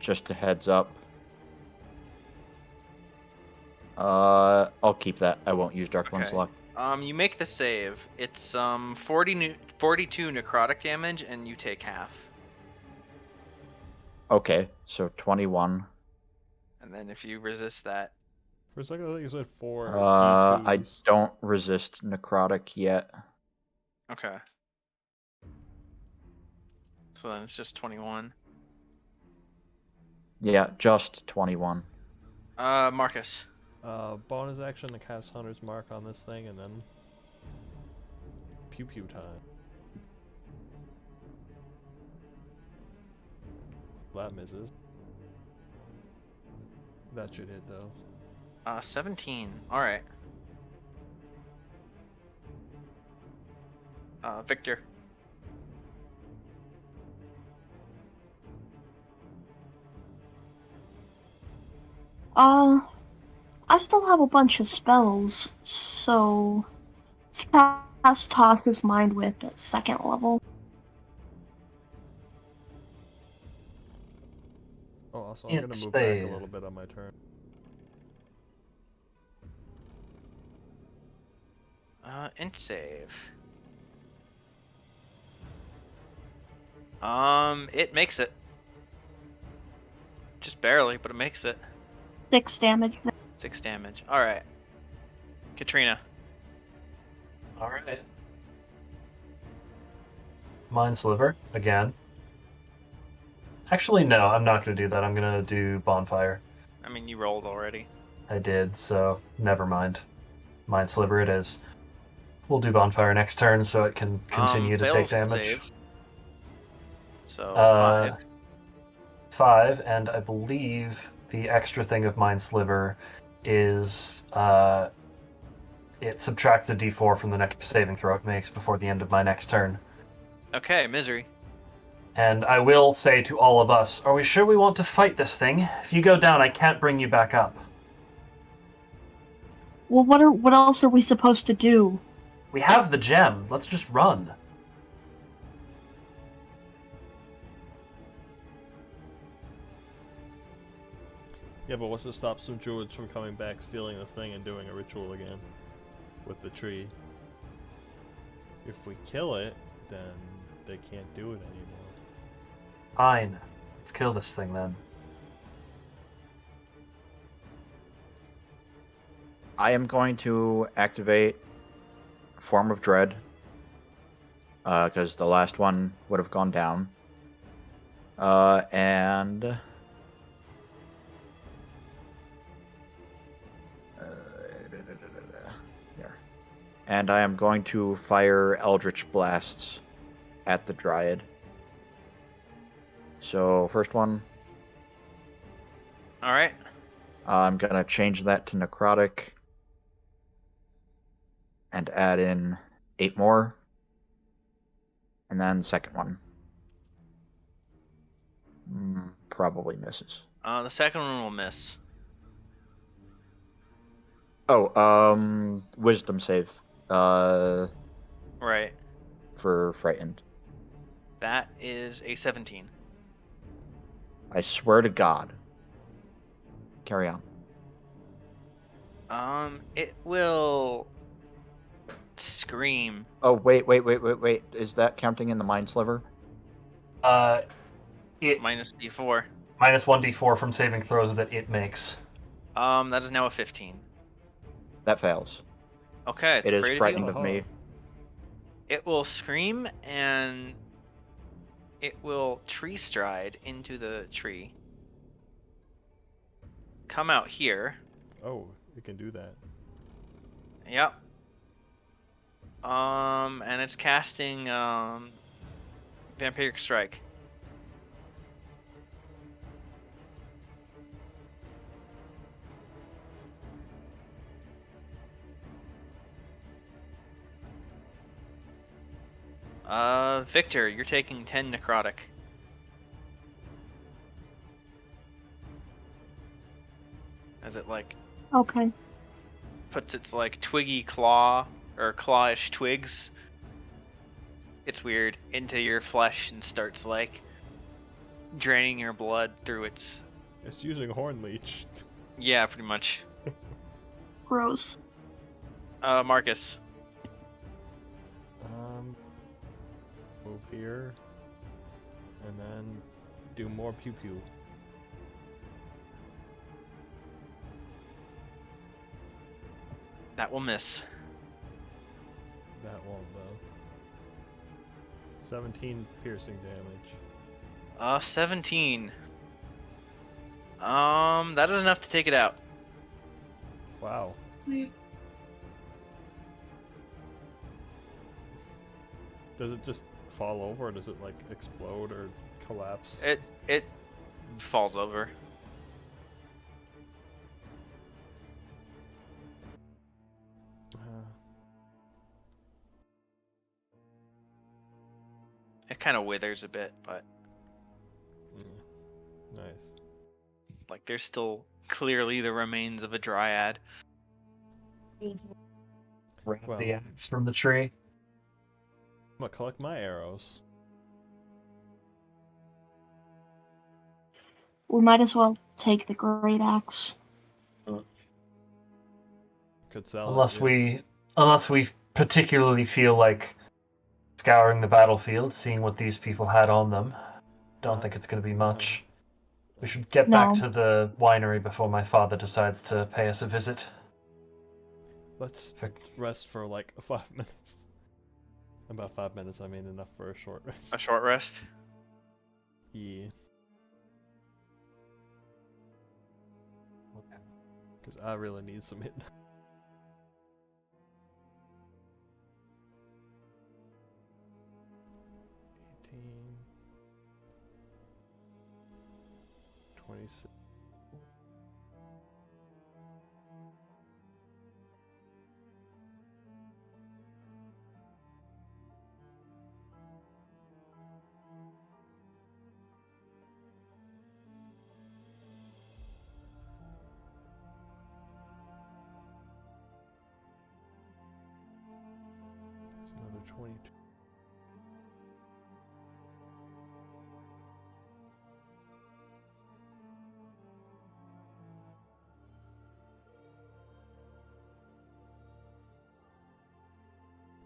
just a heads up. I'll keep that. I won't use Dark One's Okay. Luck. You make the save. It's 42 necrotic damage, and you take half. Okay, so 21. And then if you resist that, For a second, I think you said 4 I D2s. don't resist necrotic yet. okay. So then it's just 21. Yeah, just 21. Marcus. Bonus action to cast Hunter's Mark on this thing, and then pew pew time. That misses. That should hit though. 17. All right. Victor. I still have a bunch of spells, so let's cast Toss's Mind Whip at 2nd level. Oh, also I'm Int gonna move back a save. little bit on my turn. Int save. It makes it. Just barely, but it makes it. 6 damage. 6 damage. All right. Katrina. All right. Mind Sliver again. Actually, no, I'm not going to do that. I'm going to do Bonfire. I mean, you rolled already. I did, so never mind. Mind Sliver it is. We'll do Bonfire next turn so it can continue to take fails the damage. save. So 5. 5, and I believe the extra thing of Mind Sliver is it subtracts a d4 from the next saving throw it makes before the end of my next turn. Okay, misery. And I will say to all of us, are we sure we want to fight this thing? If you go down, I can't bring you back up. Well, what else are we supposed to do? We have the gem. Let's just run. Yeah, but what's to stop some druids from coming back, stealing the thing, and doing a ritual again with the tree? If we kill it, then they can't do it anymore. Fine. Let's kill this thing then. I am going to activate Form of Dread, because the last one would have gone down. And I am going to fire Eldritch Blasts at the Dryad. So, first one, All right. I'm going to change that to Necrotic and add in 8 more. And then second one. Probably misses. The second one will miss. Oh, Wisdom save. Right. For Frightened. That is a 17. I swear to God. Carry on. It will scream. Oh, wait. Is that counting in the Mind Sliver? It Minus D4. minus 1d4 from saving throws that it makes. That is now a 15. That fails. Okay, it's It is creative frightened evil. of me. It will scream and it will tree stride into the tree. Come out here. Oh, it can do that. Yep. And it's casting Vampiric Strike. Victor, you're taking 10 necrotic. As it like Okay. puts its like twiggy claw or clawish twigs. It's weird into your flesh and starts like draining your blood through its. It's using Horn Leech. Yeah, pretty much. Gross. Marcus. Move here, and then do more pew pew. That will miss. That won't though. 17 piercing damage. 17. That is enough to take it out. Wow. Does it just fall over, or does it like explode or collapse? It falls over. It kind of withers a bit, but Nice. like there's still clearly the remains of a dryad. Grab Well. the axe from the tree. I'm gonna collect my arrows. We might as well take the great axe. Could sell Unless it. unless we particularly feel like scouring the battlefield, seeing what these people had on them. Don't think it's going to be much. We should get back No. to the winery before my father decides to pay us a visit. Let's rest for like 5 minutes. About 5 minutes, I mean enough for a short rest. A short rest. Yeah. Because I really need some hit. 18, 26. Another 22.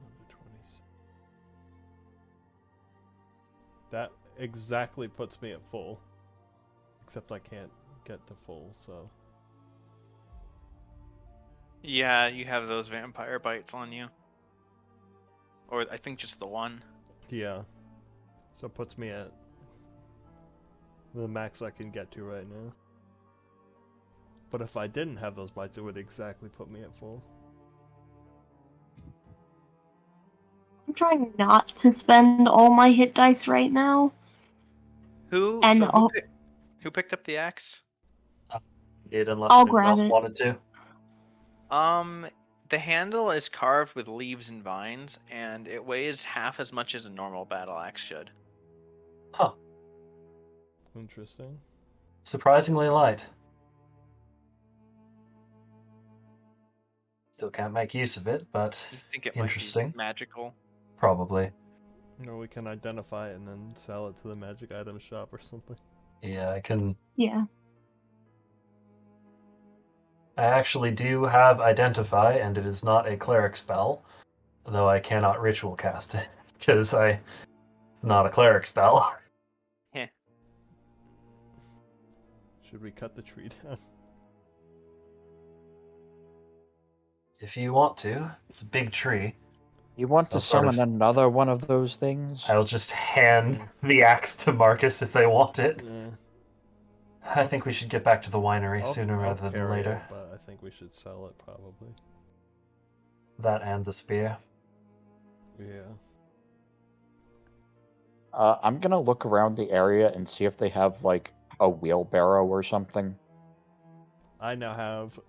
Another 26. That exactly puts me at full. Except I can't get to full, so. Yeah, you have those vampire bites on you. Or I think just the one. Yeah. So it puts me at the max I can get to right now. But if I didn't have those bites, it would exactly put me at full. I'm trying not to spend all my hit dice right now. Who And who picked up the axe? Did unless I'll anyone grab else it. wanted to. The handle is carved with leaves and vines, and it weighs half as much as a normal battle axe should. Huh. Interesting. Surprisingly light. Still can't make use of it, but You think it interesting. might be magical? Probably. Or we can identify it and then sell it to the magic item shop or something. Yeah, I can. Yeah. I actually do have Identify, and it is not a cleric spell, though I cannot ritual cast it because not a cleric spell. Yeah. Should we cut the tree down? If you want to, it's a big tree. You want to I'll sort summon of- another one of those things? I'll just hand the axe to Marcus if they want it. I think we should get back to the winery sooner rather than carry later. it, but I think we should sell it probably. That and the spear. Yeah. I'm gonna look around the area and see if they have, like, a wheelbarrow or something. I now have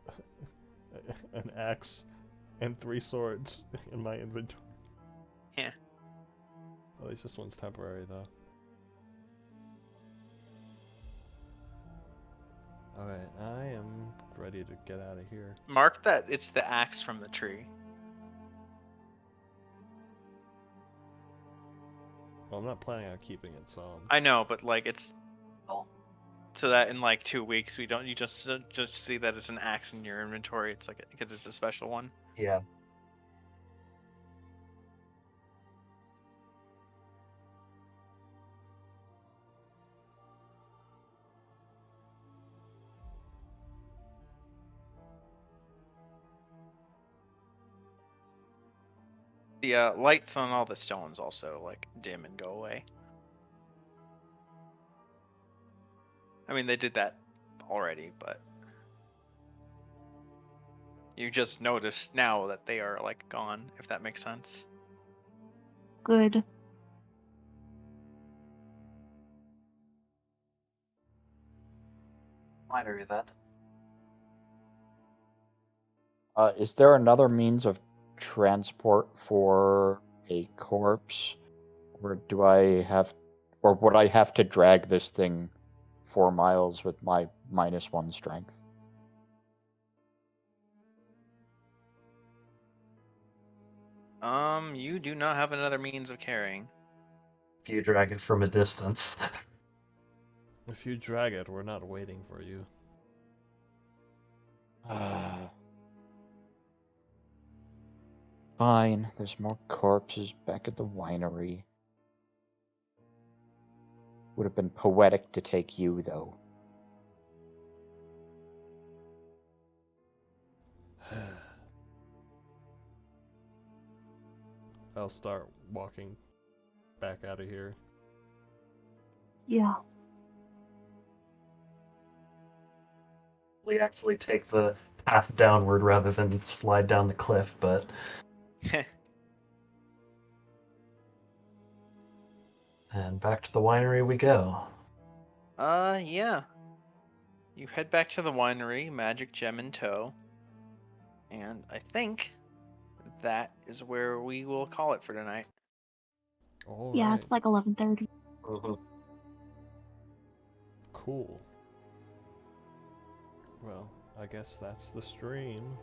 an axe and 3 swords in my inventory. Yeah. At least this one's temporary, though. Alright, I am ready to get out of here. Mark that it's the axe from the tree. Well, I'm not planning on keeping it, so... I know, but like it's Oh. so that in like 2 weeks you just see that it's an axe in your inventory. It's like because it's a special one. Yeah. The lights on all the stones also like dim and go away. I mean, they did that already, but you just notice now that they are like gone, if that makes sense. Good. Winery then. Is there another means of transport for a corpse, or would I have to drag this thing 4 miles with my -1 strength? You do not have another means of carrying. If you drag it from a distance. If you drag it, we're not waiting for you. Fine, there's more corpses back at the winery. Would have been poetic to take you, though. I'll start walking back out of here. Yeah. We actually take the path downward rather than slide down the cliff, but and back to the winery we go. Yeah. You head back to the winery, magic gem in tow. And I think that is where we will call it for tonight. All Yeah, right. it's like 11:30. Cool. Well, I guess that's the stream.